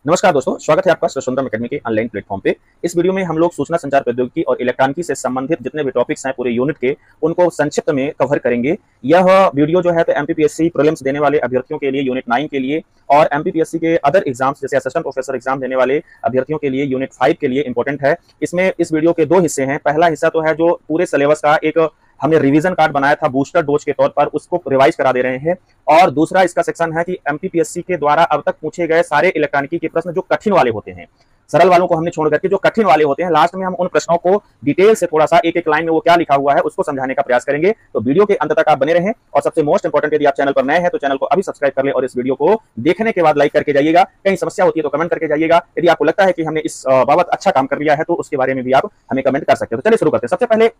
नमस्कार दोस्तों, स्वागत है आपका सुंदरम एकेडमी के ऑनलाइन प्लेटफॉर्म पे। इस वीडियो में हम लोग सूचना संचार प्रौद्योगिकी और इलेक्ट्रॉनिकी से संबंधित जितने भी टॉपिक्स हैं पूरे यूनिट के, उनको संक्षिप्त में कवर करेंगे। यह वीडियो जो है तो एमपीपीएससी प्रीलिम्स देने वाले अभ्यर्थियों के लिए यूनिट 9 के लिए और एमपीपीएससी के अदर एग्जाम्स जैसे असिस्टेंट प्रोफेसर एग्जाम देने वाले अभ्यर्थियों के लिए यूनिट 5 के लिए इंपॉर्टेंट है। इसमें इस वीडियो के 2 हिस्से हैं। पहला हिस्सा तो है जो पूरे सिलेबस का एक हमने रिवीजन कार्ड बनाया था बूस्टर डोज के तौर पर, उसको रिवाइज करा दे रहे हैं। और दूसरा इसका सेक्शन है कि एमपीपीएससी के द्वारा अब तक पूछे गए सारे इलेक्ट्रॉनिकी के प्रश्न जो कठिन वाले होते हैं, सरल वालों को हमने छोड़ करके जो कठिन वाले होते हैं, लास्ट में हम उन प्रश्नों को डिटेल से थोड़ा सा एक एक लाइन में वो क्या लिखा हुआ है उसको समझाने का प्रयास करेंगे। तो वीडियो के अंत तक आप बने रहें। और सबसे मोस्ट इंपोर्टेंट, यदि आप चैनल पर नए हैं तो चैनल को अभी सब्सक्राइब कर ले और इस वीडियो को देखने के बाद लाइक करके जाइएगा। कहीं समस्या होती है तो कमेंट करके जाइएगा। यदि आपको लगता है कि हमने इस बाबत अच्छा काम कर लिया है तो उसके बारे में भी आप हमें कमेंट कर सकते हो। तो चलिए शुरू करते हैं। सबसे पहले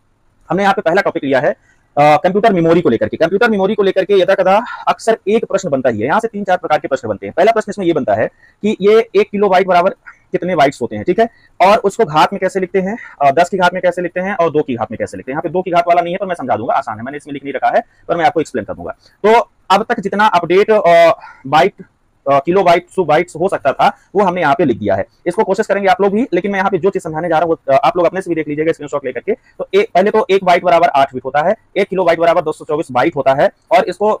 हमने यहाँ पे पहला टॉपिक लिया है कंप्यूटर मेमोरी को लेकर के। कंप्यूटर मेमोरी को लेकर के यदा कदा अक्सर एक प्रश्न बनता ही है। यहाँ से 3-4 प्रकार के प्रश्न बनते हैं। पहला प्रश्न इसमें ये बनता है कि ये 1 किलोबाइट बराबर कितने बाइट्स होते हैं, ठीक है, और उसको घात में कैसे लिखते हैं, 10 की घात में कैसे लिखते हैं और 2 की घात में कैसे लिखते हैं। यहाँ पे 2 की घात वाला नहीं है पर मैं समझा दूंगा, आसान है, मैंने इसमें लिख नहीं रखा है पर मैं आपको एक्सप्लेन कर दूंगा। तो अब तक जितना update byte kilo bytes to bytes हो सकता था वो हमने यहाँ पे लिख दिया है। इसको कोशिश करेंगे आप लोग भी, लेकिन मैं यहाँ पे जो चीज समझाने जा रहा हूँ वो आप लोग अपने से भी देख लीजिएगा स्क्रीनशॉट लेकर के। तो पहले तो 1 बाइट बराबर 8 बिट होता है, 1 किलो बाइट बराबर 224 बाइट होता है, और इसको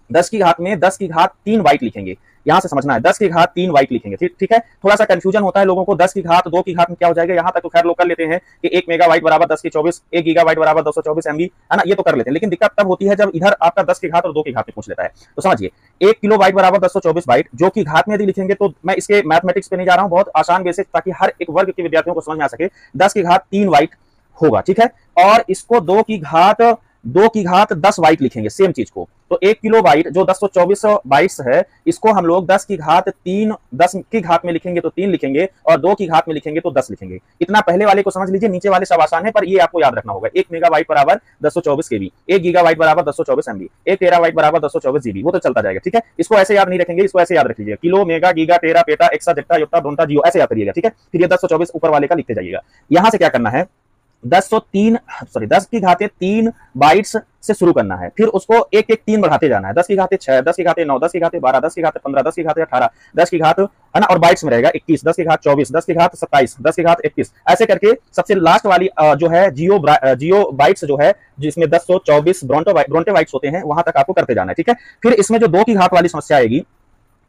10 की घात में 10 की घात 3 बाइट लिखेंगे। यहां से समझना है 10 की घात 3 बाइट लिखेंगे, ठीक है। थोड़ा सा कंफ्यूजन होता है लोगों को, 10 की घात 2 की घात में क्या हो जाएगा, यहां तक तो खैर लोग कर लेते हैं कि 1 मेगाबाइट बराबर 10 की 24, 1 गीगाबाइट बराबर 224 MB, है ना, ये तो कर लेते हैं। लेकिन दिक्कत तब होती है जब इधर आपका 10 की घात और 2 की घात में पूछ लेता है। तो समझिए 1 किलो बाइट बराबर 224 बाइट, जो की घात में यदि लिखेंगे तो मैं इसके मैथमेटिक्स पे नहीं जा रहा हूं, बहुत आसान बेसिक, ताकि हर एक वर्ग के विद्यार्थियों को समझ में आ सके। 10 की घात 3 बाइट होगा, ठीक है, और इसको 2 की घात 10 बाइट लिखेंगे सेम चीज को। तो 1 किलो बाइट जो 224 बाइट्स है, इसको हम लोग 10 की घात 3, 10 की घात में लिखेंगे तो 3 लिखेंगे और 2 की घात में लिखेंगे तो 10 लिखेंगे। इतना पहले वाले को समझ लीजिए, नीचे वाले सब आसान है पर ये आपको याद रखना होगा। 1 मेगाबाइट बराबर 224 केबी, 1 गीगाबाइट बराबर 224 MB, 1 टेराबाइट बराबर 224 GB, वो तो चलता जाएगा, ठीक है। इसको ऐसे याद नहीं रखेंगे, इसको ऐसे याद रख लीजिए, kilo mega giga tera peta exa zetta yotta डोंटा जियो, ऐसे याद करिएगा, ठीक है। फिर ये 224 ऊपर वाले का लिखते जाइएगा। यहां से क्या करना है, 10 की घाते 3 बाइट्स से शुरू करना है, फिर उसको एक एक 3 बढ़ाते जाना है। 10 की घाते 6, 10 की घाते 9, 10 की घाते 12, 10 की घाते 15, 10 की घाते 18, 10 की घात, है ना, और बाइट्स में रहेगा 21, 10 की घात 24, 10 की घात 27, 10 की घात 21, ऐसे करके सबसे लास्ट वाली जो है जियो बाइट्स जो है, जिसमें 1024 ब्रोंटे बाइट्स होते हैं, वहां तक आपको करते जाना है, ठीक है। फिर इसमें जो 2 की घात वाली समस्या आएगी,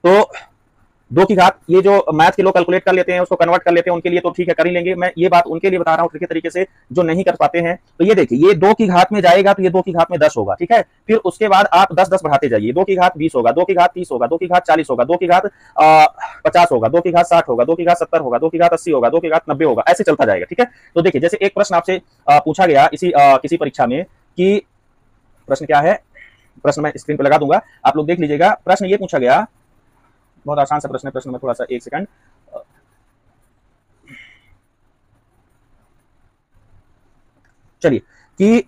तो 2 की घात, ये जो मैथ के लोग कैलकुलेट कर लेते हैं, उसको कन्वर्ट कर लेते हैं, उनके लिए तो ठीक है, कर ही लेंगे। मैं ये बात उनके लिए बता रहा हूँ ट्रिकी तरीके से, जो नहीं कर पाते हैं। तो ये देखिए, ये 2 की घात में जाएगा तो ये 2 की घात में 10 होगा, ठीक है। फिर उसके बाद आप 10-10 बढ़ाते जाइए, 2 की घात 20 होगा, 2 की घात 30 होगा, 2 की घात 40 होगा, 2 की घात 50 होगा, 2 की घात 60 होगा, 2 की घात 70 होगा, 2 की घात 80 होगा, 2 की घात 90 होगा, ऐसे चलता जाएगा, ठीक है। तो देखिए, जैसे एक प्रश्न आपसे पूछा गया इसी किसी परीक्षा में, कि प्रश्न क्या है, प्रश्न मैं स्क्रीन पर लगा दूंगा, आप लोग देख लीजिएगा। प्रश्न ये पूछा गया, बहुत आसान सा प्रश्न है, प्रश्न में थोड़ा सा 1 सेकंड, चलिए, कि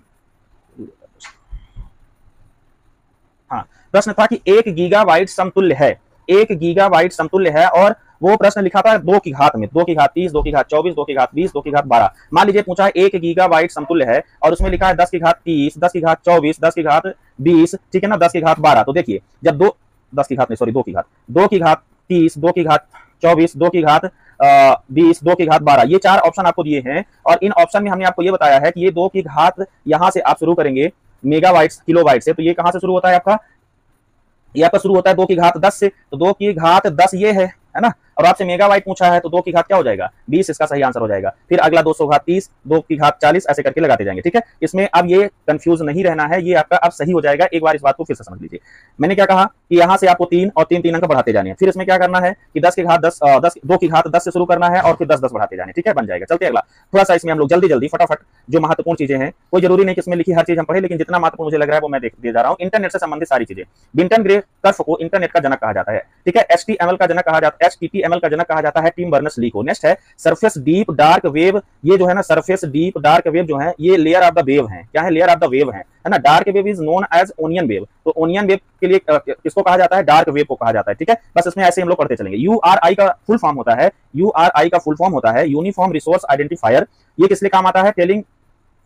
हाँ, प्रश्न था कि 1 गीगाबाइट समतुल्य है, 1 गीगाबाइट समतुल्य है, और वो प्रश्न लिखा था 2 की घात में, 2 की घात 30, 2 की घात 24, 2 की घात 20, 2 की घात 12। मान लीजिए पूछा है 1 गीगाबाइट समतुल्य है और उसमें लिखा है 10 की घात 30, 10 की घात 24, 10 की घात 20, ठीक है ना, 10 की घात 12। तो देखिए, जब 10 की घात नहीं, सॉरी, 2 की घात 30, 2 की घात 24, 2 की घात 20, 2 की घात 12, ये 4 ऑप्शन आपको दिए हैं। और इन ऑप्शन में हमने आपको ये बताया है कि ये 2 की घात यहां से आप शुरू करेंगे मेगाबाइट्स किलोबाइट से, तो ये कहां से शुरू होता है आपका, ये आपका शुरू होता है 2 की घात 10 से, तो 2 की घात 10 ये है ना, और आपसे मेगाबाइट पूछा है तो 2 की घात क्या हो जाएगा, 20, इसका सही आंसर हो जाएगा। फिर अगला 200 घात 30, 2 की घात 40, ऐसे करके लगाते जाएंगे, ठीक है। इसमें अब ये कंफ्यूज नहीं रहना है, ये आपका अब सही हो जाएगा। एक बार इस बात को फिर से समझ लीजिए। मैंने क्या कहा कि यहां से आपको 3 और 3 अंक बढ़ाते जाने हैं। फिर इसमें क्या करना है कि 10 की घात 10, 2 की घात 10 से शुरू करना है और फिर 10-10 बढ़ाते जाने, ठीक है, बन जाएगा। चलते अगला, थोड़ा सा इसमें हम लोग जल्दी फटाफट जो महत्वपूर्ण चीजें हैं, कोई जरूरी नहीं कि इसमें लिखी हर चीज हम पढ़े, लेकिन जितना महत्वपूर्ण मुझे लग रहा है वो मैं दे जा रहा हूं। इंटरनेट से संबंधित सारी चीजें, बिंटन ग्रे कर्व को इंटरनेट का जनक कहा जाता है, ठीक है। HTML का जनक कहा जाता है, HTTML का जनक कहा जाता है टिम बर्नर्स-ली को। नेक्स्ट है सरफेस डीप डार्क वेव, ये जो है ना, सरफेस डीप डार्क वेव जो है, ये लेयर ऑफ द वेव है। क्या है, लेयर ऑफ द वेव है ना। Dark wave is known as onion wave, तो ओनियन वेव के लिए किसको कहा जाता है, डार्क वेव को कहा जाता है, ठीक है। बस इसमें ऐसे हम लोग पढ़ते चलेंगे। URI का फुल फॉर्म होता है, URI का फुल फॉर्म होता है यूनिफॉर्म रिसोर्स आइडेंटिफायर। ये किस लिए काम आता है, टेलिंग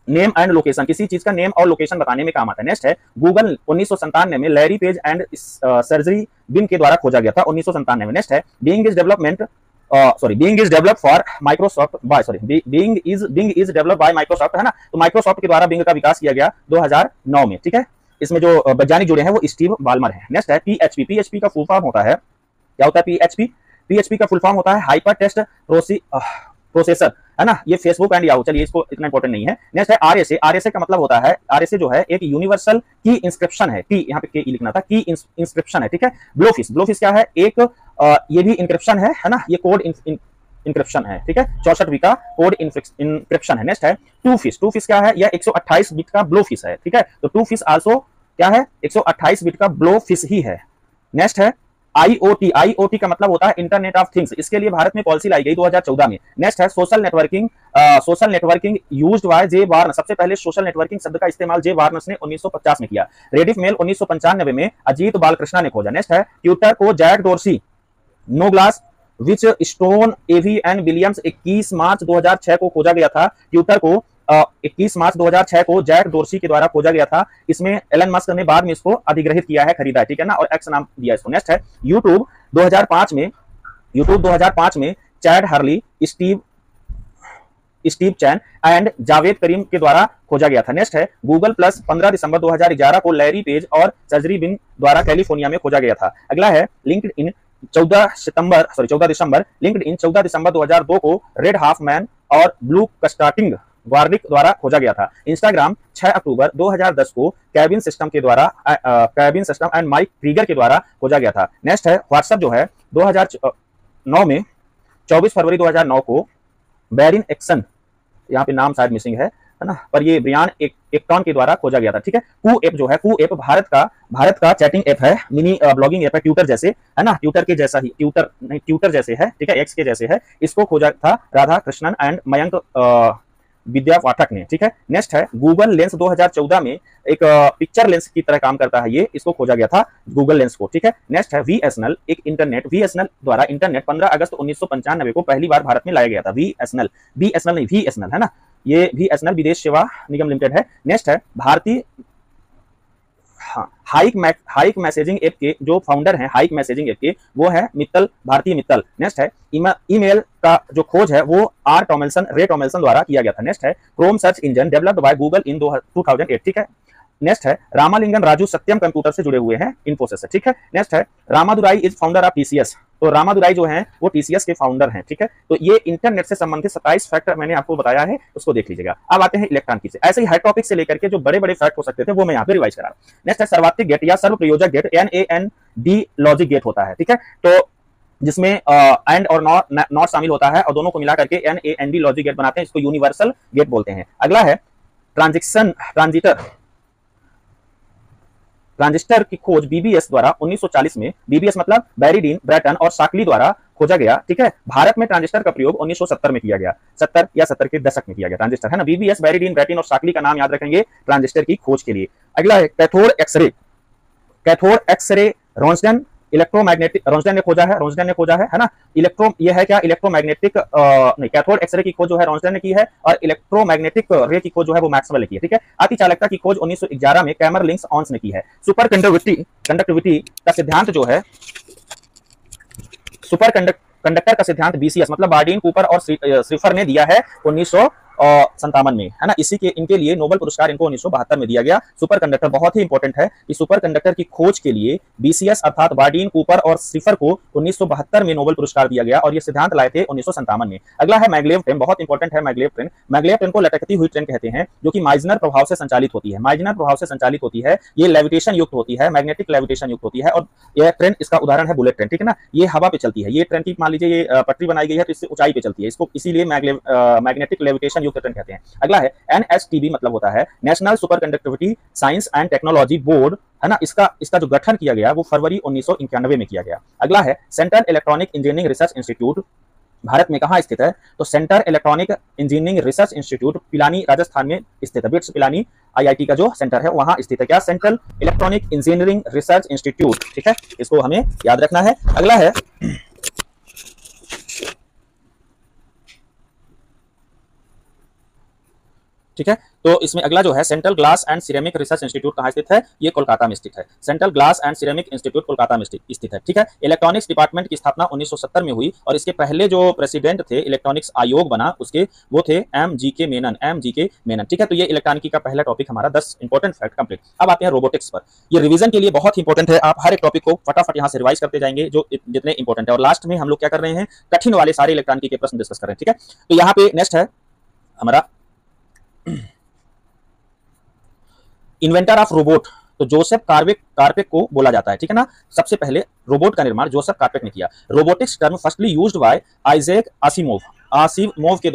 नेम एंड लोकेशन, किसी चीज का नेम और लोकेशन बताने में काम आता है। नेक्स्ट है गूगल 1997 में Larry Page and Sergey Brin के द्वारा खोजा गया था, 1997 में। नेक्स्ट है Bing is development sorry Bing is developed for Microsoft by sorry Bing is developed by Microsoft, है ना। तो माइक्रोसॉफ्ट के द्वारा बिंग का विकास किया गया 2009 में, ठीक है। इसमें जो वैज्ञानिक जुड़े हैं वो स्टीव बाल्मर है। नेक्स्ट है पीएचपी। पीएचपी का फुल फॉर्म होता है, क्या होता है पीएचपी? पीएचपी का फुल फॉर्म होता है हाइपर टेक्स्ट प्रोसेसर, है ना। ये फेसबुक एंड याहू, चलिए इसको इतना इंपॉर्टेंट नहीं है। नेक्स्ट है आरएसए। आरएसए का मतलब होता है, आरएसए जो है एक यूनिवर्सल की इंस्क्रिप्शन है, की यहाँ पे के लिखना था, की इंस्क्रिप्शन है, ठीक है। ब्लोफिश। ब्लोफिश क्या है? एक ये भी इंक्रिप्शन है ना, ये कोड इंक्रिप्शन है, ठीक है। 64 बिट का कोड इंक्रिप्शन है। नेक्स्ट है टू फिश। टू फिश क्या है? यह 128 बिट का ब्लो फिश है, ठीक है। तो टू फिश आल्सो क्या है? 128 बिट का ब्लो फिश ही है। नेक्स्ट है आईओटी। आईओटी का मतलब होता है इंटरनेट ऑफ थिंग्स। इसके लिए भारत में पॉलिसी लाई गई 2014 में। नेक्स्ट है social networking. Social networking used by J Warn. सबसे पहले सोशल नेटवर्किंग शब्द का इस्तेमाल जे वार्नस ने 1950 में किया। रेडिफ मेल 1995 में अजीत बालकृष्णा ने खोजा। नेक्स्ट है ट्विटर को Jack Dorsey, Noah Glass Biz Stone Evan Williams 21 March 2006 को खोजा गया था। ट्विटर को 21 मार्च 2006 को जैक डोर्सी के द्वारा खोजा गया था। इसमें एलन मस्क ने बाद में इसको अधिग्रहित किया है, खरीदा है, ठीक है ना, और एक्स नाम दिया इसको। नेक्स्ट है यूट्यूब 2005 में Chad Hurley, Steve Chen and Javed Karim के द्वारा खोजा गया था। नेक्स्ट है गूगल प्लस 15 दिसंबर 2011 को लैरी पेज और सर्जरी बिन द्वारा कैलिफोर्निया में खोजा गया था। अगला है लिंक्डइन 14 दिसंबर लिंक्डइन 14 दिसंबर 2002 को रेड हाफ मैन और ब्लू कस्टार्टिंग वार्निक द्वारा खोजा गया था। इंस्टाग्राम 6 अक्टूबर 2010 को cabin system and mic Krieger के द्वारा खोजा गया था। नेक्स्ट है व्हाट्सएप जो है 2009 में 24 फरवरी 2009 को बैरिन एक्सन, यहाँ पे नाम शायद मिसिंग है ना, पर ये ब्रियान एक्टॉन के द्वारा खोजा गया था, ठीक है। कू ऐप जो है, कू ऐप भारत का चैटिंग ऐप है, मिनी ब्लॉगिंग ऐप है, ट्विटर जैसे, है ना, ट्विटर के जैसा ही, ट्विटर जैसे है, ठीक है, एक्स के जैसे है। इसको खोजा था राधा कृष्णन एंड मयंक विद्या पाठक ने, ठीक है। नेक्स्ट है गूगल लेंस 2014 में एक पिक्चर लेंस की तरह काम करता है, ये इसको खोजा गया था गूगल लेंस को, ठीक है। नेक्स्ट है वीएसएनएल, एक इंटरनेट, वीएसएनएल द्वारा इंटरनेट 15 अगस्त 1995 को पहली बार भारत में लाया गया था। वीएसएनएल नहीं, वीएसएनएल, है ना, ये वीएसएनएल विदेश सेवा निगम लिमिटेड है। नेक्स्ट है भारतीय हाइक मैसेजिंग ऐप के जो फाउंडर हैं, हाइक मैसेजिंग ऐप के, वो है मित्तल, भारतीय मित्तल। नेक्स्ट है ईमेल का जो खोज है वो रे टॉमलिंसन द्वारा किया गया था। नेक्स्ट है Chrome search engine developed by Google in 2008, ठीक है। नेक्स्ट है रामालिंगन राजू सत्यम कंप्यूटर से जुड़े हुए हैं, इन्फोसिस से, ठीक है। नेक्स्ट है रामादुराई इज फाउंडर ऑफ टीसीएस। तो रामादुराई जो हैं वो टीसीएस के फाउंडर हैं, ठीक है। तो ये इंटरनेट से संबंधित 27 फैक्ट मैंने आपको बताया है, उसको देख लीजिएगा। अब आते हैं इलेक्ट्रॉन की से, ऐसे ही हर टॉपिक से लेकर के जो बड़े बड़े फैक्ट हो सकते थे वो मैं यहाँ पे रिवाइज करा रहा हूं। नेक्स्ट है सर्वात्रिक गेट या सर्व प्रयोजक गेट, NAND लॉजिक गेट होता है, ठीक है। तो जिसमें एंड और नॉट शामिल होता है और दोनों को मिला करके NAND लॉजिक गेट बनाते हैं, इसको यूनिवर्सल गेट बोलते हैं। अगला है ट्रांजिस्टर की खोज बीबीएस द्वारा 1940 में, बीबीएस मतलब बैरीडीन, ब्रैटन और शाकली द्वारा खोजा गया, ठीक है। भारत में ट्रांजिस्टर का प्रयोग 1970 में किया गया, 70 के दशक में किया गया ट्रांजिस्टर, है ना। बीबीएस, बैरीडीन, ब्रैटन और शाकली का नाम याद रखेंगे ट्रांजिस्टर की खोज के लिए। अगला है कैथोड एक्सरे रोंस्टन इलेक्ट्रोमैग्नेटिक, रोंस्टन ने खोजा है ना। ये है क्या, इलेक्ट्रोमैग्नेटिक नहीं, कैथोड एक्सरे की खोज जो है रोंस्टन ने की है और इलेक्ट्रोमैग्नेटिक रे की खोज जो है वो मैक्सवेल ने की है, ठीक है। अति चालकता की खोज 1911 में कैमर लिंक्स ऑन्स ने की है। सुपर कंडक्टिविटी का सिद्धांत जो है, कंडक्टर का सिद्धांत BCS मतलब बार्डीन, कूपर और श्रीफर ने दिया है 1957 में, है ना। इनके लिए नोबेल पुरस्कार इनको 1972 में दिया गया। सुपर कंडक्टर बहुत ही इंपॉर्टेंट है कि सुपर कंडक्टर की खोज के लिए BCS अर्थात बार्डीन, कूपर और श्रीफर को 1972 में नोबेल पुरस्कार दिया गया और ये सिद्धांत लाए थे 1957 में। अगला है मैग्लेव ट्रेन, बहुत इंपॉर्टेंट है मैग्लेव ट्रेन। मैग्लेव ट्रेन को लटकती हुई ट्रेन कहते हैं, जो कि माइजनर प्रभाव से संचालित होती है। ये लेविटेशन युक्त होती है, मैग्नेटिक लेविटेशन युक्त होती है और यह ट्रेन, इसका उदाहरण है बुलेट ट्रेन, ठीक है ना। ये हवा पे चलती है, ये ट्रेन की मान लीजिए ये पटरी बनाई गई है तो इससे ऊंचाई पे चलती है, इसको इसीलिए मैग्नेटिक लेविटेशन युक्त ट्रेन कहते हैं। अगला है NSTB मतलब होता है national super conductivity science and technology board, है ना। इसका जो गठन किया गया वो फरवरी 1991 में किया गया। अगला है central electronic engineering research institute, Bharat में कहाँ स्थित है, तो centre electronic engineering research institute Pilani Rajasthan में स्थित है। बिट्स पिलानी IIT का जो सेंटर है वहां स्थित है, क्या, central electronic engineering research institute, ठीक है, इसको हमें याद रखना है। अगला है ठीक है। तो इसमें अगला जो है central glass and ceramic research institute कहाँ स्थित है? ये कोलकाता में स्थित है। Central glass and ceramic institute Kolkata में स्थित है, ठीक है। इलेक्ट्रॉनिक्स डिपार्टमेंट की स्थापना 1970 में हुई और इसके पहले जो प्रेसिडेंट थे, इलेक्ट्रॉनिक्स आयोग बना उसके, वो थे MGK मेनन, ठीक है। तो ये इलेक्ट्रॉनिकी का पहला टॉपिक हमारा 10 इंपॉर्टेंट फैक्ट कंप्लीट। अब आते हैं रोबोटिक्स पर। ये रिवीजन के लिए बहुत ही इंपॉर्टेंट है, आप हर एक टॉपिक को फटाफट यहाँ से रिवाइज करते जाएंगे जो जितने इंपॉर्टेंट है, और लास्ट में हम लोग क्या कर रहे हैं, कठिन वाले सारे इलेक्ट्रॉनिकी के प्रश्न डिस्कस कर रहे हैं, ठीक है। तो यहाँ पे नेक्स्ट है हमारा इन्वेंटर ऑफ रोबोट, तो जोसेफ कार्पेक को बोला जाता है, ठीक है ना। सबसे पहले रोबोट का निर्माण जोसेफ कार्पेक ने किया। Robotics term firstly used by Isaac Asimov के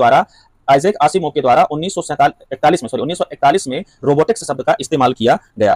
द्वारा 1941 में रोबोटिक्स शब्द का इस्तेमाल किया गया।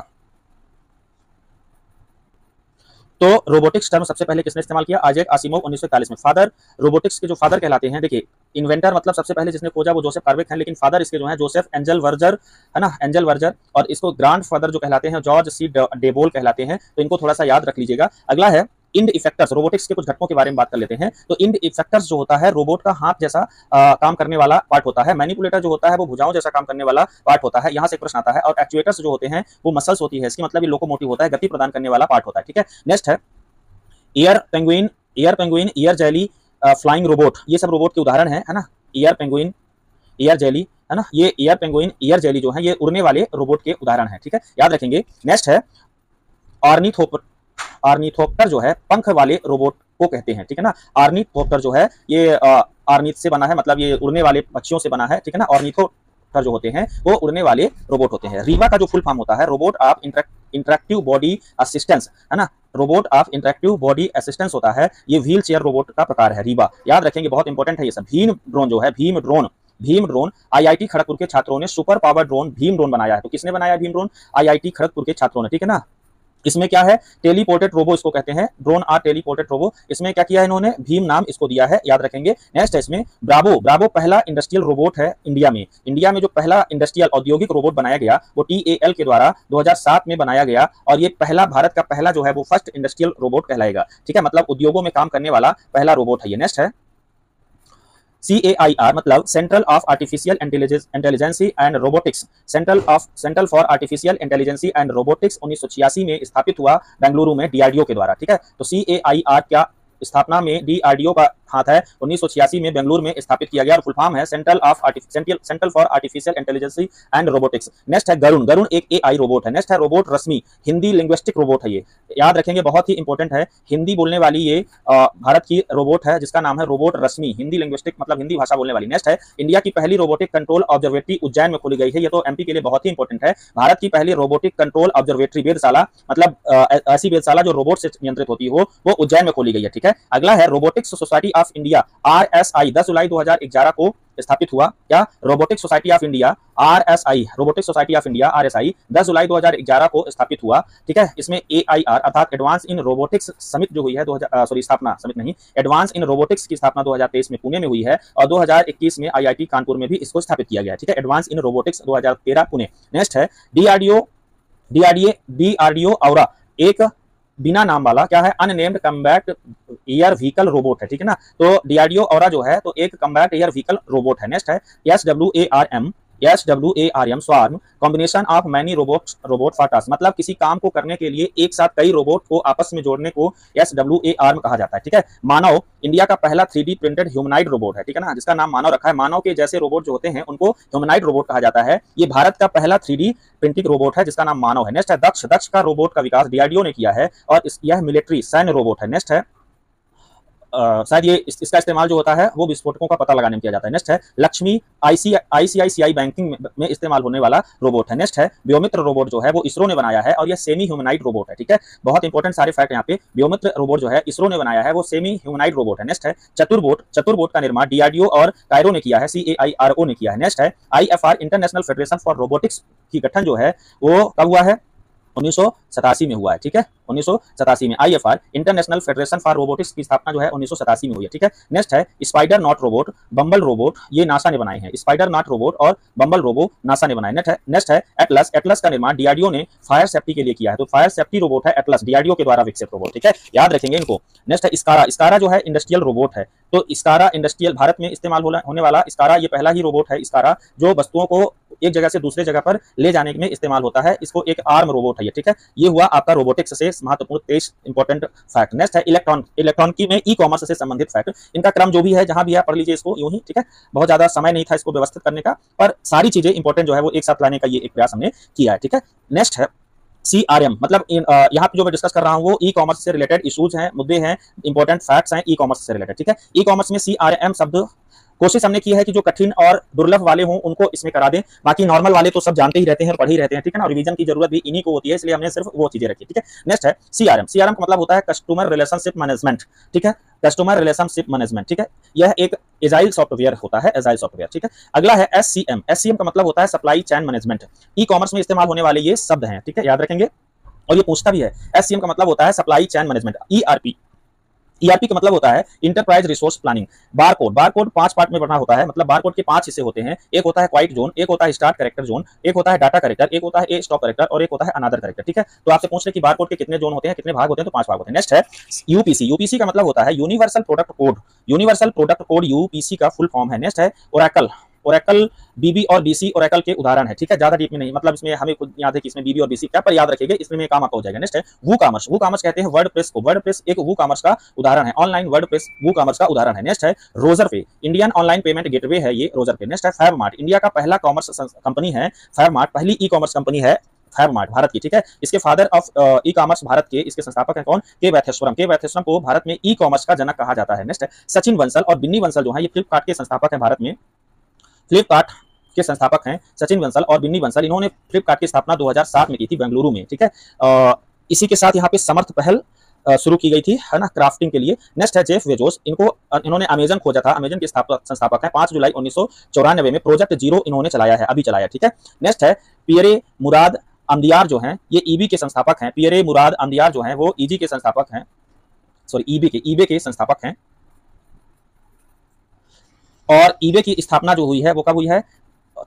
तो रोबोटिक्स टर्म सबसे पहले किसने इस्तेमाल किया? आइजैक आसिमोव 1941 में। फादर, रोबोटिक्स के जो फादर कहलाते हैं, देखिए इन्वेंटर मतलब सबसे पहले जिसने खोजा वो जोसेफ कार्पेक हैं, लेकिन फादर इसके जो है जोसेफ एंजल वर्जर, है ना, एंजल वर्जर, और इसको ग्रांड फादर जो कहलाते हैं जॉर्ज सी डेबोल कहलाते हैं। तो इनको थोड़ा सा याद रख लीजिएगा। अगला है इंड इफेक्टर्स, रोबोटिक्स के कुछ घटकों के बारे में बात कर लेते हैं। तो इंड इफेक्टर्स जो होता है रोबोट का हाथ जैसा काम करने वाला पार्ट होता है। मैनिपुलेटर जो होता है वो भुजाओं जैसा काम करने वाला पार्ट होता है, यहाँ से प्रश्न आता है। और एक्चुएटर्स जो होते हैं वो मसल्स होती है, इसकी मतलब ये लोकोमोटिव होता है, गति प्रदान करने वाला पार्ट होता है, ठीक है। नेक्स्ट है air penguin, air jelly, flying robot, ये सब रोबोट के उदाहरण है ना। एयर पेंगुइन, एयर जेली, है ना, ये एयर पेंगुइन, एयर जेली जो है ये उड़ने वाले रोबोट के उदाहरण है, ठीक है, याद रखेंगे। नेक्स्ट है ऑर्निथोप्टर जो है पंख वाले रोबोट को कहते हैं, ठीक है ना। ऑर्निथोप्टर जो है ये ऑर्निथ से बना है, मतलब ये उड़ने वाले पक्षियों से बना है, ठीक है ना। ऑर्निथोप्टर जो होते हैं वो उड़ने वाले रोबोट होते हैं। रीवा का जो फुल फॉर्म होता है robot of interactive body assistance, है ना, robot of interactive body assistance होता है। ये व्हील चेयर रोबोट का प्रकार है, रीवा, याद रखेंगे, बहुत इंपॉर्टेंट है ये सब। भीम ड्रोन जो है, भीम ड्रोन IIT खड़गपुर के छात्रों ने super power drone Bhim drone बनाया है। तो किसने बनाया भीम ड्रोन? IIT खड़गपुर के छात्रों ने, ठीक है ना। इसमें क्या है, टेलीपोर्टेड रोबो इसको कहते हैं, ड्रोन आर टेलीपोर्टेड रोबो। इसमें क्या किया है इन्होंने, भीम नाम इसको दिया है, याद रखेंगे। नेक्स्ट है इसमें ब्रावो पहला इंडस्ट्रियल रोबोट है इंडिया में जो पहला इंडस्ट्रियल औद्योगिक रोबोट बनाया गया वो TAL के द्वारा 2007 में बनाया गया, और ये पहला, भारत का पहला जो है वो फर्स्ट इंडस्ट्रियल रोबोट कहलाएगा, ठीक है, मतलब उद्योगों में काम करने वाला पहला रोबोट है ये। नेक्स्ट है CAIR, मतलब central of artificial intelligence and robotics, central for artificial intelligence and robotics 1986 में स्थापित हुआ बेंगलुरु में DRDO के द्वारा, ठीक है। तो CAIR क्या स्थापना में DRDO का हाथ है, 1986 में बेंगलुरु में स्थापित किया गया, और फुल फॉर्म है central for artificial intelligence and robotics. Next है गरुण एक AI रोबोट है। नेक्स्ट है robot Rashmi, Hindi linguistic robot है, ये याद रखेंगे, बहुत ही इंपॉर्टेंट है। हिंदी बोलने वाली ये भारत की रोबोट है जिसका नाम है रोबोट रश्मि, हिंदी लिंग्विस्टिक मतलब हिंदी भाषा बोलने वाली। नेक्स्ट है इंडिया की पहली रोबोटिक कंट्रोल ऑब्जर्वेटरी उज्जैन में खोली गई है, ये तो MP के लिए बहुत ही इंपॉर्टेंट है। भारत की पहली रोबोटिक कंट्रोल ऑब्जर्वेटरी वेधशाला, मतलब ऐसी वेधशाला जो रोबोट से नियंत्रित होती हो, वो उज्जैन में खोली गई है, ठीक है। अगला है robotics society of India RSI, 10 जुलाई 2011 को स्थापित हुआ। क्या? Robotics society of India RSI, robotics society of India RSI 10 जुलाई 2011 को स्थापित हुआ, ठीक है। इसमें AIR अर्थात एडवांस इन रोबोटिक्स समिट जो हुई है स्थापना समिट नहीं, एडवांस इन रोबोटिक्स की स्थापना 2023 में पुणे में हुई है, और 2021 में IIT कानपुर में भी इसको स्थापित किया गया है, ठीक है। Advance in robotics 2013 Pune. Next है DRDO औरा, एक बिना नाम वाला क्या है, unnamed combat air vehicle robot है, ठीक है ना। तो DRDO औरा जो है तो एक कम्बैट एयर व्हीकल रोबोट है। नेक्स्ट है SWARM swarm, combination of many robot for task, मतलब किसी काम को करने के लिए एक साथ कई रोबोट को आपस में जोड़ने को SWARM कहा जाता है, ठीक है। मानव, इंडिया का पहला 3D प्रिंटेड ह्यूमनाइड रोबोट है, ठीक है ना, जिसका नाम मानव रखा है। मानव के जैसे रोबोट जो होते हैं उनको ह्यूमनाइड रोबोट कहा जाता है। ये भारत का पहला 3D प्रिंटिंग रोबोट है जिसका नाम मानव है। नेक्स्ट है दक्ष का रोबोट का विकास DRDO ने किया है, और यह मिलिट्री सैन्य रोबोट है। नेक्स्ट है शायद ये इसका इस्तेमाल जो होता है वो विस्फोटकों का पता लगाने में किया जाता है। नेक्स्ट है लक्ष्मी, ICICI बैंकिंग में इस्तेमाल होने वाला रोबोट है। नेक्स्ट है व्योमित्र रोबोट जो है वो इसरो ने बनाया है, और यह सेमी ह्यूमनाइड रोबोट है, ठीक है। बहुत इंपॉर्टेंट सारे फैक्ट यहाँ पे, व्योमित्र रोबोट जो है इसरो ने बनाया है, वो सेमी ह्यूमनाइड रोबोट है। नेक्स्ट है चतुर्बोट का निर्माण DRDO और कायरो ने किया है, CAIRO ने किया है। नेक्स्ट है IFR, international federation for robotics की गठन जो है वो कब हुआ है, 1987 में हुआ है, ठीक है। 1987 में IFR, international federation for robotics की स्थापना जो है 1987 में हुई है, ठीक है। नेक्स्ट है spider not robot, bumble robot, ये नासा ने बनाए हैं। स्पाइडर नॉट रोबोट और बम्बल रोबो नासा ने बनाए। नेक्स्ट है एटलस का निर्माण DRDO ने फायर सेफ्टी के लिए किया है, तो फायर सेफ्टी रोबोट है एटलस, DRDO के द्वारा विकसित रोबोट, ठीक है, याद रखेंगे इनको। नेक्स्ट है स्कारा जो है इंडस्ट्रियल रोबोट है, तो स्कारा इंडस्ट्रियल, भारत में इस्तेमाल होने वाला स्कारा ये पहला ही रोबोट है स्कारा, जो वस्तुओं को एक जगह से दूसरे जगह पर ले जाने में इस्तेमाल होता है। इसको एक आर्म रोबोट है ये, ठीक है। ये हुआ आपका रोबोटिक्स से महत्वपूर्ण 23 इंपॉर्टेंट फैक्ट। नेक्स्ट है इलेक्ट्रॉन, इलेक्ट्रॉन की में ई कॉमर्स से संबंधित फैक्ट। इनका क्रम जो भी है जहां भी है पढ़ लीजिए इसको यूं ही, ठीक है। बहुत ज्यादा समय नहीं था इसको व्यवस्थित करने का, पर सारी चीजें इंपॉर्टेंट जो है वो एक साथ लाने का ये एक प्रयास हमने किया है, ठीक है। नेक्स्ट है CRM, मतलब यहाँ पे जो मैं डिस्कस कर रहा हूँ वो ई कॉमर्स से रिलेटेड इश्यूज हैं, मुद्दे हैं, इंपॉर्टेंट फैक्ट्स हैं ई कॉमर्स से रिलेटेड, ठीक है। ई कॉमर्स में CRM शब्द कोशिश हमने की है कि जो कठिन और दुर्लभ वाले हों उनको इसमें करा दें, बाकी नॉर्मल वाले तो सब जानते ही रहते हैं और पढ़ ही रहते हैं, ठीक है ना। रिवीजन की जरूरत भी इन्हीं को होती है, इसलिए हमने सिर्फ वो चीजें रखी, ठीक है। नेक्स्ट है CRM का मतलब होता है कस्टमर रिलेशनशिप मैनेजमेंट, ठीक है। कस्टमर रिलेशनशिप मैनेजमेंट, ठीक है। यह एक एजाइल सॉफ्टवेयर होता है, एजाइल सॉफ्टवेयर, ठीक है। अगला है SCM का मतलब होता है supply chain management. E commerce में इस्तेमाल होने वाले ये शब्द हैं, ठीक है, याद रखेंगे। और ये पूछता भी है, SCM का मतलब होता है सप्लाई चेन मैनेजमेंट। ERP का मतलब होता है enterprise resource planning. Barcode 5 part में बना होता है, मतलब बारकोड के 5 हिस्से होते हैं। एक होता है क्वाइट जोन, एक होता है स्टार्ट कैरेक्टर जोन, एक होता है डाटा कैरेक्टर, एक होता है ए स्टॉप कैरेक्टर और एक होता है अनदर कैरेक्टर, ठीक है। तो आपसे पूछ रहे कि बारकोड के कितने जोन होते हैं, कितने भाग होते हैं, तो 5 भाग होते हैं। नेक्स्ट है यूपीसी का मतलब होता है यूनिवर्सल प्रोडक्ट कोड यूपीसी का फुल फॉर्म है। नेक्स्ट है ओरेकल बीबी और बीसी ओरेकल के उदाहरण है, ठीक है। ज्यादा डीप में नहीं, मतलब इसमें हमें खुद याद है कि इसमें बीबी और बीसी क्या, पर याद रखिएगा इसमें काम आपका हो जाएगा। नेक्स्ट है वूकॉमर्स कहते हैं वर्डप्रेस को। वर्डप्रेस एक वूकॉमर्स का उदाहरण है, ऑनलाइन वर्डप्रेस वूकॉमर्स का उदाहरण है। नेक्स्ट है रोजरपे, इंडियन ऑनलाइन पेमेंट गेटवे है ये रोजरपे। नेक्स्ट है फैबमार्ट, इंडिया का पहला कॉमर्स कंपनी है फैबमार्ट, पहली ई कॉमर्स कंपनी है फैबमार्ट भारत की, ठीक है। इसके father of e commerce Bharat के, इसके संस्थापक हैं कौन, के वैथेश्वरम को भारत में ई कॉमर्स का जनक कहा जाता है। नेक्स्ट है सचिन बंसल और बिन्नी बंसल जो है ये फ्लिपकार्ट के संस्थापक हैं भारत में। फ्लिपकार्ट के संस्थापक हैं सचिन बंसल और बिन्नी बंसल, इन्होंने फ्लिपकार्ट की स्थापना 2007 में की थी बेंगलुरु में, ठीक है। इसी के साथ यहाँ पे समर्थ पहल शुरू की गई थी, है ना, क्राफ्टिंग के लिए। नेक्स्ट है जेफ बेजोस, इन्होंने अमेजन खोजा था, अमेजन के संस्थापक हैं। 5 जुलाई 1994 में प्रोजेक्ट जीरो इन्होंने चलाया है, अभी चलाया, ठीक है। नेक्स्ट है पियरे मुराद अमदियार जो हैं ये ईबी के संस्थापक हैं। पियरे मुराद अमदियार जो हैं वो ईबी के संस्थापक हैं, सॉरी ईबे के संस्थापक हैं। और ईबे की स्थापना जो हुई है वो कब हुई है,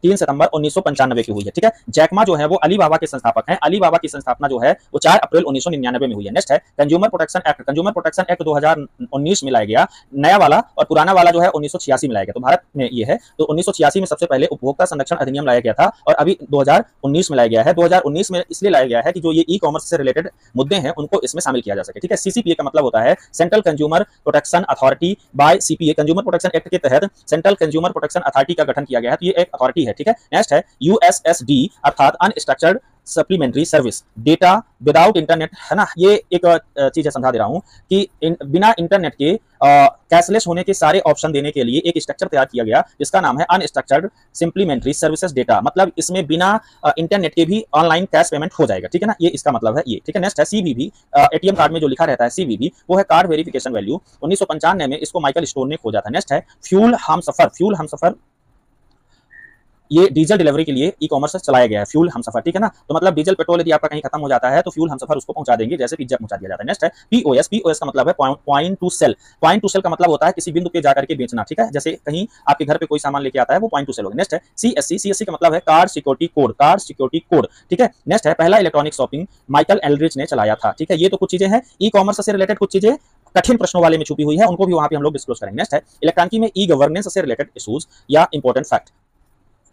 3 सितंबर 1995 की हुई है, ठीक है। जैकमा जो है वो अलीबाबा के संस्थापक हैं। अलीबाबा की स्थापना जो है वो 4 अप्रैल 1999 में हुई है। नेक्स्ट है कंज्यूमर प्रोटेक्शन एक्ट 2019 में लाया गया, नया वाला, और पुराना वाला जो है 1986 में लाया गया। तो भारत में ये है, तो 1986 में सबसे पहले उपभोक्ता संरक्षण अधिनियम लाया गया था और अभी 2019 में लाया गया है। 2019 में इसलिए लाया गया है कि जो ये ई कॉमर्स से रिलेटेड मुद्दे हैं उनको इसमें शामिल किया जा सके, ठीक है। CCPA का मतलब होता है central consumer protection authority bye CPA। Consumer protection act के तहत सेंट्रल कंज्यूमर प्रोटेक्शन अथॉरिटी का गठन किया गया है, तो ये एक अथॉरिटी है, ठीक है। नेक्स्ट है USSD अर्थात unstructured supplementary service, data without internet, है ना। ये एक चीज है, समझा दे रहा हूं कि बिना इंटरनेट के कैशलेस होने के सारे ऑप्शन देने के लिए एक स्ट्रक्चर तैयार किया गया जिसका नाम है अनस्ट्रक्चर्ड सप्लीमेंट्री सर्विसेज डेटा, मतलब इसमें बिना इंटरनेट के भी ऑनलाइन कैश पेमेंट हो जाएगा, ठीक है ना। ये इसका मतलब है ये, ठीक है। नेक्स्ट है CVV, ATM कार्ड में जो लिखा रहता है CVV वो है कार्ड वेरिफिकेशन वैल्यू। 1995 में इसको माइकल स्टोर ने खोजा था। नेक्स्ट है फ्यूल हमसफर, ये डीजल डिलीवरी के लिए ई कॉमर्स चलाया गया है, फ्यूल हमसफर, ठीक है ना। तो मतलब डीजल पेट्रोल यदि आपका कहीं खत्म हो जाता है तो फ्यूल हमसफर उसको पहुंचा देंगे, जैसे पिज्जा पहुंचा दिया जाता है। नेक्स्ट है POS का मतलब है point to sale. Point to sale का मतलब होता है किसी बिंदु पे जाकर के बेचना, ठीक है। जैसे कहीं आपके घर पे कोई सामान लेके आता है वो पॉइंट टू सेल होगा। नेक्स्ट है CSC का मतलब है कार्ड सिक्योरिटी कोड, ठीक है। नेक्स्ट है पहला इलेक्ट्रॉनिक शॉपिंग माइकल एल्ड्रिच ने चलाया था, ठीक है। ये तो कुछ चीजें हैं ई कॉमर्स से रिलेटेड, कुछ चीजें कठिन प्रश्नों वाले में छुपी हुई है, उनको भी वहां पे हम लोग डिस्क्लोज करेंगे। नेक्स्ट है इलेक्ट्रॉनिकी में ई गवर्नेंस से रिलेटेड इश्यूज या important fact.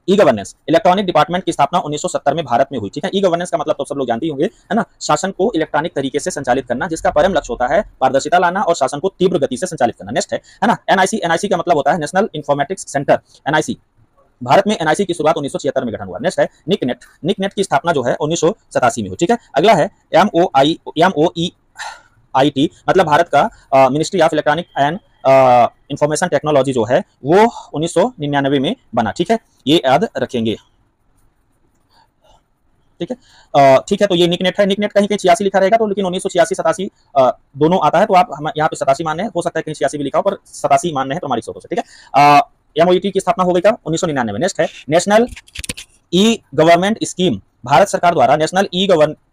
E governance, electronic department की स्थापना 1970 में भारत में हुई, ठीक है। ई गवर्नेंस का मतलब तो सब लोग जानते होंगे, है ना, शासन को इलेक्ट्रॉनिक तरीके से संचालित करना, जिसका परम लक्ष्य होता है पारदर्शिता लाना और शासन को तीव्र गति से संचालित करना। नेक्स्ट है ना NIC का मतलब होता है national informatics centre, NIC। Bharat में NIC की शुरुआत 1976 में गठन हुआ। नेक्स्ट है निकनेट की स्थापना जो है 1987 में हुई, ठीक है। अगला है MOEIT, मतलब भारत का ministry of electronic and information technology जो है वो 1999 में बना, ठीक है। ये याद रखेंगे, ठीक है। ठीक है, तो ये निकनेट है। निकनेट कहीं 86 लिखा रहेगा, तो लेकिन 1986-87 दोनों आता है, तो आप हम यहाँ पे 87 मान रहे हैं, हो सकता है कहीं 86 भी लिखा हो, पर 87 मान रहे हैं तो हमारी सोच से, ठीक है। MOET की स्थापना हो गई कब, 1999 में। नेक्स्ट है national e government scheme, Bharat सरकार द्वारा नेशनल ई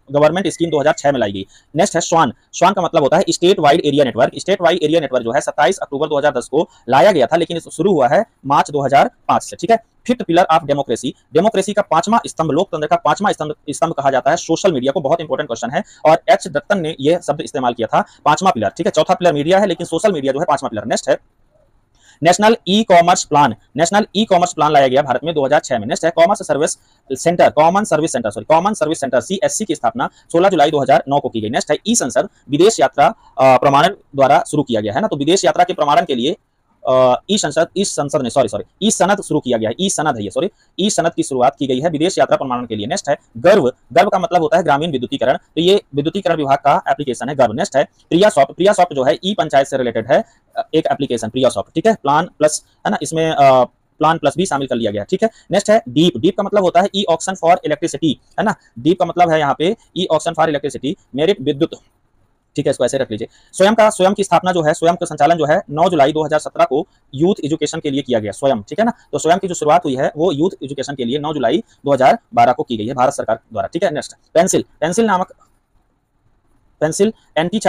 गवर्नमेंट स्कीम 2006 में लाई गई। नेक्स्ट है स्वान का मतलब होता है state wide area network. State wide area network जो है 27 अक्टूबर 2010 को लाया गया था, लेकिन शुरू हुआ है मार्च 2005 से, ठीक है। फिफ्थ पिलर ऑफ डेमोक्रेसी का 5वां स्तंभ, लोकतंत्र का 5वां स्तंभ कहा जाता है सोशल मीडिया को। बहुत इंपॉर्टेंट क्वेश्चन है और H दत्तन ने यह शब्द इस्तेमाल किया था, 5वां पिलर, ठीक है। चौथा पिलर मीडिया है, लेकिन सोशल मीडिया जो है 5वां पिलर। नेक्स्ट है national e commerce plan, national e commerce plan लाया गया भारत में 2006 में। नेक्स्ट है commerce service centre, common service centre CSC की स्थापना 16 जुलाई 2009 को की गई। नेक्स्ट है ई संसद, विदेश यात्रा प्रमाणन द्वारा शुरू किया गया है ना, तो विदेश यात्रा के प्रमाणन के लिए ई संसद ने ई सनद शुरू किया गया है, ई सनद है ये, ई सनद की शुरुआत की गई है विदेश यात्रा प्रमाणन के लिए। नेक्स्ट है गर्व, गर्व का मतलब होता है ग्रामीण विद्युतीकरण, तो ये विद्युतीकरण विभाग का एप्लीकेशन है गर्व। नेक्स्ट है प्रिया सॉफ्ट जो है ई पंचायत से रिलेटेड है एक एप्लीकेशन प्रिया सॉफ्ट, ठीक है। प्लान प्लस है ना, इसमें प्लान प्लस भी शामिल कर लिया गया, ठीक है। नेक्स्ट है डीप, डीप का मतलब होता है ई ऑक्शन फॉर इलेक्ट्रिसिटी, है ना, डीप का मतलब है यहाँ पे e auction for electricity, merit विद्युत, ठीक है, इसको ऐसे रख लीजिए। स्वयं की स्थापना जो है, स्वयं का संचालन जो है 9 जुलाई 2017 को यूथ एजुकेशन के लिए किया गया, स्वयं, ठीक है ना, तो स्वयं की जो शुरुआत हुई है वो यूथ एजुकेशन के लिए 9 जुलाई 2012 को की गई है भारत सरकार द्वारा, ठीक है। Next pencil anti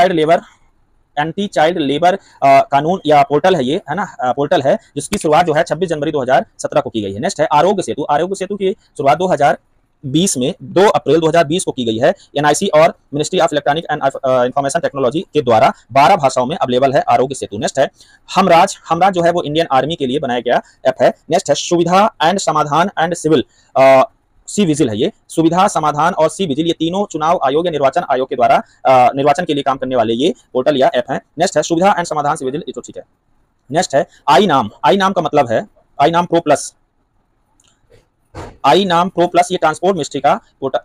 child labour कानून या पोर्टल है ये, है ना, पोर्टल है जिसकी शुरुआत जो है 26 जनवरी 2017 को की गई है। नेक्स्ट है आरोग्य सेतु की शुरुआत 2020 में 2 अप्रैल 2020 को की गई है। NIC और ministry of electronic and information technology के द्वारा 12 भाषाओं में अवेलेबल है आरोग्य सेतु। नेक्स्ट है हमराज जो है वो इंडियन आर्मी के लिए बनाया गया ऐप है। नेक्स्ट है सुविधा एंड समाधान एंड सिविल सी विजिल है ये, सुविधा समाधान और सी विजिल, ये तीनों चुनाव आयोग या निर्वाचन आयोग के द्वारा निर्वाचन के लिए काम करने वाले ये पोर्टल या ऐप है। नेक्स्ट है सुविधा एंड समाधान सी विजिल, ये तो ठीक है। नेक्स्ट है आई नाम का मतलब है आई नाम प्रो प्लस, ये ट्रांसपोर्ट मिनिस्ट्री का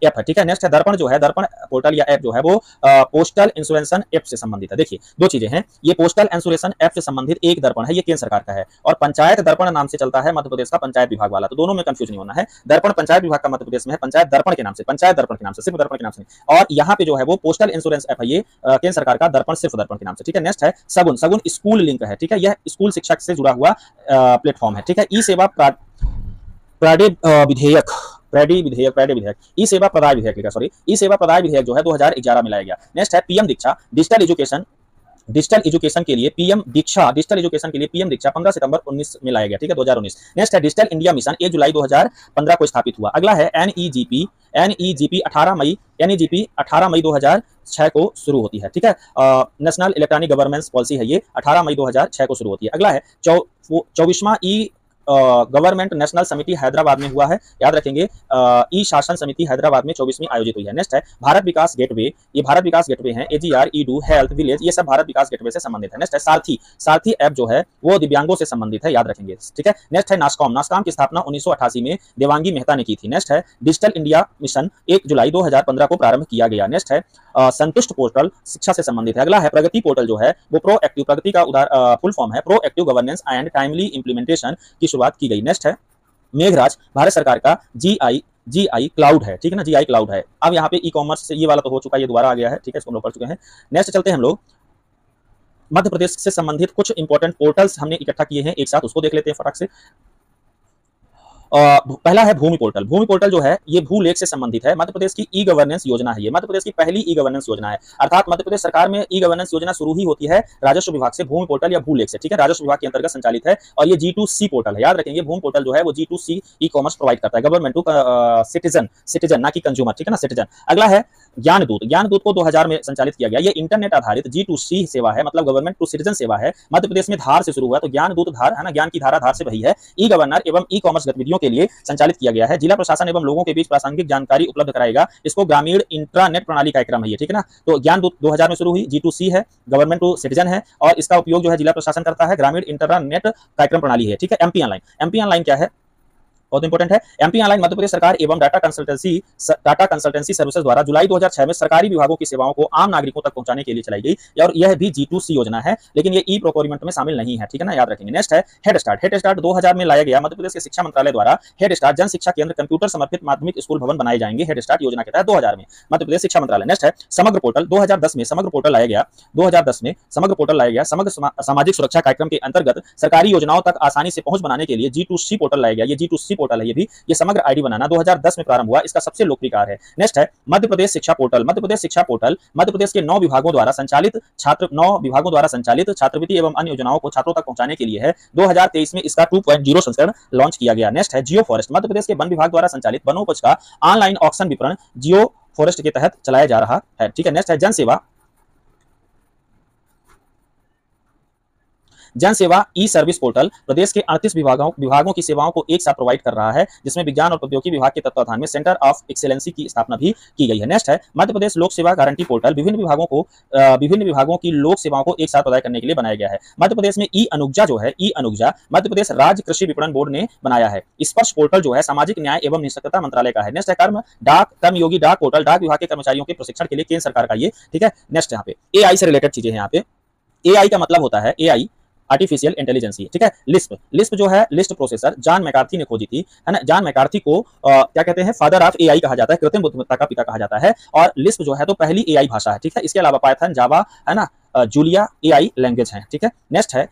ऐप है, ठीक है। नेक्स्ट है दर्पण जो है, दर्पण पोर्टल या ऐप जो है वो पोस्टल इंश्योरेंस ऐप से संबंधित है। देखिए दो चीजें हैं, ये पोस्टल इंश्योरेंस ऐप से संबंधित एक दर्पण है, ये केंद्र सरकार का है, और पंचायत दर्पण नाम से चलता है मध्य प्रदेश का पंचायत विभाग वाला, तो दोनों में कंफ्यूज नहीं होना है। दर्पण पंचायत विभाग का मध्य प्रदेश में है, पंचायत दर्पण के नाम से, सिर्फ दर्पण के नाम से, और यहाँ पे जो है वो पोस्टल इंश्योरेंस ऐप है ये केंद्र सरकार का, दर्पण सिर्फ दर्पण के नाम से, ठीक है। नेक्स्ट है सगुन स्कूल लिंक है, ठीक है, यह स्कूल शिक्षक से जुड़ा हुआ प्लेटफॉर्म है, ठीक है। ई सेवा ई सेवा प्रदाय विधेयक जो है 2011 में लाया गया। नेक्स्ट है पीएम दीक्षा, डिजिटल एजुकेशन के लिए पीएम दीक्षा 15 सितंबर 19 में लाया गया, ठीक है, 2019। नेक्स्ट है डिजिटल इंडिया मिशन 1 जुलाई 2015 को स्थापित हुआ। अगला है NEGP 18 मई 2006 को शुरू होती है, ठीक है। नेशनल इलेक्ट्रॉनिक गवर्नेंस पॉलिसी है ये, 18 मई 2006 को शुरू होती है। अगला है 24वां ई गवर्नमेंट नेशनल समिति हैदराबाद में हुआ है, याद रखेंगे, ई शासन समिति हैदराबाद में 24वीं आयोजित हुई है। नेक्स्ट है भारत विकास गेटवे, ये भारत विकास गेटवे हैं, AGR, EDU, हेल्थ, विलेज, ये सब भारत विकास गेटवे से संबंधित है। नेक्स्ट है सारथी ऐप जो है वो दिव्यांगों से संबंधित है, याद रखेंगे, ठीक है। नेक्स्ट है नास्कॉम की स्थापना 1988 में देवांगी मेहता ने की थी। नेक्स्ट है डिजिटल इंडिया मिशन 1 जुलाई 2015 को प्रारंभ किया गया। नेक्स्ट है संतुष्ट पोर्टल शिक्षा से संबंधित है। अगला है प्रगति पोर्टल जो है वो प्रोएक्टिव, प्रगति का फुल फॉर्म है proactive governance and timely implementation की शुरुआत की गई। नेक्स्ट है मेघराज, भारत सरकार का GI क्लाउड है, ठीक है ना, GI क्लाउड है। अब यहाँ पे ई कॉमर्स से ये वाला तो हो चुका है, ये दोबारा आ गया है, ठीक है, इसको हम लोग पढ़ चुके हैं। नेक्स्ट चलते हैं हम लोग मध्य प्रदेश से संबंधित कुछ इंपॉर्टेंट पोर्टल्स हमने इकट्ठा किए हैं एक साथ, उसको देख लेते हैं फटाक से। पहला है भूमि पोर्टल जो है ये भूलेख से संबंधित है, मध्य प्रदेश की ई गवर्नेंस योजना है, ये मध्य प्रदेश की पहली ई गवर्नेंस योजना है, अर्थात मध्य प्रदेश सरकार में ई गवर्नेंस योजना शुरू ही होती है राजस्व विभाग से, भूमि पोर्टल या भूलेख से, ठीक है, राजस्व विभाग के अंतर्गत संचालित है, और ये G2C पोर्टल है, याद रखेंगे, भूमि पोर्टल जो है वो G2C ई कॉमर्स प्रोवाइड करता है, गवर्नमेंट टू सिटीजन ना कि कंज्यूमर, ठीक है ना, सिटीजन। अगला है ज्ञानदूत को 2000 में संचालित किया गया, ये इंटरनेट आधारित G2C सेवा है, मतलब गवर्नमेंट टू सिटीजन सेवा है, मध्य प्रदेश में धार से शुरू हुआ, तो ज्ञानदूत धार है ना, ज्ञान की धारा धार से वही है। ई गवर्नर एवं ई कॉमर्स गतिविधियों के लिए संचालित किया गया है, जिला प्रशासन एवं लोगों के बीच प्रासंगिक जानकारी उपलब्ध कराएगा, इसको ग्रामीण इंट्रानेट प्रणाली कार्यक्रम है ये, ठीक है ना। तो ज्ञानदूत 2000 में शुरू हुई, G2C है, गवर्नमेंट टू सिटीजन है, और इसका उपयोग जो है जिला प्रशासन करता है, ग्रामीण इंटरनेट कार्यक्रम प्रणाली है, ठीक है। MP ऑनलाइन क्या है, बहुत इंपॉर्टेंट है। MP ऑनलाइन मध्य प्रदेश सरकार एवं डाटा कंसल्टेंसी सर्विसेज द्वारा जुलाई 2006 में सरकारी विभागों की सेवाओं को आम नागरिकों तक पहुंचाने के लिए चलाई गई, और यह भी G2C योजना है, लेकिन ये ई प्रोक्योरमेंट में शामिल नहीं है, ठीक है ना, याद रखेंगे। नेक्स्ट है हेड स्टार्ट 2000 में लाया गया, मध्य प्रदेश के शिक्षा मंत्रालय द्वारा हेड स्टार्ट जन शिक्षा केंद्र कंप्यूटर समर्पित माध्यमिक स्कूल भवन बनाए जाएंगे, हेड स्टार्ट योजना के तहत 2000 में मध्य प्रदेश शिक्षा मंत्रालय। नेक्स्ट है समग्र पोर्टल, 2010 में समग्र पोर्टल लाया गया, समग्र सामाजिक सुरक्षा कार्यक्रम के अंतर्गत सरकारी योजनाओं तक आसानी से पहुंच बनाने के लिए G2C पोर्टल लाया गया, ये G2C पोर्टल है, ये समग्र आईडी बनाना 2010 में प्रारंभ हुआ, इसका सबसे लोकप्रिय कार्य है। नेक्स्ट है मध्य प्रदेश शिक्षा पोर्टल मध्य प्रदेश के 9 विभागों द्वारा संचालित छात्रवृत्ति एवं अन्य योजनाओं को छात्रों तक पहुंचाने के लिए है, 2023 में इसका 2.0 संस्करण लॉन्च किया गया। नेक्स्ट है जियो फॉरेस्ट, मध्य प्रदेश के वन विभाग द्वारा संचालित वनोपज का ऑनलाइन ऑक्शन विपणन जियो फॉरेस्ट के तहत चलाया जा रहा है, ठीक है। नेक्स्ट है जन सेवा ई सर्विस पोर्टल प्रदेश के 38 विभागों की सेवाओं को एक साथ प्रोवाइड कर रहा है, जिसमें विज्ञान और प्रौद्योगिकी विभाग के तत्वाधान में सेंटर ऑफ एक्सीलेंसी की स्थापना भी की गई है। नेक्स्ट है मध्य प्रदेश लोक सेवा गारंटी पोर्टल, विभिन्न विभागों की लोक सेवाओं को एक साथ प्रदान करने के लिए बनाया गया है। मध्य प्रदेश में ई अनुज्ञा जो है, ई अनुज्ञा मध्य प्रदेश राज्य कृषि विपणन बोर्ड ने बनाया है। स्पर्श पोर्टल जो है सामाजिक न्याय एवं निष्पक्षता मंत्रालय का है। नेक्स्ट है कर्मयोगी डाक पोर्टल, डाक विभाग के कर्मचारियों के प्रशिक्षण के लिए केंद्र सरकार का ये, ठीक है। नेक्स्ट यहाँ पे एआई से रिलेटेड चीजें हैं। यहाँ पे एआई का मतलब होता है एआई आर्टिफिशियल इंटेलिजेंस, ठीक है। लिस्प जो है लिस्ट प्रोसेसर जॉन मैकार्थी ने खोजी थी, है ना। जॉन मैकार्थी को क्या कहते हैं, फादर ऑफ एआई कहा जाता है, कृत्रिम बुद्धिमत्ता का पिता कहा जाता है। और लिस्प जो है तो पहली एआई भाषा है, ठीक है। इसके अलावा पाइथन, जावा, है ना, जूलिया एआई लैंग्वेज है, ठीक है। नेक्स्ट है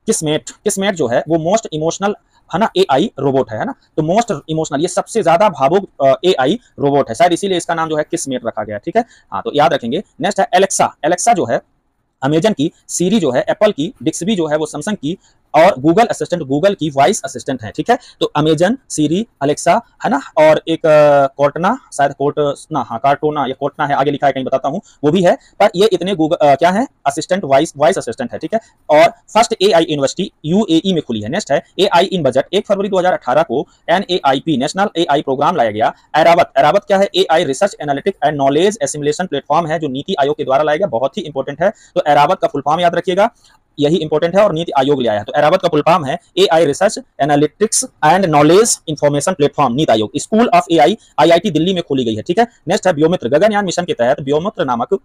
किस्मेट जो है वो मोस्ट इमोशनल, है ना, एआई रोबोट है ना। तो मोस्ट इमोशनल, ये सबसे ज्यादा भावुक एआई रोबोट है, शायद इसीलिए इसका नाम जो है किस्मेट रखा गया, ठीक है। हाँ, तो याद रखेंगे। नेक्स्ट है एलेक्सा जो है अमेजन की, सीरी जो है एप्पल की, डिक्सबी जो है वो सैमसंग की, और गूगल असिस्टेंट गूगल की वॉइस असिस्टेंट है, ठीक है। तो अमेजन, सीरी, अलेक्सा, है ना, और एक कोर्टना, शायद कार्टोना या कोर्टना है, आगे लिखा है कहीं बताता हूं, वो भी है। पर ये इतने गूगल क्या है, असिस्टेंट, वॉइस असिस्टेंट है, ठीक है। और फर्स्ट एआई यूनिवर्सिटी यूएई में खुली है। नेक्स्ट है एआई इन बजट, 1 फरवरी 2018 को एनएआईपी नेशनल एआई प्रोग्राम लाया गया। एरावत क्या है, AI research analytic and knowledge assimilation platform है, जो नीति आयोग के द्वारा लाया गया, बहुत ही इंपॉर्टेंट है। तो एरावत का फुल फॉर्म याद रखिएगा, यही इंपॉर्टेंट है और नीति आयोग ले आया है। तो एरावत का फुल फॉर्म है AI research analytics and knowledge information platform, NITI Aayog. School of AI IIT Delhi में खोली गई है, ठीक है। नेक्स्ट है व्योमित्र, गगनयान मिशन के तहत व्योमित्र नामक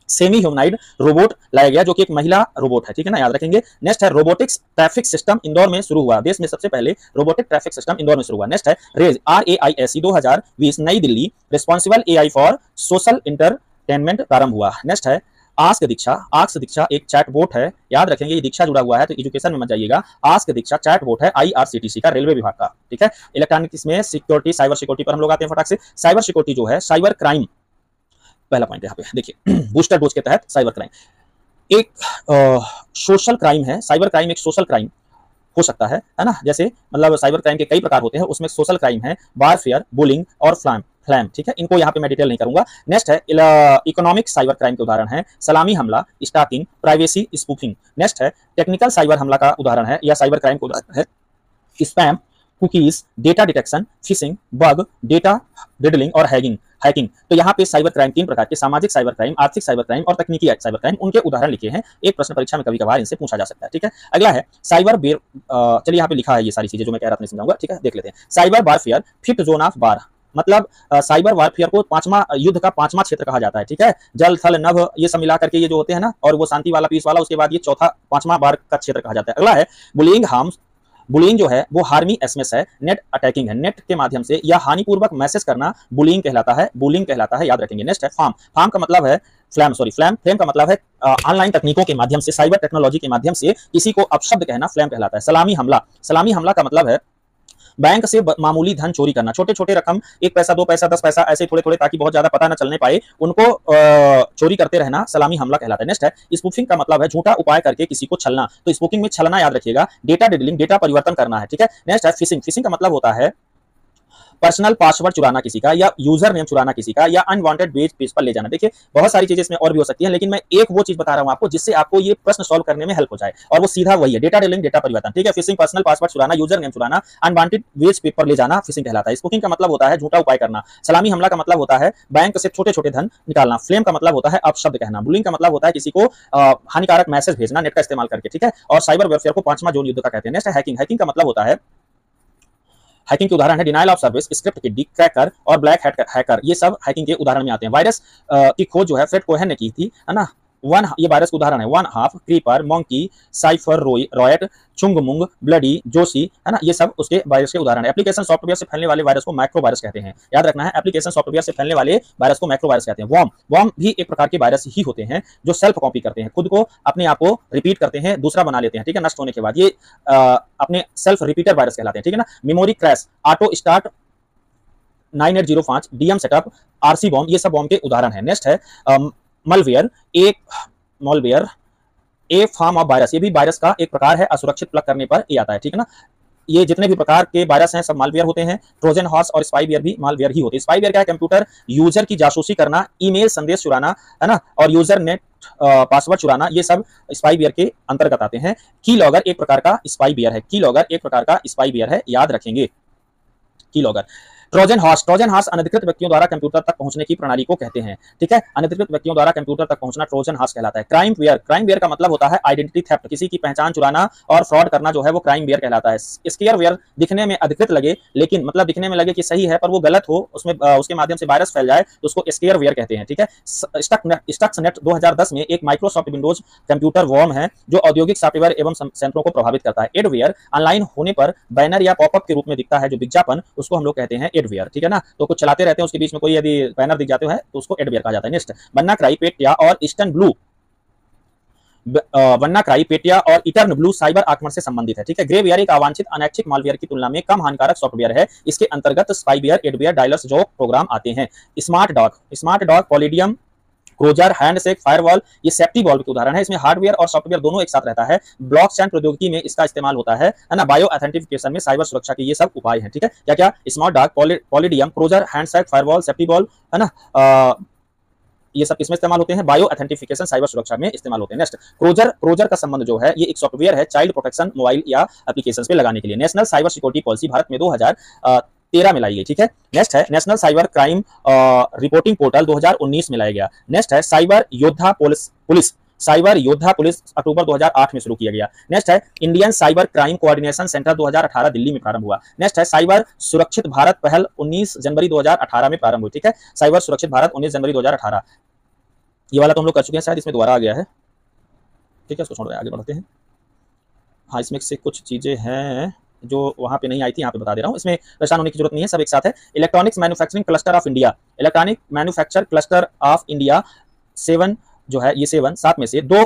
सेमी ह्यूमनाइड रोबोट लाया गया, जो कि एक महिला रोबोट है, ठीक है ना, याद रखेंगे। नेक्स्ट है रोबोटिक्स ट्रैफिक सिस्टम इंदौर में शुरू हुआ, देश में सबसे पहले रोबोटिक ट्रैफिक सिस्टम इंदौर में शुरू हुआ। नेक्स्ट है रेज RAISE 2020 नई Delhi, responsible AI for social entertainment प्रारंभ हुआ। नेक्स्ट है आस्क दीक्षा एक चैटबॉट है, याद रखेंगे, ये दीक्षा जुड़ा हुआ है तो एजुकेशन में मत जाइएगा। आस्क दीक्षा चैटबॉट है IRCTC का, रेलवे विभाग का, ठीक है। इलेक्ट्रॉनिक्स में सिक्योरिटी, साइबर सिक्योरिटी पर हम लोग आते हैं फटाक से। साइबर सिक्योरिटी जो है साइबर क्राइम, पहला पॉइंट यहाँ पे देखिए, बूस्टर डोज के तहत साइबर क्राइम एक सोशल क्राइम है। साइबर क्राइम एक सोशल क्राइम हो सकता है ना। जैसे मतलब साइबर क्राइम के कई प्रकार होते हैं, उसमें सोशल क्राइम है वारफेयर, बुलिंग और फ्लैम, ठीक है। इनको यहाँ पे मैं डिटेल नहीं करूंगा। नेक्स्ट है इकोनॉमिक साइबर क्राइम के उदाहरण है सलामी हमला, स्टॉकिंग, प्राइवेसी स्पूफिंग। नेक्स्ट है टेक्निकल साइबर हमला का उदाहरण है या साइबर क्राइम का उदाहरण है spam, cookies, data detection, fishing, bug, data riddling और हैकिंग। तो यहाँ पे साइबर क्राइम 3 प्रकार के, सामाजिक साइबर क्राइम, आर्थिक साइबर क्राइम और तकनीकी साइबर क्राइम, उनके उदाहरण लिखे हैं। एक प्रश्न परीक्षा में कभी कभार इनसे पूछा जा सकता है, ठीक है। अगला है साइबर बेर, चलिए यहाँ पे लिखा है ये सारी चीजें जो मैं कह रहा था, नहीं समझाऊंगा, ठीक है, देख लेते हैं। Cyber warfare, fifth zone of war, मतलब साइबर वारफेयर को युद्ध का 5वां क्षेत्र कहा जाता है, ठीक है। जल, थल, नभ, ये सब मिला करके ये जो होते हैं ना, और वो शांति वाला, पीस वाला, उसके बाद ये चौथा 5वां वार का क्षेत्र कहा जाता है। अगला है बुलिंग जो है वो हार्मी एसएमएस है, नेट अटैकिंग है, नेट के माध्यम से या हानिपूर्वक मैसेज करना बुलिंग कहलाता है, याद रखेंगे। नेक्स्ट है फार्म का मतलब है फ्लेम का मतलब है ऑनलाइन तकनीकों के माध्यम से, साइबर टेक्नोलॉजी के माध्यम से किसी को अपशब्द कहना फ्लेम कहलाता है। सलामी हमला का मतलब है बैंक से मामूली धन चोरी करना, छोटे छोटे रकम, 1 पैसा, 2 पैसा, 10 पैसा, ऐसे थोड़े थोड़े, ताकि बहुत ज्यादा पता न चलने पाए, उनको चोरी करते रहना सलामी हमला कहलाता है। नेक्स्ट है स्पूफिंग का मतलब है झूठा उपाय करके किसी को छलना, तो स्पूफिंग में छलना याद रखिएगा। डेटा डिडलिंग, डेटा परिवर्तन करना है, ठीक है। नेक्स्ट है फिशिंग का मतलब होता है पर्सनल पासवर्ड चुराना किसी का, या यूजर नेम चुराना किसी का, या अनवांटेड पेज पर ले जाना। देखिए बहुत सारी चीजें इसमें और भी हो सकती हैं, लेकिन मैं एक वो चीज बता रहा हूं आपको जिससे आपको ये प्रश्न सॉल्व करने में हेल्प हो जाए, और वो सीधा वही है, डेटा डिलिंग, डेटा परिवर्तन, ठीक है। फिशिंग पर्सनल पासवर्ड चुराना, यूजर नेम चुराना, अनवांटेड पेज पर ले जाना फिशिंग कहलाता है। स्पूफिंग का मतलब होता है झूठा उपाय करना। सलामी हमला का मतलब होता है बैंक से छोटे छोटे धन निकालना। फ्लेम का मतलब होता है अपशब्द कहना। बुलिंग का मतलब होता है किसी को हानिकारक मैसेज भेजना नेट का इस्तेमाल करके, ठीक है। और साइबर वेयरफेयर को 5वां जोन युद्ध का कहते हैं। नेक्स्ट है हैकिंग का मतलब होता है, हैकिंग के उदाहरण है denial of service, script kidding, cracker और ब्लैक हैकर, ये सब हैकिंग के उदाहरण में आते हैं। वायरस की खोज जो है फ्रेड कोहेन ने की थी, है ना। ये वायरस का उदाहरण है 1/2, क्रीपर, मंकी, साइफर, रॉयट, चुंगमुंग, ब्लडी, जोशी, है ना, ये सब उसके वायरस के उदाहरण है। एप्लीकेशन सॉफ्टवेयर से फैलने वाले वायरस को माइक्रो वायरस कहते हैं, याद रखना है। एप्लीकेशन सॉफ्टवेयर से फैलने वाले वायरस को माइक्रो वायरस कहते हैं। वॉर्म भी एक प्रकार के वायरस ही होते हैं जो सेल्फ कॉपी करते हैं, खुद को अपने आप को रिपीट करते हैं, दूसरा बना लेते हैं, ठीक है, नष्ट होने के बाद। ये अपने सेल्फ रिपीटर वायरस कहलाते हैं, ठीक है ना। Memory crash, auto start 9805, DM setup, RC bomb, ये सब बॉम्ब के उदाहरण है। नेक्स्ट है malware, A form of virus, ये भी वायरस का एक प्रकार है, असुरक्षित प्लग करने पर ये आता है, ठीक है ना। ये जितने भी प्रकार के वायरस हैं सब मालवेयर होते हैं। ट्रोजन हॉर्स और स्पाईवेयर भी मालवेयर ही होते हैं। स्पाईवेयर क्या है? कंप्यूटर यूजर की जासूसी करना, ईमेल संदेश चुराना, है ना, और यूजर नेट पासवर्ड चुराना, ये सब स्पाईवेयर के अंतर्गत आते हैं। कीलॉगर एक प्रकार का स्पाईवेयर है। कीलॉगर एक प्रकार का स्पाईवेयर है, याद रखेंगे कीलॉगर। ट्रोजन हॉर्स अनधिकृत व्यक्तियों द्वारा कंप्यूटर तक पहुंचने की प्रणाली को कहते हैं। ठीक है, अनधिकृत व्यक्तियों द्वारा कंप्यूटर तक पहुंचना ट्रोजन हॉर्स कहलाता है। क्राइम वेयर का मतलब होता है आइडेंटिटी थेफ्ट, किसी की पहचान चुराना और फ्रॉड करना जो है वो क्राइम वेयर कहलाता है। स्केयर वेयर दिखने में अधिकृत लगे, लेकिन मतलब दिखने में लगे कि सही है पर वो गलत हो, उसमें उसके माध्यम से वायरस फैल जाए तो उसको स्केयर वेयर कहते हैं। ठीक है, स्टक्सनेट 2010 में एक माइक्रोसॉफ्ट विंडोज कंप्यूटर वॉर्म है जो औद्योगिक सॉफ्टवेयर एवं संयंत्रों को प्रभावित करता है। एडवेयर ऑनलाइन होने पर बैनर या पॉपअप के रूप में दिखता है जो विज्ञापन, उसको हम लोग कहते हैं एडवेयर। ठीक है ना, तो कुछ चलाते रहते हैं उसके बीच में कोई यदि बैनर दिख जाते हैं तो उसको एडवेयर कहा जाता है। नेक्स्ट, वन्नाक्राई, पेटिया और ईस्टर्न ब्लू, वन्नाक्राई, पेटिया और इटर्न ब्लू साइबर आक्रमण से संबंधित है। ठीक है, ग्रेवेयर एक अवांछित अनैच्छिक मालवेयर की तुलना में कम हानिकारक सॉफ्टवेयर है। इसके अंतर्गत स्पाईवेयर, एडवेयर, डायलर्स जो प्रोग्राम आते हैं। Smart dog, palladium, crozer, handshake, firewall, ये सेफ्टी वॉल्व के उदाहरण है। इसमें हार्डवेयर और सॉफ्टवेयर दोनों एक साथ रहता है। ब्लॉकचेन प्रौद्योगिकी में इसका इस्तेमाल होता है ना। बायो ऑथेंटिफिकेशन में साइबर सुरक्षा के ये सब उपाय हैं। ठीक है, क्या क्या? Smart dog, palladium, crozer, handshake, firewall, safety valve, है ना, ये सब किसमें इस्तेमाल होते हैं? बायो ऑथेंटिफिकेशन साइबर सुरक्षा में इस्तेमाल होते हैं। नेक्स्ट, क्रोजर का संबंध जो है ये एक सॉफ्टवेयर है चाइल्ड प्रोटेक्शन मोबाइल या एप्लीकेशंस पे लगाने के लिए। National cyber security policy Bharat में 2013 में लाई गई। ठीक है, नेक्स्ट है national cyber crime reporting portal 2019 में लाया गया। नेक्स्ट है साइबर योद्धा पुलिस अक्टूबर 2008 में शुरू किया गया। नेक्स्ट है Indian cyber crime coordination centre 2018 Delhi में प्रारंभ हुआ। नेक्स्ट है साइबर सुरक्षित भारत पहल 19 जनवरी 2018 में प्रारंभ हुई। ठीक है, साइबर सुरक्षित भारत 19 जनवरी 2018, ये वाला तो हम लोग कर चुके हैं, शायद इसमें दोबारा आ गया है। ठीक है, इसको छोड़ आगे बढ़ते हैं। हाँ, इसमें से कुछ चीजें हैं जो वहां पे नहीं आई थी, यहाँ पे बता दे रहा हूँ। इसमें परेशान होने की जरूरत नहीं है, सब एक साथ है। Electronics manufacturing cluster of India, electronic manufacture cluster of India 7 जो है, ये 7 में से 2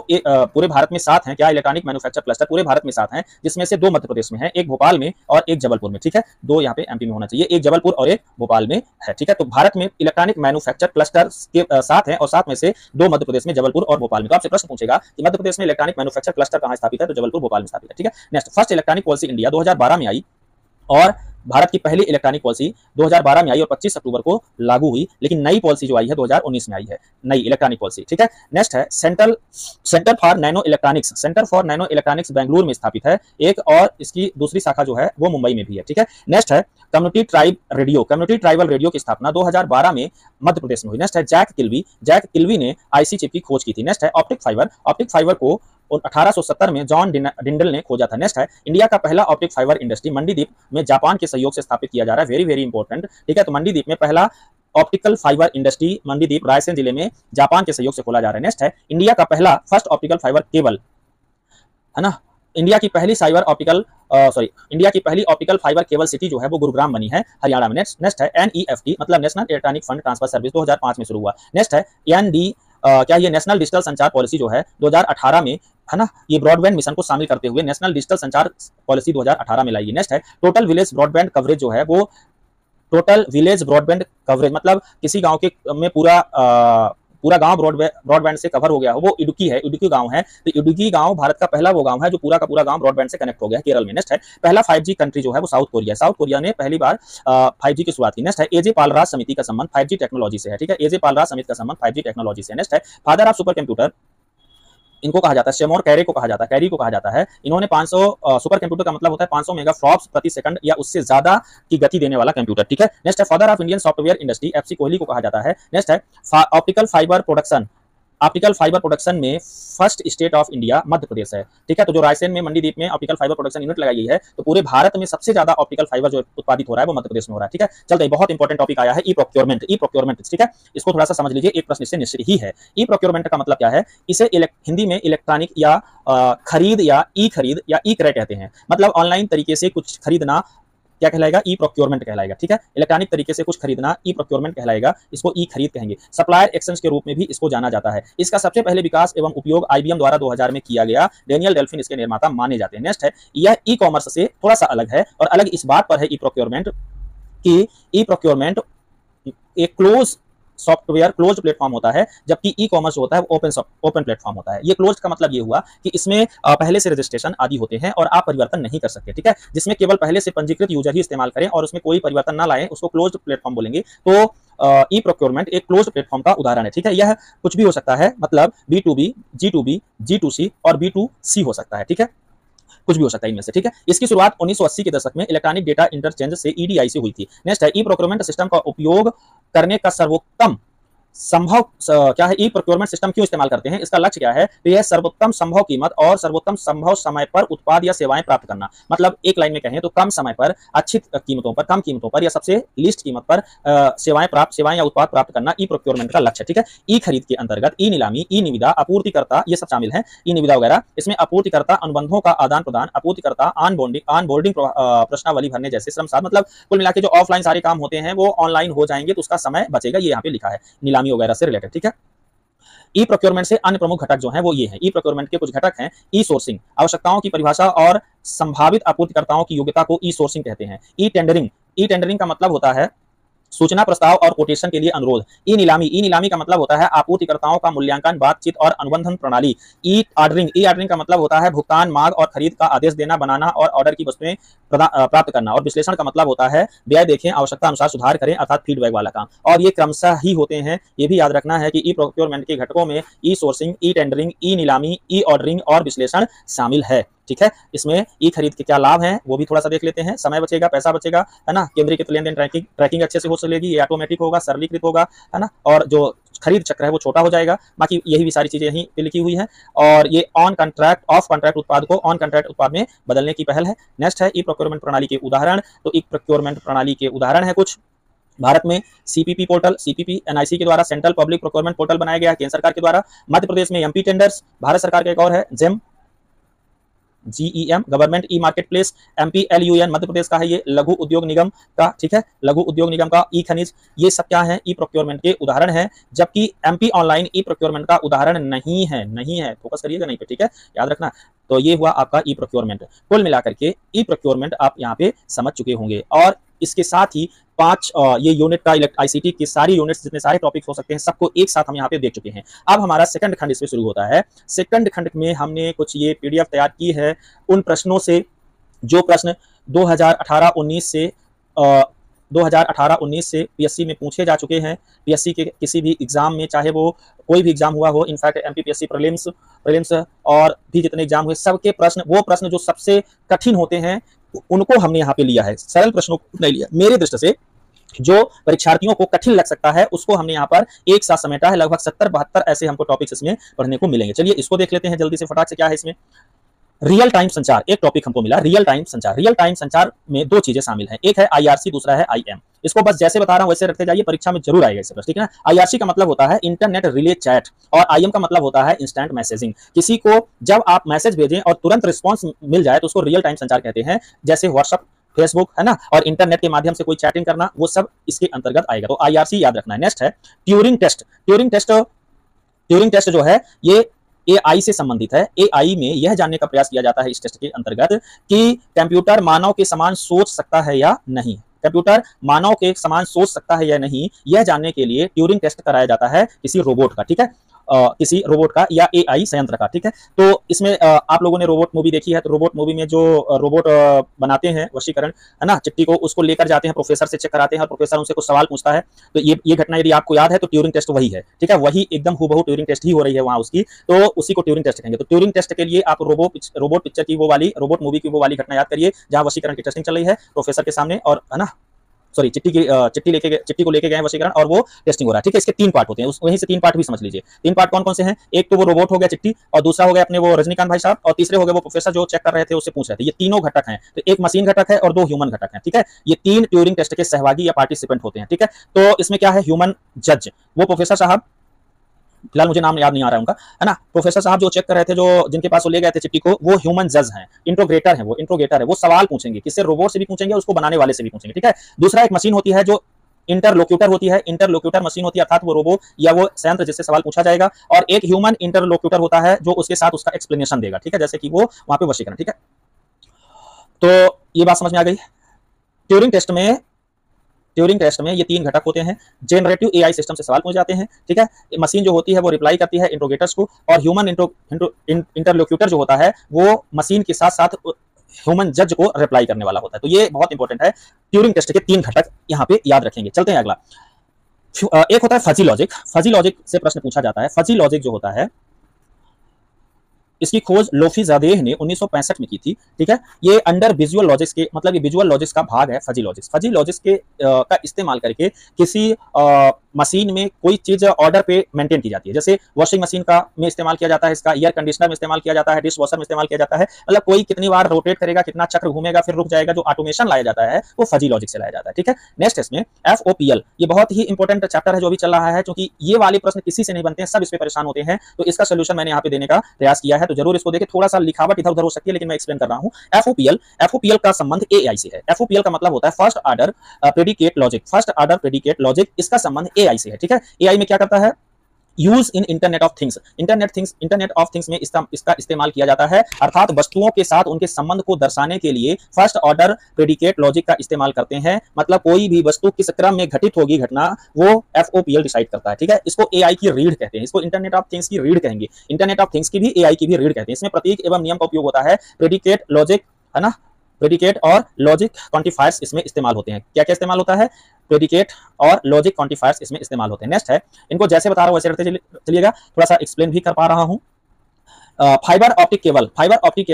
पूरे भारत में 7 हैं। क्या? इलेक्ट्रॉनिक मैन्युफैक्चर क्लस्टर पूरे भारत में 7 हैं, जिसमें से 2 मध्य प्रदेश में है, एक भोपाल में और एक जबलपुर में। ठीक है, 2 यहाँ पे एमपी में होना चाहिए, एक जबलपुर और एक भोपाल में है। ठीक है, तो भारत में इलेक्ट्रॉनिक मैन्युफैक्चर क्लस्टर के 7 हैं और 7 में से 2 मध्य प्रदेश में, जबलपुर और भोपाल में। तो आपसे प्रश्न पूछेगा कि मध्य प्रदेश में इलेक्ट्रॉनिक मैन्युफैक्चर क्लस्टर कहाँ स्थापित है, तो जबलपुर भोपाल में स्थापित है। ठीक है, next, first electronic policy India 2012 में आई और भारत की पहली इलेक्ट्रॉनिक पॉलिसी 2012 में आई और 25 अक्टूबर को लागू हुई, लेकिन नई पॉलिसी जो आई है 2019 में आई है, नई इलेक्ट्रॉनिक पॉलिसी। ठीक है, नेक्स्ट है centre for nano electronics Bengaluru में स्थापित है एक, और इसकी दूसरी शाखा जो है वो मुंबई में भी है। ठीक है, नेक्स्ट है कम्युनिटी ट्राइबल रेडियो की स्थापना 2012 में मध्य प्रदेश में हुई। नेक्स्ट है जैक किल्वी ने आईसी चिप की खोज की थी। नेक्स्ट है ऑप्टिक फाइबर को 1870 में जॉन डिंडल ने खोजा था। नेक्स्ट है इंडिया का पहला ऑप्टिक फाइबर इंडस्ट्री मंडीदीप में जापान के सहयोग से स्थापित किया जा रहा है। Very very important. ठीक है, तो मंडीदीप में पहला optical fibre industry Mandideep Raisen जिले में जापान के सहयोग से खोला जा रहा है। नेक्स्ट है इंडिया का पहला फर्स्ट ऑप्टिकल फाइबर केबल, है ना, इंडिया की पहली ऑप्टिकल फाइबर केबल सिटी जो है वो गुरुग्राम बनी है, हरियाणा में। नेक्स्ट है NEFT मतलब national electronic fund transfer service 2005 में शुरू हुआ। नेक्स्ट है क्या ये नेशनल डिजिटल संचार पॉलिसी जो है 2018 में, है ना, ये ब्रॉडबैंड मिशन को शामिल करते हुए नेशनल डिजिटल संचार पॉलिसी 2018 में लाई है। नेक्स्ट है टोटल विलेज ब्रॉडबैंड कवरेज जो है वो, टोटल विलेज ब्रॉडबैंड कवरेज मतलब किसी गांव के में पूरा गांव ब्रॉडबैंड से कवर हो गया हो, वो इडुक्की है, इडुक्की गांव है। तो इडुक्की गांव भारत का पहला वो गांव है जो पूरा का पूरा गांव ब्रॉडबैंड से कनेक्ट हो गया है, केरल में। नेक्स्ट है पहला 5G कंट्री जो है वो साउथ कोरिया ने पहली बार 5G की शुरुआत की। नेक्स्ट है एजे पालराज समिति का संबंध 5G टेक्नोलॉजी से है। ठीक है, एजे पालराज समिति का संबंध 5G टेक्नोलॉजी से है। नेक्स्ट है फादर ऑफ सुपर कंप्यूटर, इनको कहा जाता है सेमोर कैरी को कहा जाता है। इन्होंने 500 सुपर कंप्यूटर का मतलब होता है 500 मेगा फ्लॉप्स प्रति सेकंड या उससे ज्यादा की गति देने वाला कंप्यूटर। ठीक है, नेक्स्ट है father of Indian software industry, FC Kohli को कहा जाता है। नेक्स्ट है ऑप्टिकल फाइबर प्रोडक्शन में first state of India Madhya Pradesh है। ठीक है, तो जो रायसेन में मंडीदीप में ऑप्टिकल फाइबर प्रोडक्शन यूनिट लगाई गई है, तो पूरे भारत में सबसे ज्यादा ऑप्टिकल फाइबर जो उत्पादित हो रहा है वो मध्य प्रदेश में हो रहा है। ठीक है, चलते बहुत इंपॉर्टेंट टॉपिक आया है ई प्रोक्योरमेंट। ठीक है, इसको थोड़ा सा समझ लीजिए, एक प्रश्न इससे निश्चित ही है। ई प्रोक्योरमेंट का मतलब क्या है? इसे हिंदी में इलेक्ट्रॉनिक या खरीद या ई क्रय कहते हैं। मतलब ऑनलाइन तरीके से कुछ खरीदना क्या कहलाएगा? ई प्रोक्योरमेंट कहलाएगा। ठीक है, इलेक्ट्रॉनिक तरीके से कुछ खरीदना ई प्रोक्योरमेंट कहलाएगा, इसको ई खरीद कहेंगे। सप्लायर एक्सचेंज के रूप में भी इसको जाना जाता है। इसका सबसे पहले विकास एवं उपयोग IBM द्वारा 2000 में किया गया। डेनियल डेल्फिन इसके निर्माता माने जाते हैं। नेक्स्ट है यह ई कॉमर्स से थोड़ा सा अलग है, और अलग इस बात पर है ई प्रोक्योरमेंट कि ई प्रोक्योरमेंट एक क्लोज सॉफ्टवेयर क्लोज्ड प्लेटफॉर्म होता है, जबकि ई कॉमर्स होता है वो ओपन प्लेटफॉर्म होता है। ये क्लोज्ड का मतलब ये हुआ कि इसमें पहले से रजिस्ट्रेशन आदि होते हैं और आप परिवर्तन नहीं कर सकते, ठीक है। जिसमें केवल पहले से पंजीकृत यूजर ही इस्तेमाल करें और उसमें कोई परिवर्तन ना लाएं, उसको क्लोज्ड प्लेटफॉर्म बोलेंगे। तो ई प्रोक्योरमेंट एक क्लोज्ड प्लेटफॉर्म का उदाहरण है, ठीक है। यह कुछ भी हो सकता है, मतलब B2B, G2B, G2C और B2C हो सकता है, ठीक है। कुछ भी हो सकता है इनमें से, ठीक है। इसकी शुरुआत 1980 के दशक में इलेक्ट्रॉनिक डेटा इंटरचेंज से EDI से हुई थी। नेक्स्ट है ई प्रोक्योरमेंट सिस्टम का उपयोग करने का सर्वोत्तम संभव क्या है। ई प्रोक्योरमेंट सिस्टम क्यों इस्तेमाल करते हैं, इसका लक्ष्य क्या है, तो यह सर्वोत्तम संभव कीमत और सर्वोत्तम संभव समय पर उत्पाद या सेवाएं प्राप्त करना। मतलब एक लाइन में कहें तो कम समय पर अच्छी कीमतों पर, कम कीमतों पर या सबसे लीस्ट कीमत पर सेवाएं या उत्पाद प्राप्त करना ई प्रोक्योरमेंट का लक्ष्य है, ठीक है। ई खरीद के अंतर्गत ई नीलामी, ई निविदा, आपूर्तिकर्ता, ये सब शामिल है, ई निविदा वगैरह। इसमें आपूर्तिकर्ता अनुबंधों का आदान प्रदान, आपूर्तिकर्ता ऑनबोर्डिंग प्रश्नावली भरने जैसे श्रम साध, मतलब कुल मिला के जो ऑफलाइन सारे काम होते हैं वो ऑनलाइन हो जाएंगे तो उसका समय बचेगा, ये यहाँ पे लिखा है, नीलामी वगैरह से रिलेटेड, ठीक है। ई प्रोक्योरमेंट से अन्य प्रमुख घटक जो हैं वो ये हैं। ई प्रोक्योरमेंट के कुछ घटक हैं। ई सोर्सिंग, आवश्यकताओं की परिभाषा और संभावित आपूर्तिकर्ताओं की योग्यता को ई सोर्सिंग कहते हैं। ई टेंडरिंग, ई टेंडरिंग का मतलब होता है सूचना प्रस्ताव और कोटेशन के लिए अनुरोध। ई नीलामी, ई नीलामी का मतलब होता है आपूर्तिकर्ताओं का मूल्यांकन, बातचीत और अनुबंधन प्रणाली। ई ऑर्डरिंग, ई ऑर्डरिंग का मतलब होता है भुगतान, मांग और खरीद का आदेश देना, बनाना और ऑर्डर की वस्तुएं प्राप्त करना। और विश्लेषण का मतलब होता है व्यय देखें, आवश्यकता अनुसार सुधार करें, अर्थात फीडबैक वाला काम। और ये क्रमशः ही होते हैं, ये भी याद रखना है कि ई प्रोक्योरमेंट के घटकों में ई सोर्सिंग, ई टेंडरिंग, ई नीलामी, ई ऑर्डरिंग और विश्लेषण शामिल है, ठीक है। इसमें ई खरीद के क्या लाभ हैं वो भी थोड़ा सा देख लेते हैं। समय बचेगा, पैसा बचेगा, है ना। केंद्रीकृत लेन देन ट्रैकिंग अच्छे से हो सकेगी, ये ऑटोमेटिक होगा, सरलीकृत होगा, है ना। और जो खरीद चक्र है वो छोटा हो जाएगा। बाकी यही भी सारी चीजें यहीं पे लिखी हुई है। और ये ऑन कॉन्ट्रैक्ट, ऑफ कॉन्ट्रैक्ट उत्पाद को ऑन कॉन्ट्रैक्ट उत्पाद में बदलने की पहल है। नेक्स्ट है ई प्रोक्योरमेंट प्रणाली के उदाहरण। तो ई प्रोक्योरमेंट प्रणाली के उदाहरण है कुछ। भारत में सीपीपी पोर्टल, सीपीपी एनआईसी के द्वारा सेंट्रल पब्लिक प्रोक्योरमेंट पोर्टल बनाया गया है केंद्र सरकार के द्वारा। मध्य प्रदेश में एमपी टेंडर्स, भारत सरकार का एक और है GeM, GEM government e market place. MPLUN Madhya Pradesh का है, ये लघु उद्योग निगम का, ठीक है, लघु उद्योग निगम का। ई खनिज, ये सब क्या है, ई प्रोक्योरमेंट के उदाहरण है। जबकि MP ऑनलाइन ई प्रोक्योरमेंट का उदाहरण नहीं है, नहीं है, फोकस करिएगा नहीं पे, ठीक है, याद रखना। तो ये हुआ आपका ई प्रोक्योरमेंट। कुल मिलाकर के ई प्रोक्योरमेंट आप यहाँ पे समझ चुके होंगे। और इसके साथ ही 5 ये यूनिट का ICT की सारी यूनिट्स, जितने सारे टॉपिक्स हो सकते हैं, सबको एक साथ हम यहाँ पे देख चुके हैं। अब हमारा सेकंड खंड इसमें शुरू होता है। सेकंड खंड में हमने कुछ ये PDF तैयार की है उन प्रश्नों से जो प्रश्न 2018-19 से 2018-19 से PSC में पूछे जा चुके हैं। PSC के किसी भी एग्जाम में, चाहे वो कोई भी एग्जाम हुआ हो, इनफैक्ट MPPSC प्रीलिम्स और भी जितने एग्जाम हुए, सबके प्रश्न, वो प्रश्न जो सबसे कठिन होते हैं उनको हमने यहाँ पे लिया है, सरल प्रश्नों को नहीं लिया। मेरे दृष्टि से जो परीक्षार्थियों को कठिन लग सकता है उसको हमने यहाँ पर एक साथ समेटा है। लगभग 70-72 ऐसे हमको टॉपिक्स इसमें पढ़ने को मिलेंगे। चलिए इसको देख लेते हैं जल्दी से, फटाक से। क्या है इसमें, रियल टाइम संचार, एक टॉपिक हमको मिला, रियल टाइम संचार। रियल टाइम संचार में 2 चीजें शामिल हैं, एक है IRC, दूसरा है IM। इसको बस जैसे बता रहा हूं वैसे रखते जाइए, परीक्षा में जरूर आएगा इससे, ठीक है ना। IRC का मतलब होता है इंटरनेट रिले चैट और IM का मतलब होता है इंस्टेंट मैसेजिंग। किसी को जब आप मैसेज भेजें और तुरंत रिस्पॉन्स मिल जाए तो उसको रियल टाइम संचार कहते हैं। जैसे व्हाट्सएप, फेसबुक, है ना, और इंटरनेट के माध्यम से कोई चैटिंग करना, वो सब इसके अंतर्गत आएगा। तो IRC याद रखना है। नेक्स्ट है ट्यूरिंग टेस्ट। ट्यूरिंग टेस्ट जो है ये AI से संबंधित है। AI में यह जानने का प्रयास किया जाता है इस टेस्ट के अंतर्गत कि कंप्यूटर मानव के समान सोच सकता है या नहीं। कंप्यूटर मानव के समान सोच सकता है या नहीं, यह जानने के लिए ट्यूरिंग टेस्ट कराया जाता है किसी रोबोट का, ठीक है, किसी रोबोट का या AI संयंत्र का, ठीक है। तो इसमें आप लोगों ने रोबोट मूवी देखी है, तो रोबोट मूवी में जो रोबोट बनाते हैं वशीकरण, है ना, चिट्टी को, उसको लेकर जाते हैं प्रोफेसर से, चेक कराते हैं और प्रोफेसर उनसे कुछ सवाल पूछता है। तो ये घटना यदि आपको याद है तो ट्यूरिंग टेस्ट वही है, ठीक है, वही एकदम हूबहू ट्यूरिंग टेस्ट ही हो रही है वहां उसकी, तो उसी को ट्यूरिंग टेस्ट कहेंगे। तो ट्यूरिंग टेस्ट के लिए आप रोबोट पिक्चर की वो वाली, रोबोट मूवी की वो वाली घटना याद करिए जहां वशीकरण की टेस्टिंग चल रही है प्रोफेसर के सामने, और है ना, सॉरी, चिट्टी को लेके गए वशीकरण और वो टेस्टिंग हो रहा है, ठीक है। इसके 3 पार्ट होते हैं, वहीं से 3 पार्ट भी समझ लीजिए। 3 पार्ट कौन कौन से हैं, एक तो वो रोबोट हो गया चिट्टी, और दूसरा हो गया अपने वो रजनीकांत भाई साहब, और तीसरे हो गए वो प्रोफेसर जो चेक कर रहे थे, उससे पूछ रहे थे। ये तीनों घटक हैं, तो एक मशीन घटक है और 2 ह्यूमन घटक हैं, ठीक है। ये 3 ट्यूरिंग टेस्ट के सहभागी या पार्टिसिपेंट होते हैं, ठीक है। तो इसमें क्या है, ह्यूमन जज, वो प्रोफेसर साहब, फिलहाल मुझे नाम याद नहीं आ रहा है उनका, है ना, प्रोफेसर साहब जो चेक कर रहे थे, जो जिनके पास वो ले गए थे चिट्ठी को, वो ह्यूमन जज हैं, इंट्रोगेटर है, वो इंट्रोगेटर है, वो सवाल पूछेंगे, किससे, रोबोट से भी पूछेंगे, उसको बनाने वाले से भी पूछेंगे, ठीक है। दूसरा एक मशीन होती है जो इंटरलोक्यूटर होती है, इंटरलोक्यूटर मशीन होती है, अर्थात वो रोबो या वो संयंत्र जिससे सवाल पूछा जाएगा, और एक ह्यूमन इंटरलोक्यूटर होता है जो उसके साथ उसका एक्सप्लेनेशन देगा, ठीक है, जैसे कि वो वहां पे वशीकरण, ठीक है। तो ये बात समझ में आ गई। ट्यूरिंग टेस्ट में ट्यूरिंग टेस्ट में ये 3 घटक होते हैं। जनरेटिव एआई सिस्टम से सवाल पूछे जाते हैं, ठीक है। मशीन जो होती है वो रिप्लाई करती है इंट्रोगेटर्स को, और ह्यूमन इंटरलोक्यूटर जो होता है वो मशीन के साथ साथ ह्यूमन जज को रिप्लाई करने वाला होता है। तो ये बहुत इंपॉर्टेंट है, ट्यूरिंग टेस्ट के 3 घटक यहाँ पे याद रखेंगे। चलते हैं अगला। एक होता है फजी लॉजिक। फजी लॉजिक से प्रश्न पूछा जाता है। फजी लॉजिक जो होता है इसकी खोज लोफीजादेह ने 1965 में की थी, ठीक है। ये अंडर विजुअल लॉजिक्स के, मतलब ये विजुअल लॉजिक्स का भाग है फजी लॉजिक्स। फजी लॉजिक्स के का इस्तेमाल करके किसी मशीन में कोई चीज ऑर्डर पे मेंटेन की जाती है। जैसे वॉशिंग मशीन का में इस्तेमाल किया जाता है इसका, एयर कंडीशनर में इस्तेमाल किया जाता है, डिश वॉशर में इस्तेमाल किया जाता है। मतलब कोई कितनी बार रोटेट करेगा, कितना चक्र घूमेगा, फिर रुक जाएगा, जो ऑटोमेशन लाया जाता है वो फजी लॉजिक से लाया जाता है, ठीक है। नेक्स्ट इसमें FOPL, ये बहुत ही इंपॉर्टेंट चैप्टर है जो भी चल रहा है, क्योंकि ये वाले प्रश्न किसी से नहीं बनते हैं, सब इस पे परेशान होते हैं। तो इसका सोल्यूशन मैंने यहाँ पे देने का प्रयास किया है, तो जरूर इसको देखें। थोड़ा सा लिखावट इधर उधर हो सकती है, लेकिन मैं एक्सप्लेन कर रहा हूँ। FOPL का संबंध AI से है। FOPL का मतलब होता है first order predicate logic. First order predicate logic, इसका संबंध AI से है, ठीक है। AI में क्या करता है, use in internet of things. Internet of things में इसका इस्तेमाल किया जाता है, अर्थात वस्तुओं के साथ उनके संबंध को दर्शाने के लिए फर्स्ट ऑर्डर प्रेडिकेट लॉजिक का इस्तेमाल करते हैं। मतलब कोई भी वस्तु किस क्रम में घटित होगी घटना, वो FOPL डिसाइड करता है, ठीक है। इसको AI की रीड कहते हैं, इसको इंटरनेट ऑफ थिंग्स की रीड कहेंगे। इंटरनेट ऑफ थिंग्स की भी AI की भी रीड कहते हैं। इसमें प्रतीक एवं नियम का उपयोग होता है। प्रेडिकेट लॉजिक, है ना, प्रेडिकेट और लॉजिक क्वांटिफायर्स इसमें इस्तेमाल होते हैं। क्या क्या इस्तेमाल होता है, प्रेडिकेट और लॉजिक क्वांटिफायर्स इसमें इस्तेमाल होते हैं। नेक्स्ट है, इनको जैसे बता रहा हूं वैसे करते चलिएगा, थोड़ा सा एक्सप्लेन भी कर पा रहा हूं। Fibre optic cable. Fibre optic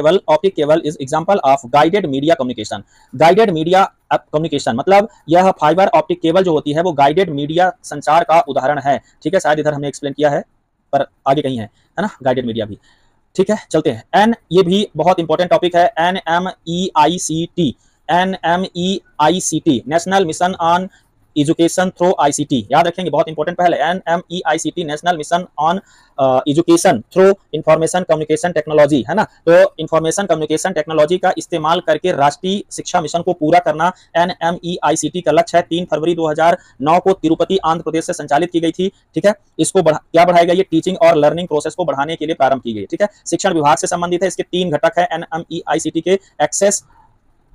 cable is example of guided media communication. Guided media communication मतलब यह फाइबर ऑप्टिक केबल जो होती है वो गाइडेड मीडिया संचार का उदाहरण है, ठीक है। शायद इधर हमने एक्सप्लेन किया है, पर आगे कहीं है ना, गाइडेड मीडिया भी, ठीक है। चलते हैं एन, ये भी बहुत इंपॉर्टेंट टॉपिक है। NMEICT, national mission on education through ICT, याद रखेंगे, बहुत इंपॉर्टेंट पहले। NMEICT, national mission on education through information communication technology, है ना। तो इंफॉर्मेशन कम्युनिकेशन टेक्नोलॉजी का इस्तेमाल करके राष्ट्रीय शिक्षा मिशन को पूरा करना NMEICT का लक्ष्य है। 3 फरवरी 2009 को तिरुपति आंध्र प्रदेश से संचालित की गई थी, ठीक है। इसको क्या बढ़ाएगा, ये टीचिंग और लर्निंग प्रोसेस को बढ़ाने के लिए प्रारंभ की गई, ठीक है। शिक्षण विभाग से संबंधित है। इसके 3 घटक है NMEICT के, एक्सेस,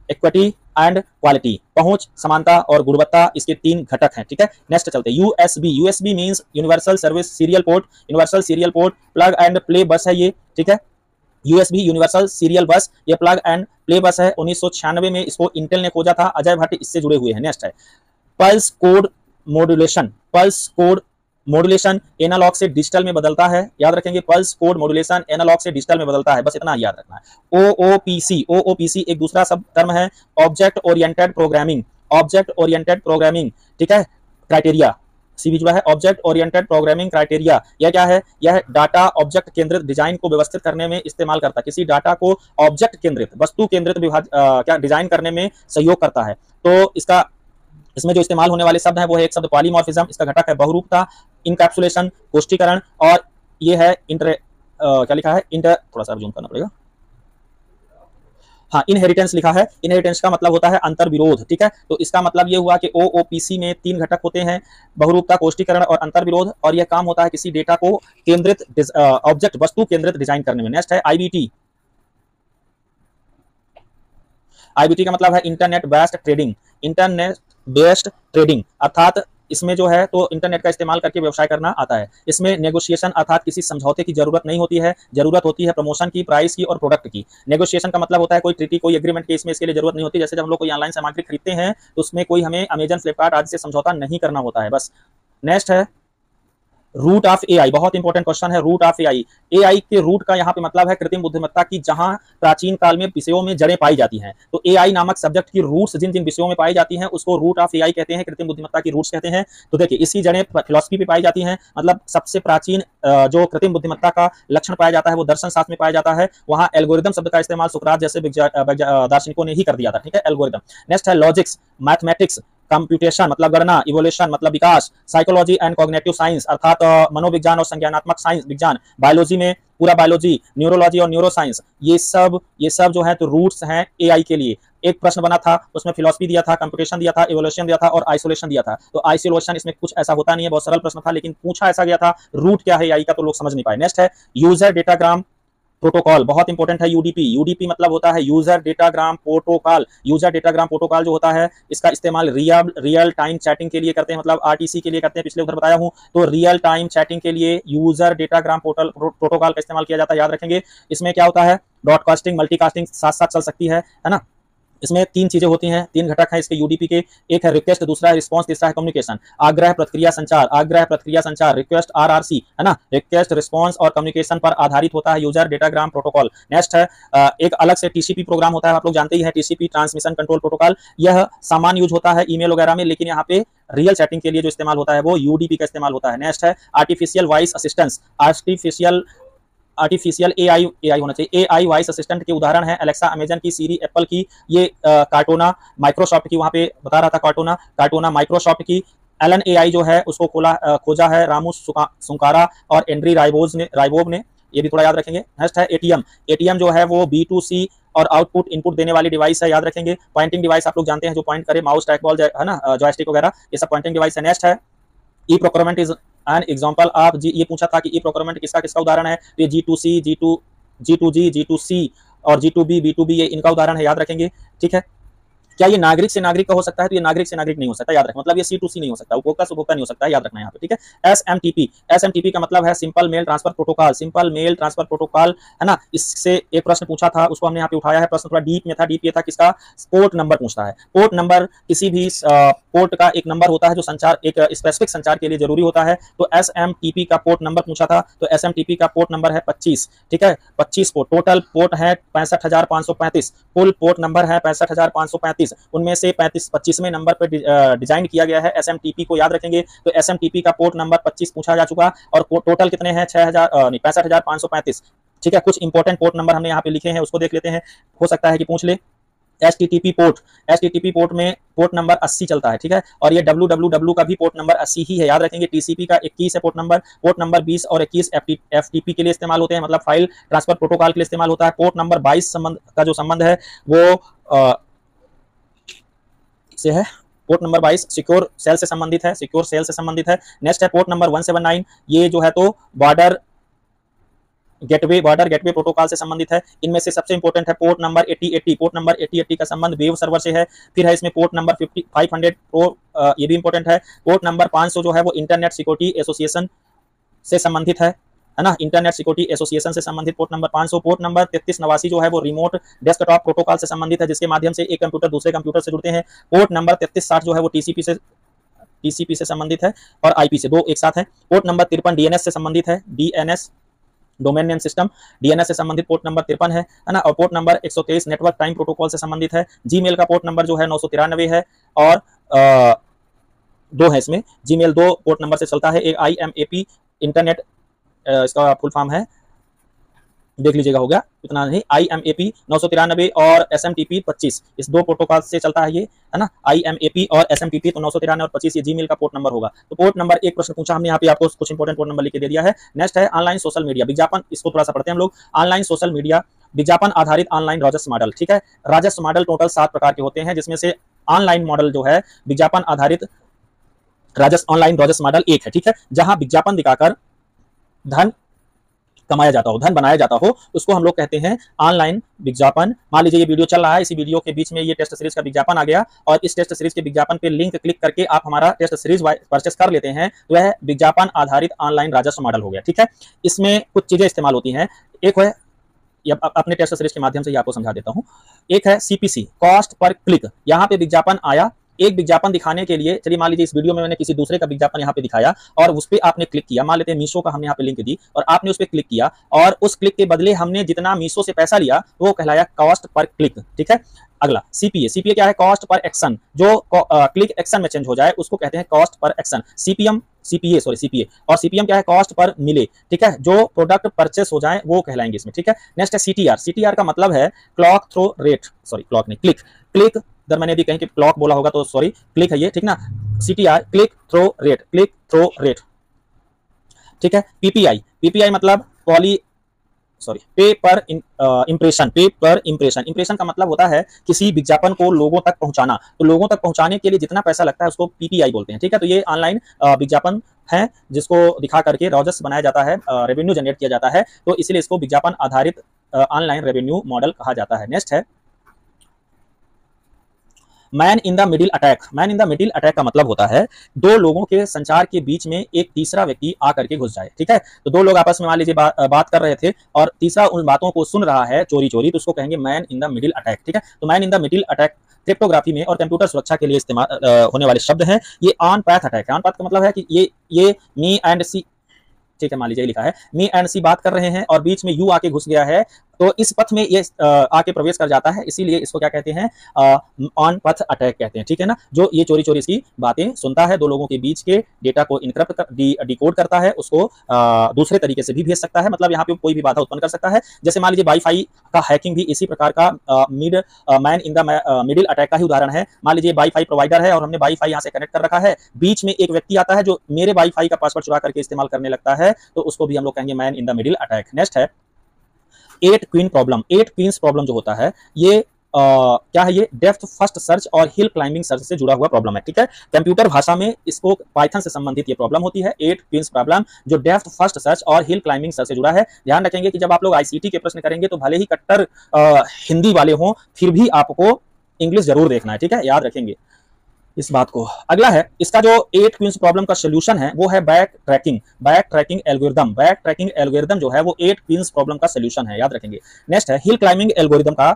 इक्विटी एंड क्वालिटी, पहुंच, समानता और गुणवत्ता, इसके 3 घटक हैं, ठीक है। नेक्स्ट चलते हैं USB means universal service serial port. Universal serial port plug and play बस है ये, ठीक है। USB यूनिवर्सल सीरियल बस, ये प्लग एंड प्ले बस है। 1996 में इसको इंटेल ने खोजा था। अजय भट्ट इससे जुड़े हुए हैं। नेक्स्ट है pulse code modulation. Pulse code modulation analogue से डिजिटल में बदलता है, याद रखेंगे। पल्स कोड मॉड्यूलेशन एनालॉग से डिजिटल में बदलता है, बस इतना याद रखना है। OOPC एक दूसरा सब टर्म है, object oriented programming. Object oriented programming, ठीक है, क्राइटेरिया सी भी जुड़ा है। ऑब्जेक्ट ओरिएंटेड प्रोग्रामिंग क्राइटेरिया, यह क्या है, यह डाटा ऑब्जेक्ट केंद्रित डिजाइन को व्यवस्थित करने में इस्तेमाल करता है। किसी डाटा को ऑब्जेक्ट केंद्रित, वस्तु केंद्रित क्या डिजाइन करने में सहयोग करता है। तो इसमें जो इस्तेमाल होने वाले शब्द हैं वो है एक शब्द पॉलीमॉर्फिज्म, इसका घटक है बहुरूपता, इनकैप्सुलेशन, कोष्टीकरण, और ये है क्या लिखा है, थोड़ा सा जूम करना पड़ेगा, हाँ, इनहेरिटेंस लिखा है। इनहेरिटेंस का मतलब होता है अंतर्विरोध, ठीक है। तो इसका मतलब ये हुआ कि OOPC में 3 घटक होते हैं, बहुरूपता, कोष्टीकरण और अंतर्विरोध, और यह काम होता है किसी डेटा को केंद्रित ऑब्जेक्ट वस्तु केंद्रित डिजाइन करने में। नेक्स्ट है IBT। IBT का मतलब है internet based trading. Internet based trading अर्थात इसमें जो है तो इंटरनेट का इस्तेमाल करके व्यवसाय करना आता है। इसमें नेगोशिएशन अर्थात किसी समझौते की जरूरत नहीं होती है, जरूरत होती है प्रमोशन की, प्राइस की और प्रोडक्ट की। नेगोशिएशन का मतलब होता है कोई ट्रीटी, कोई एग्रीमेंट की, इसमें इसके लिए जरूरत नहीं होती। जैसे जब हम लोग कोई ऑनलाइन सामग्री खरीदते हैं तो उसमें कोई हमें अमेजन, फ्लिपकार्ट आदि से समझौता नहीं करना होता है, बस। नेक्स्ट है रूट ऑफ AI, बहुत इंपॉर्टेंट क्वेश्चन है। रूट ऑफ AI, AI के रूट का यहाँ पे मतलब है कृत्रिम बुद्धिमत्ता की, जहां प्राचीन काल में विषयों में जड़ें पाई जाती हैं। तो AI नामक सब्जेक्ट की रूट्स जिन जिन विषयों में पाई जाती हैं उसको रूट ऑफ AI कहते हैं, कृत्रिम बुद्धिमत्ता की रूट्स कहते हैं। तो देखिए इसकी जड़ें फिलॉसफी पे पाई जाती हैं, मतलब सबसे प्राचीन जो कृत्रिम बुद्धिमत्ता का लक्षण पाया जाता है वो दर्शन शास्त्र में पाया जाता है। वहां एल्गोरिदम शब्द का इस्तेमाल सुकरात जैसे दार्शनिकों ने ही कर दिया था, ठीक है, एल्गोरिदम। नेक्स्ट है लॉजिक्स, मैथमेटिक्स, कंप्यूटेशन मतलब गणना, इवोल्यूशन मतलब विकास, साइकोलॉजी एंड कॉग्निटिव साइंस अर्थात मनोविज्ञान और संज्ञानात्मक साइंस विज्ञान, बायोलॉजी में पूरा बायोलॉजी, न्यूरोलॉजी और न्यूरो साइंस, ये सब जो है तो रूट्स हैं AI के लिए। एक प्रश्न बना था उसमें फिलॉसफी दिया था, कंप्यूटेशन दिया था, इवोल्यूशन दिया था और आइसोलेशन दिया था। तो आइसोलेशन इसमें कुछ ऐसा होता नहीं है, बहुत सरल प्रश्न था, लेकिन पूछा ऐसा गया था रूट क्या है AI का, तो लोग समझ नहीं पाए। नेक्स्ट है यूजर डेटाग्राम, प्रोटोकॉल बहुत इंपॉर्टेंट है। यूडीपी, यूडीपी मतलब होता है user datagram protocol. User datagram protocol जो होता है इसका इस्तेमाल रियल टाइम चैटिंग के लिए करते हैं, मतलब आरटीसी के लिए करते हैं, पिछले उधर बताया हूं। तो रियल टाइम चैटिंग के लिए यूजर डेटाग्राम प्रोटोकॉल का इस्तेमाल किया जाता है, याद रखेंगे। इसमें क्या होता है, ब्रॉडकास्टिंग मल्टीकास्टिंग साथ साथ चल सकती है ना। इसमें तीन चीजें होती हैं, तीन घटक हैं इसके यूडीपी के। एक है रिक्वेस्ट, दूसरा है रिस्पांस, तीसरा है कम्युनिकेशन। आग्रह प्रतिक्रिया संचार, आग्रह प्रतिक्रिया संचार, रिक्वेस्ट आरआरसी है ना। रिक्वेस्ट, रिस्पांस और कम्युनिकेशन पर आधारित होता है यूजर डेटाग्राम प्रोटोकॉल। नेक्स्ट है एक अलग से टीसीपी प्रोग्राम होता है, आप लोग जानते ही हैं, टीसीपी ट्रांसमिशन कंट्रोल प्रोटोकॉल। यह सामान्य यूज होता है ईमेल वगैरह में, लेकिन यहाँ पे रियल चैटिंग के लिए जो इस्तेमाल होता है वो यूडीपी का इस्तेमाल होता है। नेक्स्ट है artificial voice assistance. Artificial AI होना चाहिए। एआई वॉइस असिस्टेंट के उदाहरण है अलेक्सा, अमेजन की, सीरी एप्पल की, ये कार्टोना माइक्रोसॉफ्ट की, वहां पे बता रहा था कार्टोना माइक्रोसॉफ्ट की। एलन एआई जो है उसको खोजा है रामू सुंकारा और एंड्री राइबोव ने, ये भी थोड़ा याद रखेंगे। नेक्स्ट है एटीएम। एटीएम जो है वो B2C और आउटपुट इनपुट देने वाली डिवाइस है, याद रखेंगे। पॉइंटिंग डिवाइस आप लोग जानते हैं, जो पॉइंट करे, माउस, ट्रैक बॉल है ना, जॉयस्टिक वगैरह, ये सब पॉइंटिंग डिवाइस है। नेक्स्ट है e procurement is an example of G. ये पूछा था कि ई प्रोक्योरमेंट किसका किसका उदाहरण है, तो ये G2C, G2G, G2C और G2B, B2B, ये इनका उदाहरण है, याद रखेंगे। ठीक है, क्या ये नागरिक से नागरिक का हो सकता है, तो ये नागरिक से नागरिक नहीं हो सकता, याद रखें। मतलब ये C2C नहीं हो सकता, उपभोक्ता से उपभोक्ता नहीं हो सकता है, याद रखना यहाँ पे। ठीक है, एसएमटीपी का मतलब है simple mail transfer protocol. Simple mail transfer protocol है ना। इससे एक प्रश्न पूछा था, उसको हमने यहाँ पे उठाया है। प्रश्न थोड़ा डीप में था, डीप ये था किसका, पोर्ट नंबर पूछता है। पोर्ट नंबर किसी भी पोर्ट का एक नंबर होता है जो संचार, एक स्पेसिफिक संचार के लिए जरूरी होता है। तो एसएमटीपी का पोर्ट नंबर पूछा था, तो एसएमटीपी का पोर्ट नंबर है 25। ठीक है, 25 पोर्ट, टोटल पोर्ट है 65,535, कुल पोर्ट नंबर है 65,535, उनमें से 25वें नंबर पर डिजाइन किया गया है एसएमटीपी को, याद रखेंगे। तो एसएमटीपी का पोर्ट नंबर 25 पूछा जा चुका, और टोटल कितने हैं, 65,535। ठीक है, कुछ इंपॉर्टेंट पोर्ट नंबर हमने यहाँ पे लिखे हैं, उसको देख लेते हैं, हो सकता है कि पूछ ले। एचटीटीपी पोर्ट में पोर्ट नंबर 80 चलता है। ठीक है, और ये www का भी पोर्ट नंबर 80 ही है, याद रखेंगे। टीसीपी का 21 है पोर्ट नंबर 20 और 21 एफटीपी के लिए इस्तेमाल होते हैं, मतलब फाइल ट्रांसफर प्रोटोकॉल के लिए इस्तेमाल होता है। पोर्ट नंबर 22 संबंध का जो संबंध है वो से है, पोर्ट नंबर 22 सिक्योर सेल से संबंधित है, नेक्स्ट है पोर्ट नंबर 179, ये जो है तो बॉर्डर गेटवे प्रोटोकॉल से संबंधित है। इनमें से सबसे इंपॉर्टेंट है पोर्ट नंबर 8080 का संबंध वेब सर्वर से है। फिर है इसमें पोर्ट नंबर 500 प्रो, ये भी इंपॉर्टेंट है। पोर्ट नंबर 500 जो है वो इंटरनेट सिक्योरिटी एसोसिएशन से संबंधित है ना, इंटरनेट सिक्योरिटी एसोसिएशन से संबंधित पोर्ट नंबर 500। पोर्ट नंबर 3389 जो है वो रिमोट डेस्कटॉप प्रोटोकॉल से संबंधित है, जिसके माध्यम से एक कंप्यूटर दूसरे कंप्यूटर से जुड़ते हैं। पोर्ट नंबर 3360 जो है वो टीसीपी से संबंधित है और आईपी से, दो एक साथ है। पोर्ट नंबर 53 डीएनएस से संबंधित है, DNS domain name system, DNS से संबंधित पोर्ट नंबर 53 है ना। और port number 123 network time protocol से संबंधित है। जीमेल का पोर्ट नंबर जो है 993 है, और दो है इसमें, जीमेल 2 पोर्ट नंबर से चलता है। एक IMAP इंटरनेट, इसका फुल फॉर्म है, देख लीजिएगा, हो गया इतना नहीं, IMAP 993 और SMTP 25, इस दो प्रोटोकॉल से चलता है ये, है ना, IMAP और SMTP। तो 993 और 25 ये जीमेल का पोर्ट नंबर होगा। तो पोर्ट नंबर एक प्रश्न पूछा हमने यहाँ पे, आपको कुछ इंपॉर्टेंट पोर्ट नंबर लिख के दे दिया है। नेक्स्ट है ऑनलाइन सोशल मीडिया विज्ञापन, इसको थोड़ा सा पढ़ते हैं हम लोग। ऑनलाइन सोशल मीडिया विज्ञापन आधारित ऑनलाइन राजस्व मॉडल। ठीक है, राजस्व मॉडल टोटल 7 प्रकार के होते हैं, जिसमें से ऑनलाइन मॉडल जो है विज्ञापन आधारित ऑनलाइन राजस्व मॉडल एक है। ठीक है, जहां विज्ञापन दिखाकर धन कमाया जाता हो, धन बनाया जाता हो, उसको हम लोग कहते हैं ऑनलाइन विज्ञापन। मान लीजिए ये वीडियो चल रहा है, इसी वीडियो के बीच में ये टेस्ट सीरीज का विज्ञापन आ गया, और इस टेस्ट सीरीज के विज्ञापन पे लिंक क्लिक करके आप हमारा टेस्ट सीरीज परचेस कर लेते हैं, तो वह विज्ञापन आधारित ऑनलाइन राजस्व मॉडल हो गया। ठीक है, इसमें कुछ चीजें इस्तेमाल होती हैं। एक है, अपने टेस्ट सीरीज के माध्यम से ही आपको समझा देता हूं। एक है CPC, कॉस्ट पर क्लिक। यहाँ पे विज्ञापन आया, एक विज्ञापन दिखाने के लिए, चलिए मान लीजिए इस वीडियो में मैंने किसी दूसरे का विज्ञापन यहाँ पे दिखाया और उस पर आपने क्लिक किया, मान लेते हैं मीशो का हमने यहाँ पे लिंक दी और आपने उस पर क्लिक किया, और उस क्लिक के बदले हमने जितना मीशो से पैसा लिया वो कहलाया कॉस्ट पर क्लिक। ठीक है, अगला CPA क्या है, कॉस्ट पर एक्शन, जो क्लिक एक्शन में चेंज हो जाए उसको कहते हैं कॉस्ट पर एक्शन। CPA और CPM क्या है, कॉस्ट पर मिले। ठीक है, जो प्रोडक्ट परचेस हो जाए वो कहलाएंगे इसमें। ठीक है, नेक्स्ट है CTR का मतलब है clock through rate, sorry clock नहीं, क्लिक इधर मैंने भी कहीं कि क्लॉक बोला होगा तो सॉरी, क्लिक है ये, ठीक ना। CTR click through rate. ठीक है, PPI मतलब सॉरी पे पर इम्प्रेशन, पे पर इम्प्रेशन। इम्प्रेशन का मतलब होता है किसी विज्ञापन को लोगों तक पहुंचाना, तो लोगों तक पहुंचाने के लिए जितना पैसा लगता है उसको पीपीआई बोलते हैं, ठीक है। तो ये ऑनलाइन विज्ञापन है जिसको दिखा करके राजस्व बनाया जाता है, रेवेन्यू जनरेट किया जाता है, तो इसीलिए इसको विज्ञापन आधारित ऑनलाइन रेवेन्यू मॉडल कहा जाता है। नेक्स्ट है man in the middle attack. Man in the middle attack का मतलब होता है दो लोगों के संचार के बीच में एक तीसरा व्यक्ति आकर के घुस जाए, ठीक है। तो दो लोग आपस में मान लीजिए बात कर रहे थे और तीसरा उन बातों को सुन रहा है चोरी चोरी, तो उसको कहेंगे man in the middle attack, ठीक है। तो man in the middle attack cryptography में और कंप्यूटर सुरक्षा के लिए इस्तेमाल होने वाले शब्द हैं। ये ऑन पैथ अटैक है। ऑन पैथ का मतलब है कि ये मी एंड सी, ठीक है, मान लीजिए लिखा है मी एंड सी बात कर रहे हैं और बीच में यू आके घुस गया है, तो इस पथ में ये आके प्रवेश कर जाता है, इसीलिए इसको क्या कहते हैं, ऑन पथ अटैक कहते हैं, ठीक है ना। जो ये चोरी चोरी इसकी बातें सुनता है, दो लोगों के बीच के डेटा को इनक्रप्ट कर डिकोड करता है, उसको दूसरे तरीके से भी भेज सकता है, मतलब यहाँ पे कोई भी बाधा उत्पन्न कर सकता है। जैसे मान लीजिए वाईफाई का हैकिंग भी इसी प्रकार का man in the middle attack का ही उदाहरण है। मान लीजिए वाईफाई प्रोवाइडर है और हमने वाईफाई यहाँ से कनेक्ट कर रखा है, बीच में एक व्यक्ति आता है जो मेरे वाईफाई का पासवर्ड चुरा करके इस्तेमाल करने लगता है, तो उसको भी हम लोग कहेंगे man in the middle attack. Next है 8 क्वीन प्रॉब्लम। 8 क्वींस प्रॉब्लम जो होता है ये क्या है, ये डेप्थ फर्स्ट सर्च और हिल क्लाइंबिंग सर्च से जुड़ा हुआ प्रॉब्लम है, ठीक है। कंप्यूटर भाषा में इसको पाइथन से संबंधित ये प्रॉब्लम होती है, 8 क्वींस प्रॉब्लम, जो डेप्थ फर्स्ट सर्च और हिल क्लाइंबिंग सर्च से जुड़ा है। ध्यान रखेंगे कि जब आप लोग आईसीटी के प्रश्न करेंगे तो भले ही कट्टर हिंदी वाले हों, फिर भी आपको इंग्लिश जरूर देखना है, ठीक है, याद रखेंगे इस बात को। अगला है इसका जो 8 क्वींस प्रॉब्लम का सोल्यूशन है वो है back tracking algorithm. Back tracking algorithm जो है वो 8 क्वींस प्रॉब्लम का सोल्यूशन है, याद रखेंगे। नेक्स्ट है हिल क्लाइंबिंग एल्गोरिदम का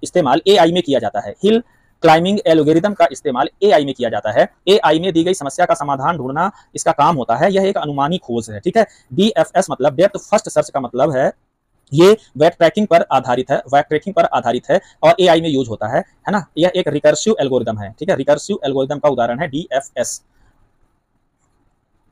इस्तेमाल एआई में किया जाता है। हिल क्लाइंबिंग एल्गोरिदम का इस्तेमाल एआई में किया जाता है। एआई में दी गई समस्या का समाधान ढूंढना इसका काम होता है। यह एक अनुमानी खोज है, ठीक है। डीएफएस मतलब डेप्थ फर्स्ट सर्च का मतलब है ये बैक ट्रैकिंग पर आधारित है, बैक ट्रैकिंग पर आधारित है और एआई में यूज होता है ना। यह एक रिकर्सिव एल्गोरिदम है, ठीक है। रिकर्सिव एल्गोरिदम का उदाहरण है डीएफएस।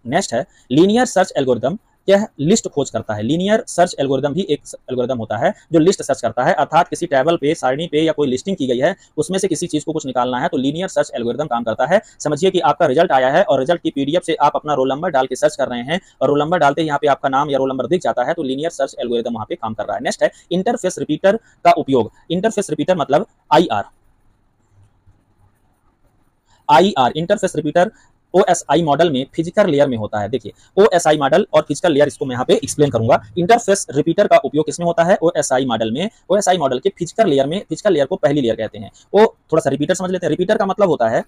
नेक्स्ट है लीनियर सर्च एल्गोरिदम। यह लिस्ट खोज करता है। लीनियर सर्च एल्गोरिदम भी एक एल्गोरिदम होता है जो लिस्ट सर्च करता है, अर्थात किसी टेबल पे, सारणी पे या कोई लिस्टिंग की गई है, उसमें से किसी चीज को कुछ निकालना है, तो लीनियर सर्च एल्गोरिदम काम करता है। समझिए कि आपका रिजल्ट आया है और रिजल्ट की पीडीएफ से आप अपना रोल नंबर डाल के सर्च कर रहे हैं और रोल नंबर डालते ही यहाँ पे आपका नाम या रोल नंबर दिख जाता है, तो लीनियर सर्च एल्गोरिदम वहां पे काम कर रहा है। नेक्स्ट है इंटरफेस रिपीटर का उपयोग। इंटरफेस रिपीटर मतलब IR interface repeater OSI model में फिजिकल लेयर में होता है। देखिए ओएसआई मॉडल और फिजिकल लेयर, इसको मैं यहाँ पे एक्सप्लेन करूंगा। इंटरफेस रिपीटर का उपयोग किसमें होता है, ओएसआई मॉडल में। ओएसआई मॉडल के फिजिकल लेयर में, फिजिकल लेयर को पहली लेयर कहते हैं। वो थोड़ा सा रिपीटर समझ लेते हैं। रिपीटर का मतलब होता है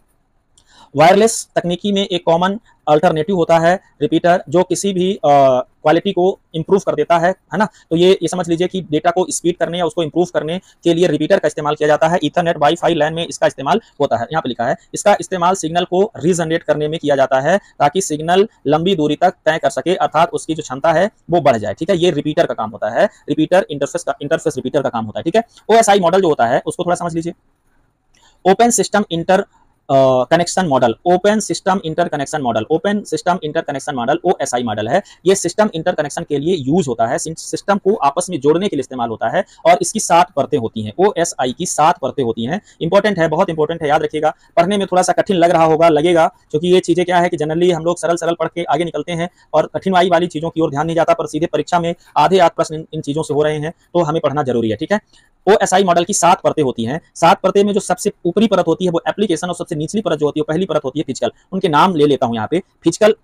वायरलेस तकनीकी में एक कॉमन अल्टरनेटिव होता है रिपीटर, जो किसी भी क्वालिटी को इंप्रूव कर देता है ना। तो ये समझ लीजिए कि डेटा को स्पीड करने या उसको इंप्रूव करने के लिए रिपीटर का इस्तेमाल किया जाता है। ईथरनेट वाईफाई लैन में इसका इस्तेमाल होता है। यहाँ पे लिखा है इसका इस्तेमाल सिग्नल को रीजनरेट करने में किया जाता है ताकि सिग्नल लंबी दूरी तक तय कर सके, अर्थात उसकी जो क्षमता है वो बढ़ जाए, ठीक है। ये रिपीटर का काम होता है। रिपीटर इंटरफेस रिपीटर का काम होता है, ठीक है। ओएसआई मॉडल जो होता है उसको थोड़ा समझ लीजिए। Open system inter connection model, open system interconnection model, open system interconnection model OSI model है। ये सिस्टम इंटरकनेक्शन के लिए यूज होता है, सिस्टम को आपस में जोड़ने के लिए इस्तेमाल होता है और इसकी 7 परतें होती हैं। ओएसआई की 7 परतें होती हैं। इंपॉर्टेंट है, बहुत इंपॉर्टेंट है, याद रखिएगा। पढ़ने में थोड़ा सा कठिन लग रहा होगा, लगेगा, क्योंकि ये चीजें क्या है कि जनरली हम लोग सरल सरल पढ़ के आगे निकलते हैं और कठिनाई वाली चीजों की ओर ध्यान नहीं जाता, पर सीधे परीक्षा में आधे प्रश्न इन चीजों से हो रहे हैं, तो हमें पढ़ना जरूरी है, ठीक है। ओएसआई मॉडल की 7 परतें होती हैं। 7 परतें में जो सबसे ऊपरी परत होती है वो एप्लीकेशन और सबसे निचली परत जो होती है, पहली परत होती है फिजिकल। उनके नाम ले लेता हूं यहाँ पे। फिजिकल,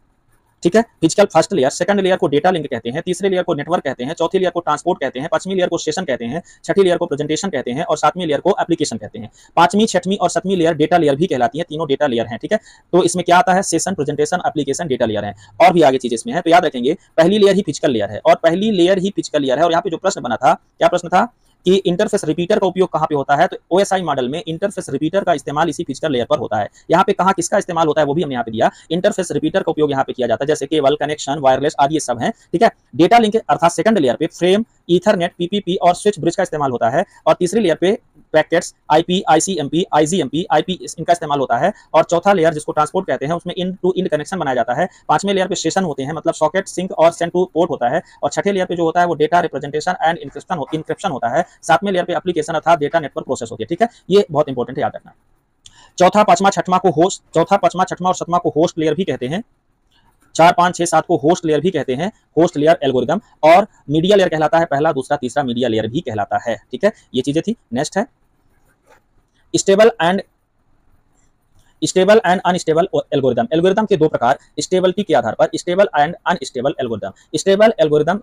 ठीक है, physical first layer. Second layer को डेटा लिंक कहते हैं। तीसरे लेयर को नेटवर्क कहते हैं। चौथी लेयर को ट्रांसपोर्ट कहते हैं। पांचवी लेयर को सेशन कहते हैं। छठी लेयर को प्रेजेंटेशन कहते हैं और सातवीं लेयर को एप्लीकेशन कहते हैं। पांचवी, छठवीं और सातवीं लेयर डेटा लेयर भी कहलाती है। तीनों डेटा लेयर हैं, ठीक है। तो इसमें क्या आता है, session, presentation, application, data layer है और भी आगे चीज इसमें है। तो याद रखेंगे पहली लेयर ही फिजिकल लेयर है और पहली लेयर ही फिजिकल लेयर है। और यहाँ पे जो प्रश्न बना था, क्या प्रश्न था कि इंटरफेस रिपीटर का उपयोग कहां पे होता है, तो ओएसआई मॉडल में इंटरफेस रिपीटर का इस्तेमाल इसी फिजिकल लेयर पर होता है। यहाँ पे कहां किसका इस्तेमाल होता है वो भी हमने यहाँ पे दिया। इंटरफेस रिपीटर का उपयोग यहाँ पे किया जाता है, जैसे केबल, कनेक्शन, वायरलेस आदि ये सब है, ठीक है। डेटा लिंक अर्थात सेकंड लेयर पे फ्रेम, ईथरनेट, पीपीपी और स्विच ब्रिज का इस्तेमाल होता है और तीसरी लेयर पे packets, IP, ICMP, IGMP, IP इनका इस्तेमाल होता है और चौथा लेयर जिसको ट्रांसपोर्ट कहते हैं उसमें इन टू इन कनेक्शन बनाया जाता है। पांचवें लेयर पे सेशन होते हैं, मतलब सॉकेट, सिंक और सेंड टू पोर्ट होता है और छठे लेयर पे जो होता है वो डेटा रिप्रेजेंटेशन एंड इंक्रिप्शन होता है। सातवें लेयर पे एप्लीकेशन अर्थात डेटा नेटवर्क प्रोसेस होती है, ठीक है। ये बहुत इंपॉर्टेंट है, याद रखना। चौथा, पांचवा, छठवां और सातवां को होस्ट लेयर भी कहते हैं। 4, 5, 6, 7 को होस्ट लेयर भी कहते हैं, होस्ट लेयर एल्गोरिदम। और मीडिया लेयर कहलाता है पहला, दूसरा, तीसरा मीडिया लेयर भी कहलाता है। ठीक है, ये चीजें थी। नेक्स्ट है stable and unstable algorithm. Algorithm के दो प्रकार, स्टेबिलिटी के आधार पर, stable and unstable algorithm. Stable algorithm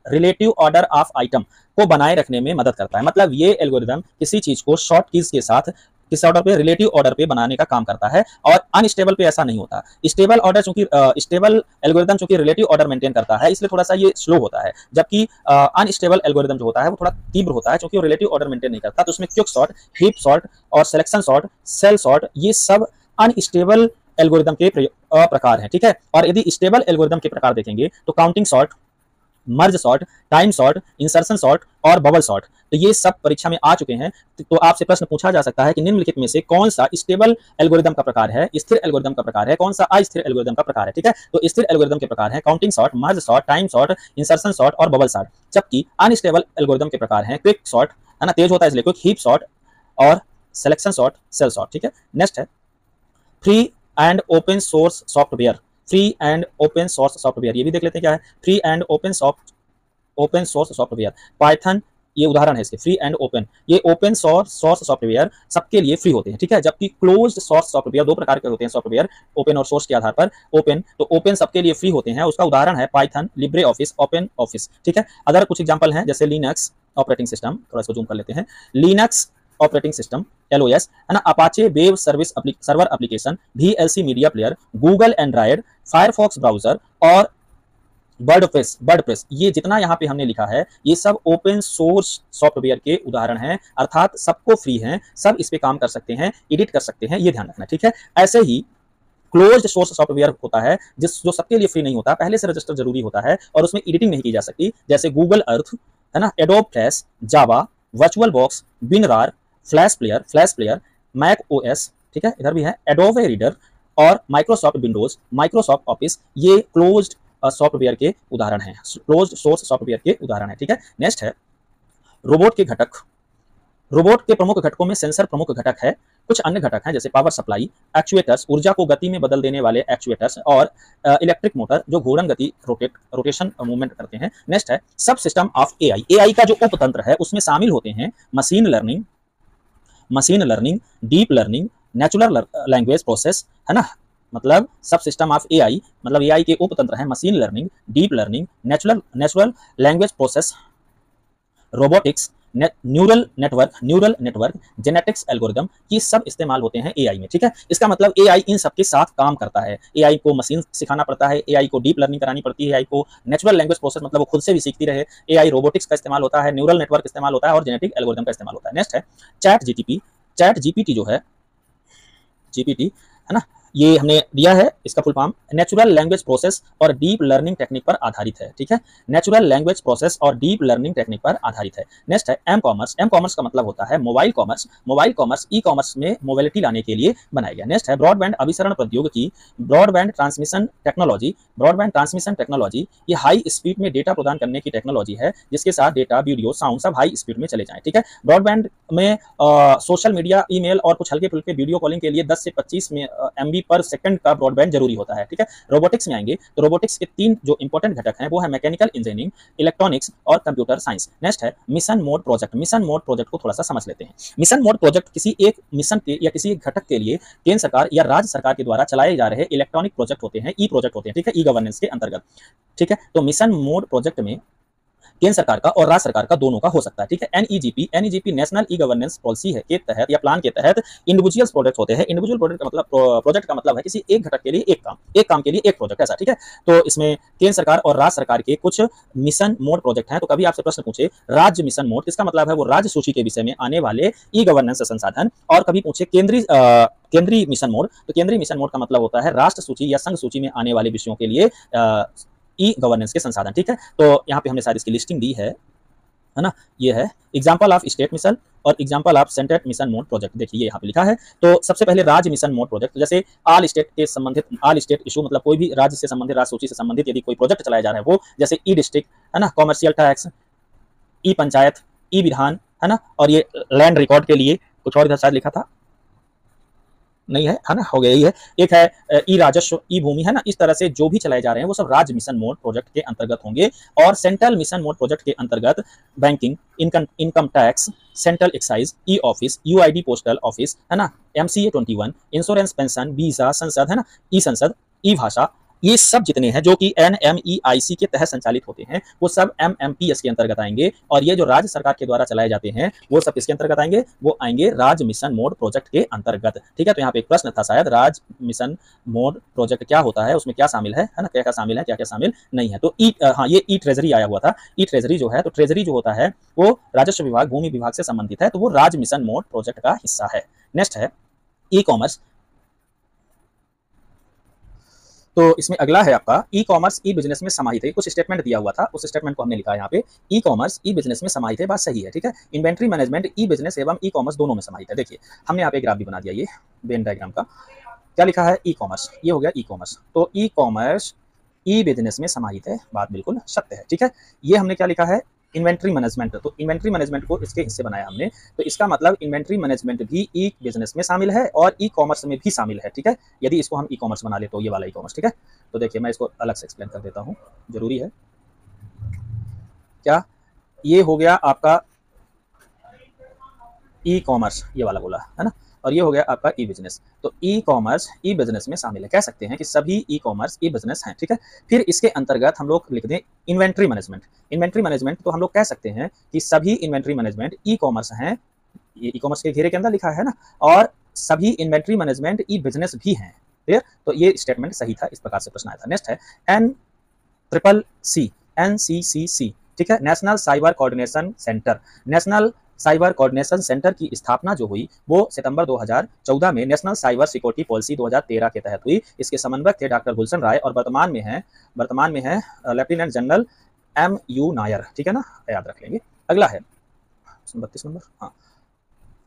relative order of item को बनाए रखने में मदद करता है। मतलब ये एल्गोरिदम किसी चीज को शॉर्ट कीज के साथ किस ऑर्डर पे, रिलेटिव ऑर्डर पे बनाने का काम करता है। और अनस्टेबल पे ऐसा नहीं होता। स्टेबल ऑर्डर चूंकि स्टेबल एल्गोरिदम चूंकि रिलेटिव ऑर्डर मेंटेन करता है, इसलिए थोड़ा सा ये स्लो होता है। जबकि अनस्टेबल एल्गोरिदम जो होता है वो थोड़ा तीव्र होता है, क्योंकि वो रिलेटिव ऑर्डर मेंटेन नहीं करता। तो उसमें क्विक सॉर्ट, हीप सॉर्ट और सिलेक्शन सॉर्ट, सेल सॉर्ट, ये सब अनस्टेबल एल्गोरिदम के प्रकार हैं। ठीक है, और यदि स्टेबल एल्गोरिदम के प्रकार देखेंगे तो counting sort, merge sort, time sort, insertion sort और बबल सॉर्ट, तो ये सब परीक्षा में आ चुके हैं। तो आपसे प्रश्न पूछा जा सकता है कि निम्नलिखित में से कौन सा स्टेबल एल्गोरिदम का प्रकार है, स्थिर एल्गोरिदम का प्रकार है, कौन सा अस्थिर एल्गोरिदम का प्रकार है। ठीक है, तो स्थिर एल्गोरिदम के प्रकार हैं counting sort, merge sort, time sort, insertion sort और बबल सॉर्ट। जबकि अनस्टेबल एल्गोरिदम के प्रकार हैं क्विक सॉर्ट, है ना, तेज होता है इसलिए क्विक, हीप सॉर्ट और सिलेक्शन सॉर्ट, सेल सॉर्ट। ठीक है, नेक्स्ट है free and open source software. Free and open source software, ये भी देख लेते हैं क्या है। Free and open source software, Python ये उदाहरण है इसके। फ्री एंड ओपन, ये ओपन सोर्स सॉफ्टवेयर सबके लिए फ्री होते हैं। ठीक है, जबकि क्लोज्ड सोर्स सॉफ्टवेयर दो प्रकार के होते हैं सॉफ्टवेयर, ओपन और सोर्स के आधार पर। ओपन, तो ओपन सबके लिए फ्री होते हैं, उसका उदाहरण है Python, Libre office, open office. ठीक है, अदर कुछ एग्जांपल हैं जैसे लिनक्स ऑपरेटिंग सिस्टम, थोड़ा सा जूम कर लेते हैं, लिनक्स ऑपरेटिंग सिस्टम LOS, है ना, Apache web server application, VLC media player, Google Android, Firefox browser और वर्डप्रेस, ये जितना यहाँ पे हमने लिखा है ये सब ओपन सोर्स सॉफ्टवेयर के उदाहरण हैं, अर्थात सबको फ्री हैं, सब इस पे काम कर सकते हैं, एडिट कर सकते हैं, ये ध्यान रखना। ठीक है, ऐसे ही क्लोज्ड सोर्स सॉफ्टवेयर होता है जो सबके लिए फ्री नहीं होता, पहले से रजिस्टर जरूरी होता है और उसमें एडिटिंग नहीं की जा सकती, जैसे गूगल अर्थ, है ना, Adobe Flash, Java, virtual box, WinRAR, flash player, Mac OS। ठीक है, इधर भी है एडोबे रीडर और माइक्रोसॉफ्ट विंडोज, माइक्रोसॉफ्ट ऑफिस, ये क्लोज्ड सॉफ्टवेयर के उदाहरण हैं, क्लोज्ड सोर्स सॉफ्टवेयर के उदाहरण है। ठीक है, नेक्स्ट है रोबोट के घटक। रोबोट के प्रमुख घटकों में सेंसर प्रमुख घटक है, कुछ अन्य घटक हैं जैसे पावर सप्लाई, एक्चुएटर्स, ऊर्जा को गति में बदल देने वाले एक्चुएटर्स और इलेक्ट्रिक मोटर जो घूर्णन गति रोटेशन मूवमेंट करते हैं। नेक्स्ट है सब सिस्टम ऑफ AI का जो उपतंत्र है उसमें शामिल होते हैं machine learning, deep learning, natural language process, है ना, मतलब सब सिस्टम ऑफ AI, मतलब AI के उपतंत्र हैं machine learning, deep learning, natural language process, robotics, neural network, genetics algorithm, ये सब इस्तेमाल होते हैं AI में। ठीक है, इसका मतलब AI इन सब के साथ काम करता है। AI को मशीन सिखाना पड़ता है, AI को डीप लर्निंग करानी पड़ती है, AI को नेचुरल लैंग्वेज प्रोसेस मतलब वो खुद से भी सीखती रहे, AI रोबोटिक्स का इस्तेमाल होता है, न्यूरल नेटवर्क इस्तेमाल होता है और जेनेटिक एल्गोरिदम का इस्तेमाल होता है। नेक्स्ट है चैट जीपीटी जो है GPT, है ना, ये हमने दिया है, इसका full form natural language process और डीप लर्निंग टेक्निक पर आधारित है। ठीक है, नेचुरल लैंग्वेज प्रोसेस और डीप लर्निंग टेक्निक पर आधारित है। नेक्स्ट है एम कॉमर्स का मतलब होता है मोबाइल कॉमर्स ई कॉमर्स में मोबिलिटी लाने के लिए बनाया गया। नेक्स्ट है ब्रॉडबैंड अभिसरण प्रौद्योगिकी, ब्रॉडबैंड ट्रांसमिशन टेक्नोलॉजी, ये हाई स्पीड में डेटा प्रदान करने की टेक्नोलॉजी है जिसके साथ डेटा, वीडियो, साउंड सब हाई स्पीड में चले जाएं। ठीक है, ब्रॉडबैंड में सोशल मीडिया, ईमेल और कुछ हल्के फुल्के वीडियो कॉलिंग के लिए 10 से 25 MB पर सेकंड का ब्रॉडबैंड जरूरी होता है। ठीक है, रोबोटिक्स में आएंगे तो रोबोटिक्स के 3 जो इंपॉर्टेंट घटक हैं वो है मैकेनिकल इंजीनियरिंग, इलेक्ट्रॉनिक्स और कंप्यूटर साइंस। नेक्स्ट है मिशन मोड प्रोजेक्ट को थोड़ा सा समझ लेते हैं। मिशन मोड प्रोजेक्ट किसी एक मिशन के या किसी एक घटक के लिए केंद्र सरकार या राज्य सरकार के द्वारा चलाए जा रहे इलेक्ट्रॉनिक प्रोजेक्ट होते हैं, ई प्रोजेक्ट होते हैं। ठीक है, ई गवर्नेंस के अंतर्गत। ठीक है, तो मिशन मोड प्रोजेक्ट में केंद्र सरकार का और राज्य सरकार का दोनों का हो सकता है। ठीक है, NEGP national e governance policy है के तहत या प्लान के तहत इंडिविजुअल प्रोजेक्ट होते हैं। इंडिविजुअल प्रोजेक्ट का मतलब है किसी एक घटक के लिए एक काम के लिए एक प्रोजेक्ट, ऐसा। ठीक है, तो इसमें केंद्र सरकार और राज्य सरकार के कुछ मिशन मोड प्रोजेक्ट हैं। तो कभी आपसे प्रश्न पूछे राज्य मिशन मोड, इसका मतलब है वो राज्य सूची के विषय में आने वाले ई गवर्नेंस संसाधन, और कभी पूछे केंद्रीय मिशन मोड, तो केंद्रीय मिशन मोड का मतलब होता है राष्ट्र सूची या संघ सूची में आने वाले विषयों के लिए ई गवर्नेंस के संसाधन। ठीक है, तो यहाँ पे हमने शायद इसकी लिस्टिंग दी है ना, ये है एग्जांपल ऑफ स्टेट मिशन और example of central mission mode project. देखिए यहाँ पे लिखा है, तो सबसे पहले राज्य मिशन मोड प्रोजेक्ट, जैसे ऑल स्टेट इशू, मतलब कोई भी राज्य से संबंधित, राज्य सूची से संबंधित यदि कोई प्रोजेक्ट चलाया जा रहा है वो, जैसे ई डिस्ट्रिक्ट, है ना, कॉमर्शियल टैक्स, ई पंचायत, ई विधान, है ना, और ये लैंड रिकॉर्ड के लिए कुछ और इधर शायद लिखा था, नहीं है ना, हो गया, यही है। एक है ई राजस्व, ई भूमि, है ना। इस तरह से जो भी चलाए जा रहे हैं वो सब राज्य मिशन मोड प्रोजेक्ट के अंतर्गत होंगे। और सेंट्रल मिशन मोड प्रोजेक्ट के अंतर्गत banking, income tax, central excise, e office, UID postal office, है ना, एमसीए 21, इंश्योरेंस, पेंशन, वीजा, संसद, है ना, ई संसद, ई भाषा, ये सब जितने हैं जो कि एनएमईआईसी के तहत संचालित होते हैं वो सब एमएमपीएस के अंतर्गत आएंगे। और ये जो राज्य सरकार के द्वारा चलाए जाते हैं वो सब किसके अंतर्गत आएंगे, वो आएंगे राज्य मिशन मोड प्रोजेक्ट के अंतर्गत। ठीक है, तो यहाँ पे एक प्रश्न था शायद, राज्य मिशन मोड प्रोजेक्ट क्या होता है, उसमें क्या शामिल है ना, क्या क्या शामिल है, क्या क्या शामिल नहीं है। तो हाँ, ये ई ट्रेजरी आया हुआ था। ई ट्रेजरी जो है, तो ट्रेजरी जो होता है वो राजस्व विभाग, भूमि विभाग से संबंधित है, तो वो राज्य मिशन मोड प्रोजेक्ट का हिस्सा है। नेक्स्ट है ई कॉमर्स। तो इसमें अगला है आपका ई कॉमर्स ई बिजनेस में समाहित है। कुछ स्टेटमेंट दिया हुआ था, उस स्टेटमेंट को हमने लिखा है यहाँ पे, ई कॉमर्स ई बिजनेस में समाहित है, बात सही है। ठीक है, इन्वेंट्री मैनेजमेंट ई बिजनेस एवं ई कॉमर्स दोनों में समाहित है। देखिए हमने यहाँ पे ग्राफ भी बना दिया, ये वेन डायग्राम का क्या लिखा है, ई कॉमर्स, ये हो गया ई कॉमर्स। तो ई कॉमर्स ई बिजनेस में समाहित है, बात बिल्कुल सत्य है। ठीक है, ये हमने क्या लिखा है, इन्वेंट्री मैनेजमेंट। तो इन्वेंट्री मैनेजमेंट को इसके हिस्से बनाया हमने, तो इसका मतलब इन्वेंट्री मैनेजमेंट भी ई बिजनेस में शामिल है और ई कॉमर्स में भी शामिल है। ठीक है, यदि इसको हम ई कॉमर्स बना ले तो ये वाला ई कॉमर्स। ठीक है, तो देखिए मैं इसको अलग से एक्सप्लेन कर देता हूँ, जरूरी है। क्या ये हो गया आपका ई कॉमर्स, ये वाला बोला है ना, और ये हो गया आपका ई बिजनेस। तो ई कॉमर्स ई बिजनेस में शामिल है, कह सकते हैं कि सभी ई कॉमर्स ई बिजनेस हैं। ठीक है, फिर इसके अंतर्गत हम लोग लिख दें इन्वेंट्री मैनेजमेंट। इन्वेंट्री मैनेजमेंट तो हम लोग कह सकते हैं कि सभी इन्वेंट्री मैनेजमेंट ई कॉमर्स हैं, ये ई कॉमर्स के घेरे के अंदर लिखा है ना, और सभी इन्वेंट्री मैनेजमेंट ई बिजनेस भी हैं। क्लियर, तो ये स्टेटमेंट सही था, इस प्रकार से प्रश्न आया था। नेक्स्ट है NCCC। ठीक है, national cyber coordination centre. National cyber coordination centre की स्थापना जो हुई वो सितंबर 2014 में नेशनल साइबर सिक्योरिटी पॉलिसी 2013 के तहत हुई। इसके समन्वयक थे डॉक्टर गुलशन राय और वर्तमान में है लेफ्टिनेंट जनरल MU नायर। ठीक है ना, याद रख लेंगे। अगला है 32 नंबर, हाँ,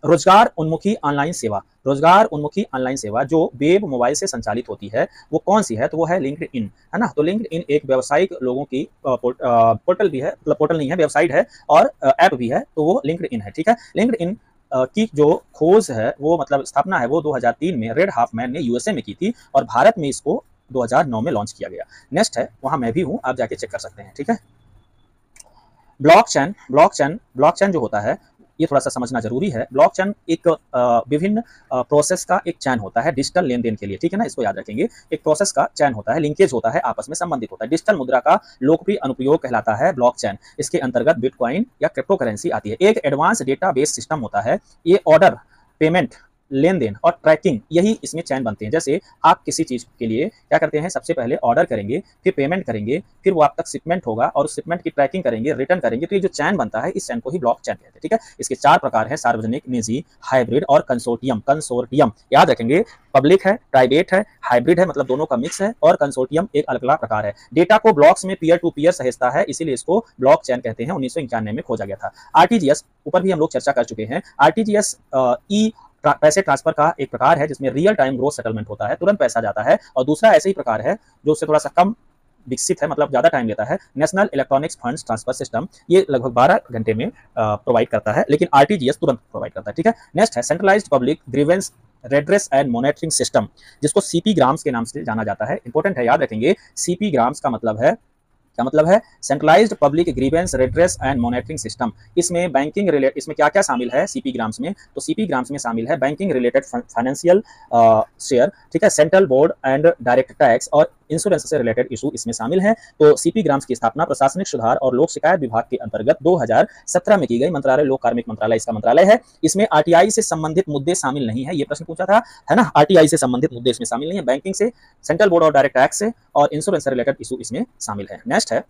रोजगार उन्मुखी ऑनलाइन सेवा। रोजगार उन्मुखी ऑनलाइन सेवा जो वेब मोबाइल से संचालित होती है वो कौन सी है, तो वो है लिंक्डइन, है ना। तो लिंक्डइन एक व्यावसायिक लोगों की पोर्टल भी है, मतलब पोर्टल नहीं है, वेबसाइट है और ऐप भी है, तो वो लिंक्डइन है। ठीक है, लिंक्डइन की जो खोज है वो मतलब स्थापना है वो 2003 में रेड हाफमैन ने यूएसए में की थी और भारत में इसको 2009 में लॉन्च किया गया। नेक्स्ट है, वहां मैं भी हूं, आप जाके चेक कर सकते हैं। ठीक है, ब्लॉकचेन जो होता है ये थोड़ा सा समझना जरूरी है। ब्लॉकचेन एक विभिन्न प्रोसेस का एक चैन होता है डिजिटल लेन देन के लिए। ठीक है ना, इसको याद रखेंगे, एक प्रोसेस का चैन होता है, लिंकेज होता है, आपस में संबंधित होता है। डिजिटल मुद्रा का लोकप्रिय अनुप्रयोग कहलाता है ब्लॉकचेन। इसके अंतर्गत बिटकॉइन या क्रिप्टो करेंसी आती है। एक एडवांस डेटाबेस सिस्टम होता है, ये ऑर्डर, पेमेंट, लेन देन और ट्रैकिंग, यही इसमें चैन बनते हैं। जैसे आप किसी चीज के लिए क्या करते हैं, सबसे पहले ऑर्डर करेंगे, फिर पेमेंट करेंगे, फिर वो आप तक शिपमेंट होगा और उस शिपमेंट की ट्रैकिंग करेंगे, रिटर्न करेंगे, तो ये जो चैन बनता है इस चैन को ही ब्लॉक चैन कहते हैं। ठीक है, इसके 4 प्रकार हैं, सार्वजनिक, निजी, हाइब्रिड और कंसोर्टियम। याद रखेंगे, पब्लिक है, प्राइवेट है, हाइब्रिड है मतलब दोनों का मिक्स है, और कंसोर्टियम एक अलग प्रकार है। डेटा को ब्लॉक्स में पीयर टू पीयर सहेजता है, इसीलिए इसको ब्लॉक चैन कहते हैं। 1991 में खोजा गया था। आरटीजीएस ऊपर भी हम लोग चर्चा कर चुके हैं। आरटीजीएस ई पैसे ट्रांसफर का एक प्रकार है जिसमें रियल टाइम ग्रोथ सेटलमेंट होता है, तुरंत पैसा जाता है। और दूसरा ऐसे ही प्रकार है जो उससे थोड़ा सा कम विकसित है, मतलब ज्यादा टाइम लेता है, national electronics funds transfer system. ये लगभग 12 घंटे में प्रोवाइड करता है, लेकिन आरटीजीएस तुरंत प्रोवाइड करता है। ठीक है, नेक्स्ट है centralized public grievance redress and monitoring system, जिसको सीपी ग्राम्स के नाम से जाना जाता है। इंपॉर्टेंट है, याद रखेंगे, सीपी ग्राम्स का मतलब है, क्या मतलब है, centralized public grievance redress and monitoring system. इसमें बैंकिंग रिलेटेड, इसमें क्या क्या शामिल है सीपी ग्राम्स में, तो सीपी ग्राम्स में शामिल है बैंकिंग रिलेटेड फाइनेंशियल शेयर, ठीक है, central board and direct tax और इंश्योरेंस से रिलेटेड इशू इसमें शामिल है। तो सीपी ग्राम्स की स्थापना प्रशासनिक सुधार और लोक शिकायत विभाग के अंतर्गत 2017 में की गई। मंत्रालय लोक कार्मिक मंत्रालय इसका मंत्रालय है। इसमें आरटीआई से संबंधित मुद्दे शामिल नहीं है, ये प्रश्न पूछा था, है ना। आरटीआई से संबंधित मुद्दे इसमें शामिल नहीं है, बैंकिंग से, सेंट्रल बोर्ड और डायरेक्ट टैक्स से और इंश्योरेंस से रिलेटेड इशू इसमें शामिल है। नेक्स्ट है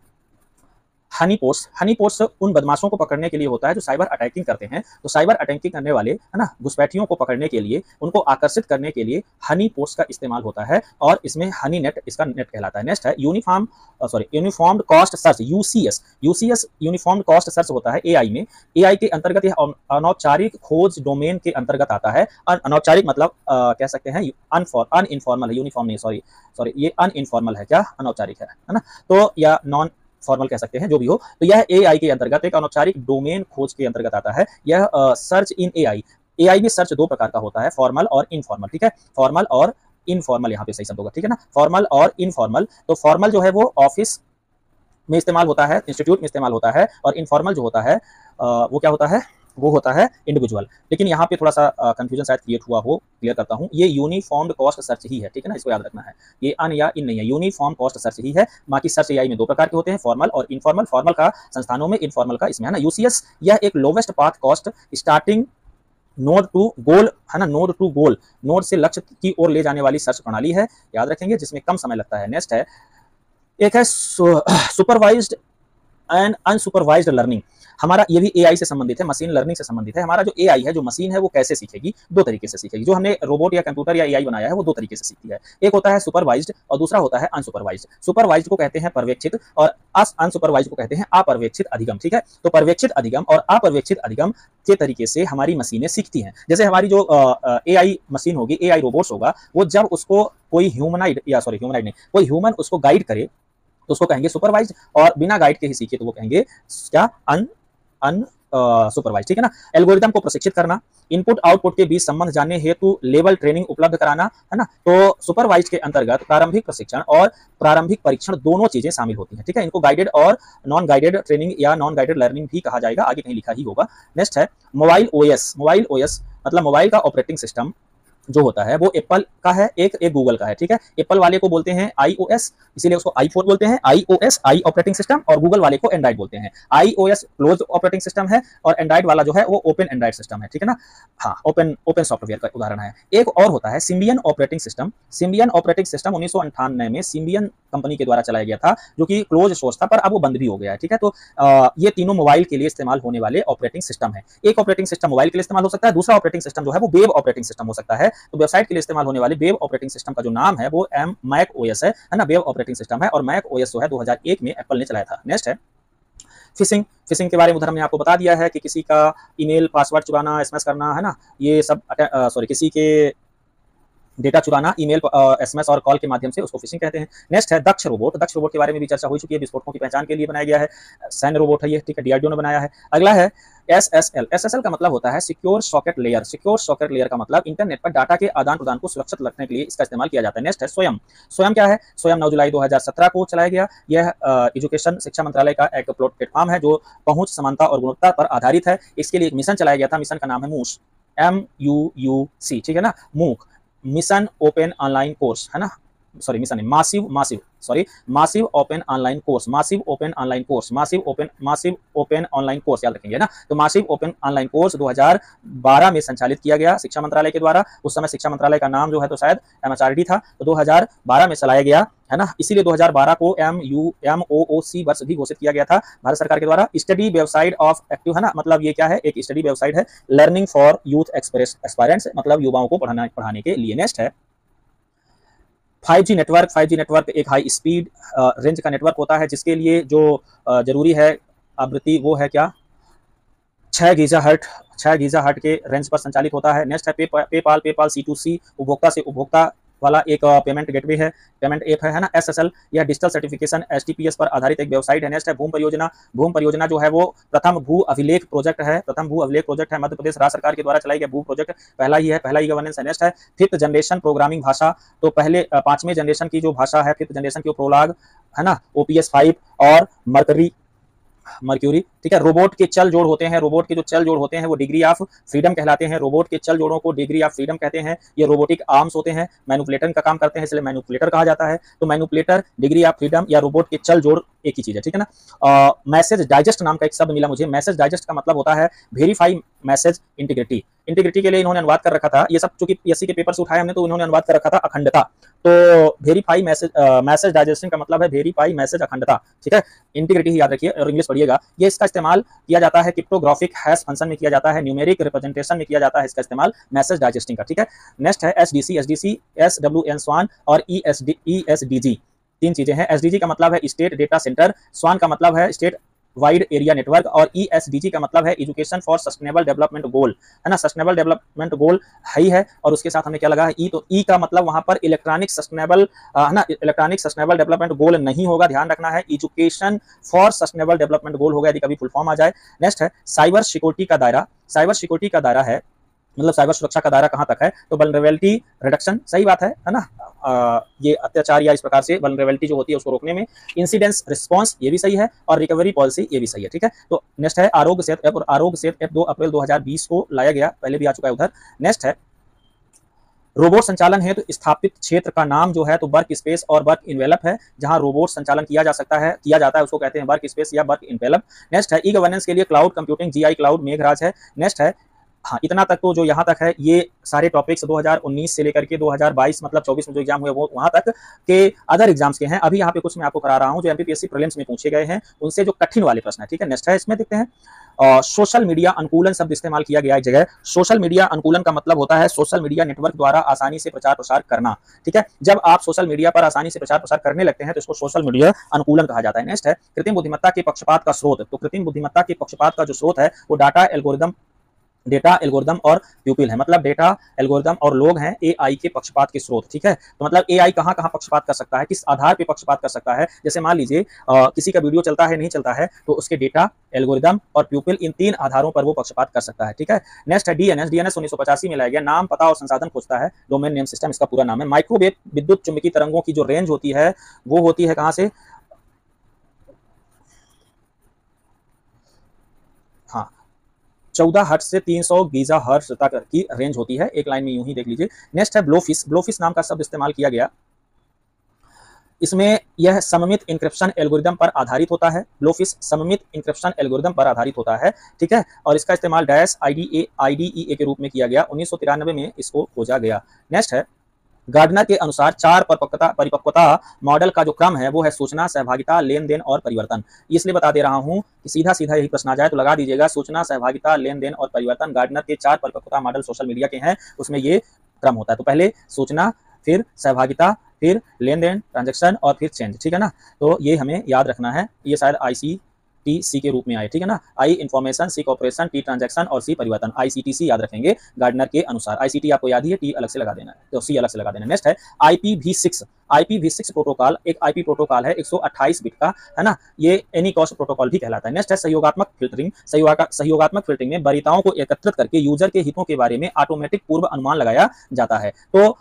हनी पोस्ट। हनी पोस्ट उन बदमाशों को पकड़ने के लिए होता है जो साइबर अटैकिंग करते हैं। तो साइबर अटैकिंग करने वाले, है ना, घुसपैठियों को पकड़ने के लिए, उनको आकर्षित करने के लिए हनी पोस्ट का इस्तेमाल होता है और इसमें हनी नेट इसका नेट कहलाता है। नेक्स्ट है uniformed cost search, UCS. UCS uniformed cost search होता है एआई में। एआई के अंतर्गत यह अनौपचारिक खोज डोमेन के अंतर्गत आता है। अनौपचारिक मतलब कह सकते हैं अनइनफॉर्मल है, यूनिफॉर्म नहीं, सॉरी ये अनइनफॉर्मल है, क्या अनौपचारिक है ना, तो या नॉन फॉर्मल कह सकते हैं, जो भी हो। तो यह एआई के अंतर्गत एक अनौपचारिक डोमेन खोज के अंतर्गत आता है। यह सर्च इन एआई एआई में सर्च दो प्रकार का होता है, फॉर्मल और इनफॉर्मल, ठीक है। फॉर्मल और इनफॉर्मल यहाँ पे सही शब्द होगा, ठीक है ना। फॉर्मल और इनफॉर्मल, तो फॉर्मल जो है वो ऑफिस में इस्तेमाल होता है, इंस्टीट्यूट में इस्तेमाल होता है, और इनफॉर्मल जो होता है वो क्या होता है, वो होता है इंडिविजुअल। लेकिन यहाँ पे थोड़ा सा कंफ्यूजन शायद क्रिएट हुआ हो, क्लियर करता हूँ। ये यूनिफॉर्म्ड कॉस्ट सर्च ही है, ठीक है ना, इसको याद रखना है। ये अन या इन नहीं है, यूनिफॉर्म कॉस्ट सर्च ही है। बाकी सर्च एआई में दो प्रकार के होते हैं, फॉर्मल और इनफॉर्मल। फॉर्मल का संस्थानों में, इनफॉर्मल का इसमें, है ना। यूसीएस यह एक lowest path cost starting node to goal, है ना, नोड टू गोल, नोड से लक्ष्य की ओर ले जाने वाली सर्च प्रणाली है, याद रखेंगे, जिसमें कम समय लगता है। नेक्स्ट है, एक है सुपरवाइज्ड एंड अनसुपरवाइज्ड लर्निंग। हमारा ये भी एआई से संबंधित है, मशीन लर्निंग से संबंधित है। हमारा जो एआई है, जो मशीन है, वो कैसे सीखेगी, दो तरीके से सीखेगी। जो हमने रोबोट या कंप्यूटर या एआई बनाया है, वो दो तरीके से सीखती है। एक होता है सुपरवाइज्ड और दूसरा होता है अनसुपरवाइज्ड। सुपरवाइज्ड को कहते हैं पर्यवेक्षित और अनसुपरवाइज्ड को कहते हैं अपर्यवेक्षित अधिगम, ठीक है। तो पर्यवेक्षित अधिगम और अपर्यवेक्षित अधिगम के तरीके से हमारी मशीनें सीखती हैं। जैसे हमारी जो एआई मशीन होगी, एआई रोबोट्स होगा, वो जब उसको कोई ह्यूमनाइड नहीं, कोई ह्यूमन उसको गाइड करे तो उसको कहेंगे सुपरवाइज्ड, और बिना गाइड के ही सीखे तो वो कहेंगे क्या, अन सुपरवाइज, ठीक है ना। एल्गोरिदम को प्रशिक्षित करना, इनपुट आउटपुट के बीच संबंध जानने हेतु लेवल ट्रेनिंग उपलब्ध कराना, है ना। तो सुपरवाइज के अंतर्गत प्रारंभिक प्रशिक्षण और प्रारंभिक परीक्षण दोनों चीजें शामिल होती हैं, ठीक है। इनको गाइडेड और नॉन गाइडेड ट्रेनिंग या नॉन गाइडेड लर्निंग भी कहा जाएगा, आगे कहीं लिखा ही होगा। नेक्स्ट है मोबाइल ओएस। मोबाइल ओएस मतलब मोबाइल का ऑपरेटिंग सिस्टम जो होता है वो एप्पल का है, एक गूगल का है, ठीक है। एप्पल वाले को बोलते हैं आईओएस, इसीलिए उसको आईफोन बोलते हैं, आईओएस आई ऑपरेटिंग सिस्टम, और गूगल वाले को एंड्रॉइड बोलते हैं। आईओएस क्लोज ऑपरेटिंग सिस्टम है और एंड्रॉइड वाला जो है वो ओपन एंड्रॉइड सिस्टम है, ठीक है ना। हाँ, ओपन सॉफ्टवेयर का उदाहरण है। एक और होता है Symbian operating system. Symbian operating system 1998 में सिम्बियन कंपनी के द्वारा चलाया गया था, जो कि क्लोज सोर्स था, पर अब वो बंद भी हो गया है, ठीक है। तो ये तीनों मोबाइल के लिए इस्तेमाल होने वाले ऑपरेटिंग सिस्टम है। एक ऑपरेटिंग सिस्टम मोबाइल के लिए इस्तेमाल हो सकता है, दूसरा ऑपरेटिंग सिस्टम जो है वो वेब ऑपरेटिंग सिस्टम हो सकता है। तो वेबसाइट के लिए इस्तेमाल होने वाले वेब ऑपरेटिंग सिस्टम का जो नाम है वो मैक ओएस है ना, वेब ऑपरेटिंग सिस्टम है, और मैक ओएस जो है 2001 में एप्पल ने चलाया था। नेक्स्ट है फिशिंग। फिशिंग के बारे में उधर हमने आपको बता दिया है कि किसी का ईमेल पासवर्ड चुराना, एसएमएस करना, है ना, ये सब किसी के डेटा चुराना ईमेल, एसएमएस और कॉल के माध्यम से, उसको फिशिंग कहते हैं। नेक्स्ट है दक्ष रोबोट। दक्ष रोबोट के बारे में भी चर्चा हो चुकी है, विस्फोटकों की पहचान के लिए बनाया गया है, सैन्य रोबोट है ये, ठीक है, डीआरडीओ ने बनाया है। अगला है एसएसएल। एसएसएल का मतलब होता है secure socket layer. Secure socket layer का मतलब इंटरनेट पर डाटा के आदान प्रदान को सुरक्षित रखने के लिए इसका इस्तेमाल किया जाता है। नेक्स्ट है स्वयं। स्वयं क्या है? स्वयं 9 जुलाई 2017 को चलाया गया। यह एजुकेशन शिक्षा मंत्रालय का एक प्लेटफॉर्म है जो पहुंच, समानता और गुणवत्ता पर आधारित है। इसके लिए एक मिशन चलाया गया था, मिशन का नाम है मूस, MUUC, ठीक है ना, मूक, मिशन ओपन ऑनलाइन कोर्स, है ना, सॉरी मिशन नहीं, massive open online course, massive open online course याद रखेंगे ना। तो मासिव ओपन ऑनलाइन कोर्स 2012 में संचालित किया गया शिक्षा मंत्रालय के द्वारा। उस समय शिक्षा मंत्रालय का नाम जो है तो शायद MHRD था, तो 2012 में चलाया गया, है ना। इसीलिए 2012 को MOOC वर्ष भी घोषित किया गया था भारत सरकार के द्वारा। स्टडी वेबसाइट ऑफ एक्टिव, है ना, मतलब ये क्या है, एक स्टडी वेबसाइट है, लर्निंग फॉर यूथ एक्सपायरेंट्स, मतलब युवाओं को पढ़ाने के लिए। नेक्स्ट है 5G नेटवर्क। 5G नेटवर्क एक हाई स्पीड रेंज का नेटवर्क होता है, जिसके लिए जो जरूरी है आवृत्ति वो है क्या, 6 गीगाहर्ट्ज के रेंज पर संचालित होता है। नेक्स्ट है पेपाल C2C, उपभोक्ता से उपभोक्ता वाला एक पेमेंट गेटवे है, पेमेंट ऐप है ना। SSL यह डिजिटल सर्टिफिकेशन HTTPS पर आधारित एक वेबसाइट है। नेक्स्ट है भूम परियोजना। भूम परियोजना जो है वो प्रथम भू अभिलेख प्रोजेक्ट है, मध्य प्रदेश राज्य सरकार के द्वारा चलाई गया भू प्रोजेक्ट, पहला ही गवर्नेंस है। नेक्स्ट है 5th जनरेशन प्रोग्रामिंग भाषा। तो पहले 5वें जनरेशन की जो भाषा है, 5th जनरेशन की प्रोलाग, है ना, OPS 5 और मर्क्यूरी, ठीक है। रोबोट के चल जोड़ होते हैं, रोबोट के जो चल जोड़ होते हैं वो डिग्री ऑफ फ्रीडम कहलाते हैं। रोबोट के चल जोड़ों को डिग्री ऑफ फ्रीडम कहते हैं। ये रोबोटिक आर्म्स होते हैं, मैनिपुलेटर का काम करते हैं, इसलिए मैनिपुलेटर कहा जाता है। तो मैनिपुलेटर, डिग्री ऑफ फ्रीडम या रोबोट के चल जोड़ एक ही चीज है, ठीक है ना। मैसेज डाइजेस्ट नाम का एक शब्द मिला मुझे। मैसेज डाइजेस्ट का मतलब होता है वेरीफाई मैसेज इंटीग्रिटी। इंटीग्रिटी के लिए इन्होंने अनुवाद कर रखा था, ये सब चूंकि PSC के पेपर से उठाए हमने, तो इन्होंने अनुवाद कर रखा था अखंडता। तो वेरीफाई मैसेज डाइजेस्टिंग का मतलब है वेरीफाई मैसेज अखंडता, ठीक है। इंटीग्रिटी ही याद रखिए और इंग्लिश पढ़िएगा। ये इसका इस्तेमाल किया जाता है क्रिप्टोग्राफिक हैश फंक्शन में किया जाता है, न्यूमेरिक रिप्रेजेंटेशन में किया जाता है इसका इस्तेमाल मैसेज डाइजेस्टिंग का, ठीक है। नेक्स्ट है SDC, SWN स्वान और ESDG, 3 चीजें हैं। SDG का मतलब है स्टेट डेटा सेंटर, स्वान का मतलब है स्टेट वाइड एरिया नेटवर्क, और ESDG का मतलब है education for sustainable development goal, है ना, सस्टेनेबल डेवलपमेंट गोल है। और उसके साथ हमने क्या लगा है ई, तो ई का मतलब वहां पर इलेक्ट्रॉनिक सस्टेनेबल, है ना, इलेक्ट्रॉनिक सस्टेनेबल डेवलपमेंट गोल नहीं होगा, ध्यान रखना है, education for sustainable development goal होगा यदि कभी फुल फॉर्म आ जाए। नेक्स्ट है साइबर सिक्योरिटी का दायरा। साइबर सिक्योरिटी का दायरा है मतलब साइबर सुरक्षा का दायरा कहां तक है, तो वल्नरेबिलिटी रिडक्शन, सही बात है ना। ये अत्याचार या इस प्रकार से वल्नरेबिलिटी जो होती है उसको रोकने में। इंसिडेंस रिस्पांस, ये भी सही है, और रिकवरी पॉलिसी, ये भी सही है, ठीक है। तो नेक्स्ट है आरोग्य सेतु ऐप, और आरोग्य सेतु ऐप 2 अप्रैल 2020 को लाया गया, पहले भी आ चुका है उधर। नेक्स्ट है रोबोट संचालन है, तो स्थापित क्षेत्र का नाम जो है तो वर्क स्पेस और वर्क इन्वेलप है, जहां रोबोट संचालन किया जाता है उसको कहते हैं वर्क स्पेस या वर्क इन्वेलप। नेक्स्ट है ई गवर्नेंस के लिए cloud computing, GI cloud Meghraj है। नेक्स्ट है, हाँ इतना तक तो जो यहाँ तक है ये सारे टॉपिक्स 2019 से लेकर के 2022 मतलब 24 में जो एग्जाम हुए वो वहां तक के अदर एग्जाम्स के हैं। अभी यहाँ पे कुछ मैं आपको करा रहा हूँ जो एमपीपीएससी प्रीलिम्स में पूछे गए हैं, उनसे जो कठिन वाले प्रश्न है, ठीक है। नेक्स्ट है, इसमें देखते हैं सोशल मीडिया अनुकूलन शब्द इस्तेमाल किया गया एक जगह। सोशल मीडिया अनुकूलन का मतलब होता है सोशल मीडिया नेटवर्क द्वारा आसानी से प्रचार प्रसार करना, ठीक है। जब आप सोशल मीडिया पर आसानी से प्रचार प्रसार करने लगते हैं तो इसको सोशल मीडिया अनुकूलन कहा जाता है। नेक्स्ट है कृत्रिम बुद्धिमत्ता के पक्षपात का स्रोत, तो कृत्रिम बुद्धिमत्ता के पक्षपात का जो स्रोत है वो डेटा एल्गोरिदम और प्यूपिल है, मतलब डेटा एल्गोरिदम और लोग हैं एआई के पक्षपात के स्रोत, ठीक है। तो मतलब एआई कहां कहां पक्षपात कर सकता है, किस आधार पे पक्षपात कर सकता है। जैसे मान लीजिए किसी का वीडियो चलता है नहीं चलता है, तो उसके डेटा एल्गोरिदम और प्यूपिल, इन 3 आधारों पर वो पक्षपात कर सकता है, ठीक है। नेक्स्ट है डीएनएस 1985 में लाया गया, नाम पता और संसाधन खोजता है, डोमेन नेम सिस्टम इसका पूरा नाम है। माइक्रोवेव विद्युत चुंबकीय तरंगों की जो रेंज होती है वो होती है कहां से, हाँ 14 हर्ट्ज से 300 गीजा हर्ट्ज तक की रेंज होती है, एक लाइन में यूं ही देख लीजिए। नेक्स्ट है ब्लोफिश नाम का शब्द इस्तेमाल किया गया, इसमें यह सममित इंक्रिप्शन एल्गोरिदम पर आधारित होता है। ब्लोफिश सममित इंक्रिप्शन एल्गोरिदम पर आधारित होता है, ठीक है। और इसका इस्तेमाल डैश आईडीईए के रूप में किया गया, 1993 में इसको खोजा गया। नेक्स्ट है गार्डनर के अनुसार 4 परिपक्वता मॉडल का जो क्रम है वो है सूचना, सहभागिता, लेन देन और परिवर्तन। इसलिए बता दे रहा हूं कि सीधा सीधा यही प्रश्न आ जाए तो लगा दीजिएगा सूचना, सहभागिता, लेन देन और परिवर्तन। गार्डनर के 4 परिपक्वता मॉडल सोशल मीडिया के हैं, उसमें ये क्रम होता है। तो पहले सूचना, फिर सहभागिता, फिर लेन देन ट्रांजेक्शन और फिर चेंज, ठीक है ना। तो ये हमें याद रखना है, ये शायद ICTC के रूप में आए, ठीक है ना। आई इन्फॉर्मेशन, सी कॉपरेशन, टी ट्रांजैक्शन और सी परिवर्तन, ICTC याद रखेंगे गार्डनर के अनुसार। ICT आपको याद ही है, टी अलग से लगा देना है, तो सी अलग से लगा देना है। नेक्स्ट है IPv6 प्रोटोकॉल, एक IP प्रोटोकॉल है 128 बिट का, है ना। ये एनी कॉस्ट प्रोटोकॉल भी कहलाता है। नेक्स्ट है सहयोगात्मक फिल्टरिंग, सहयोगात्मक फिल्टरिंग में वरीयताओं को एकत्रित करके यूजर के हितों के बारे में ऑटोमेटिक पूर्व अनुमान लगाया जाता है। तो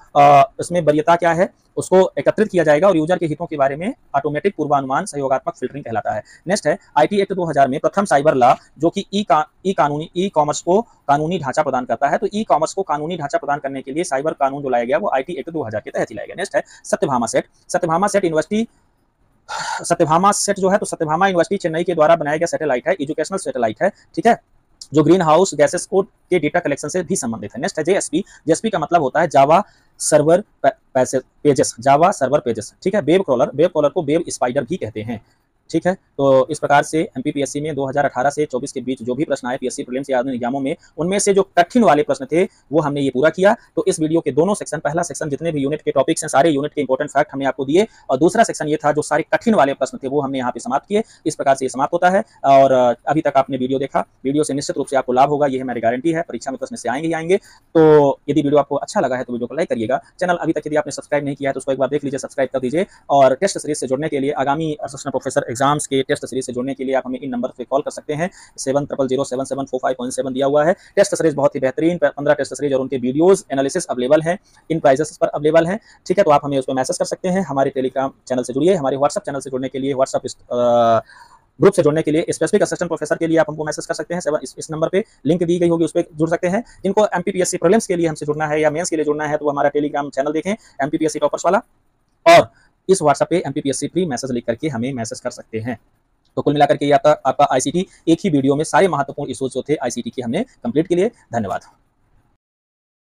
इसमें वरीयता क्या है, उसको एकत्रित किया जाएगा और यूजर के हितों के बारे में ऑटोमेटिक पूर्वानुमान सहयोगात्मक फिल्टरिंग कहलाता है। नेक्स्ट है IT एक्ट 2000 में प्रथम साइबर लॉ जो कि ई कॉमर्स को कानूनी ढांचा प्रदान करता है। तो ई कॉमर्स को कानूनी ढांचा प्रदान करने के लिए साइबर कानून जो लाया गया वो IT एक्ट 2000 के तहत ही लाया गया। नेक्स्ट है सत्यभामा सेट जो है तो सत्यभामा यूनिवर्सिटी चेन्नई के द्वारा बनाया गया सैटेलाइट है, एजुकेशनल सैटेलाइट है, ठीक है, जो ग्रीन हाउस गैसेस को के डेटा कलेक्शन से भी संबंधित है। नेक्स्ट है JSP का मतलब होता है जावा सर्वर पेजेस, ठीक है। वेब क्रॉलर को वेब स्पाइडर भी कहते हैं, ठीक है। तो इस प्रकार से एमपीपीएससी में 2018 से 24 के बीच जो भी प्रश्न आए पीएससी प्रीलिम्स या एग्जामों में, उनमें से जो कठिन वाले प्रश्न थे वो हमने ये पूरा किया। तो इस वीडियो के दोनों सेक्शन, पहला सेक्शन जितने भी यूनिट के टॉपिक्स हैं सारे यूनिट के इंपॉर्टेंट फैक्ट हमने आपको दिए, और दूसरा सेक्शन ये था जो सारे कठिन वाले प्रश्न थे वो हमने यहाँ पे समाप्त किए। इस प्रकार से ये समाप्त होता है। और अभी तक आपने वीडियो देखा, वीडियो से निश्चित रूप से आपको लाभ होगा, ये हमारी गारंटी है। परीक्षा में प्रश्न से आएंगे ही आएंगे। तो यदि वीडियो आपको अच्छा लगा है तो वीडियो को लाइक करिएगा। चैनल अभी तक यदि आपने सब्सक्राइब नहीं किया है तो उसको एक बार देख लीजिए, सब्सक्राइब कर दीजिए। और टेस्ट सीरीज से जुड़ने के लिए, आगामी असिस्टेंट प्रोफेसर एग्जाम्स के टेस्ट सीरीज से जुड़ने के लिए आप हमें इन नंबर पे कॉल कर सकते हैं। 70007745.7 दिया हुआ है। टेस्ट सीरीज बहुत ही बेहतरीन 15 टेस्ट सीरीज और उनके वीडियोस एनालिसिस अवेलेबल हैं, इन प्राइजेस पर अवेलेबल हैं, ठीक है। तो आप हमें उस पर मैसेज कर सकते हैं। हमारे टेलीग्राम चैनल से जुड़िए, हमारे व्हाट्सएप चैनल से जुड़ने के लिए, व्हाट्सएप ग्रुप से जुड़ने के लिए, स्पेसिफिक असिस्टेंट प्रोफेसर के लिए आप हमको मैसेज कर सकते हैं। इस नंबर पे लिंक दी गई होगी, उस पर जुड़ सकते हैं। जिनको एमपीपीएससी प्रीलिम्स के लिए हमसे जुड़ना है या मेंस के लिए जुड़ना है तो हमारा टेलीग्राम चैनल देखें, एमपीपीएससी टॉपर्स वाला, और इस व्हाट्सएप पे एमपीपीएससी फ्री मैसेज लिख करके हमें मैसेज कर सकते हैं। तो कुल मिलाकर के ये आपका आईसीटी एक ही वीडियो में सारे महत्वपूर्ण इश्यूज जो थे आईसीटी के हमने कंप्लीट के लिए। धन्यवाद।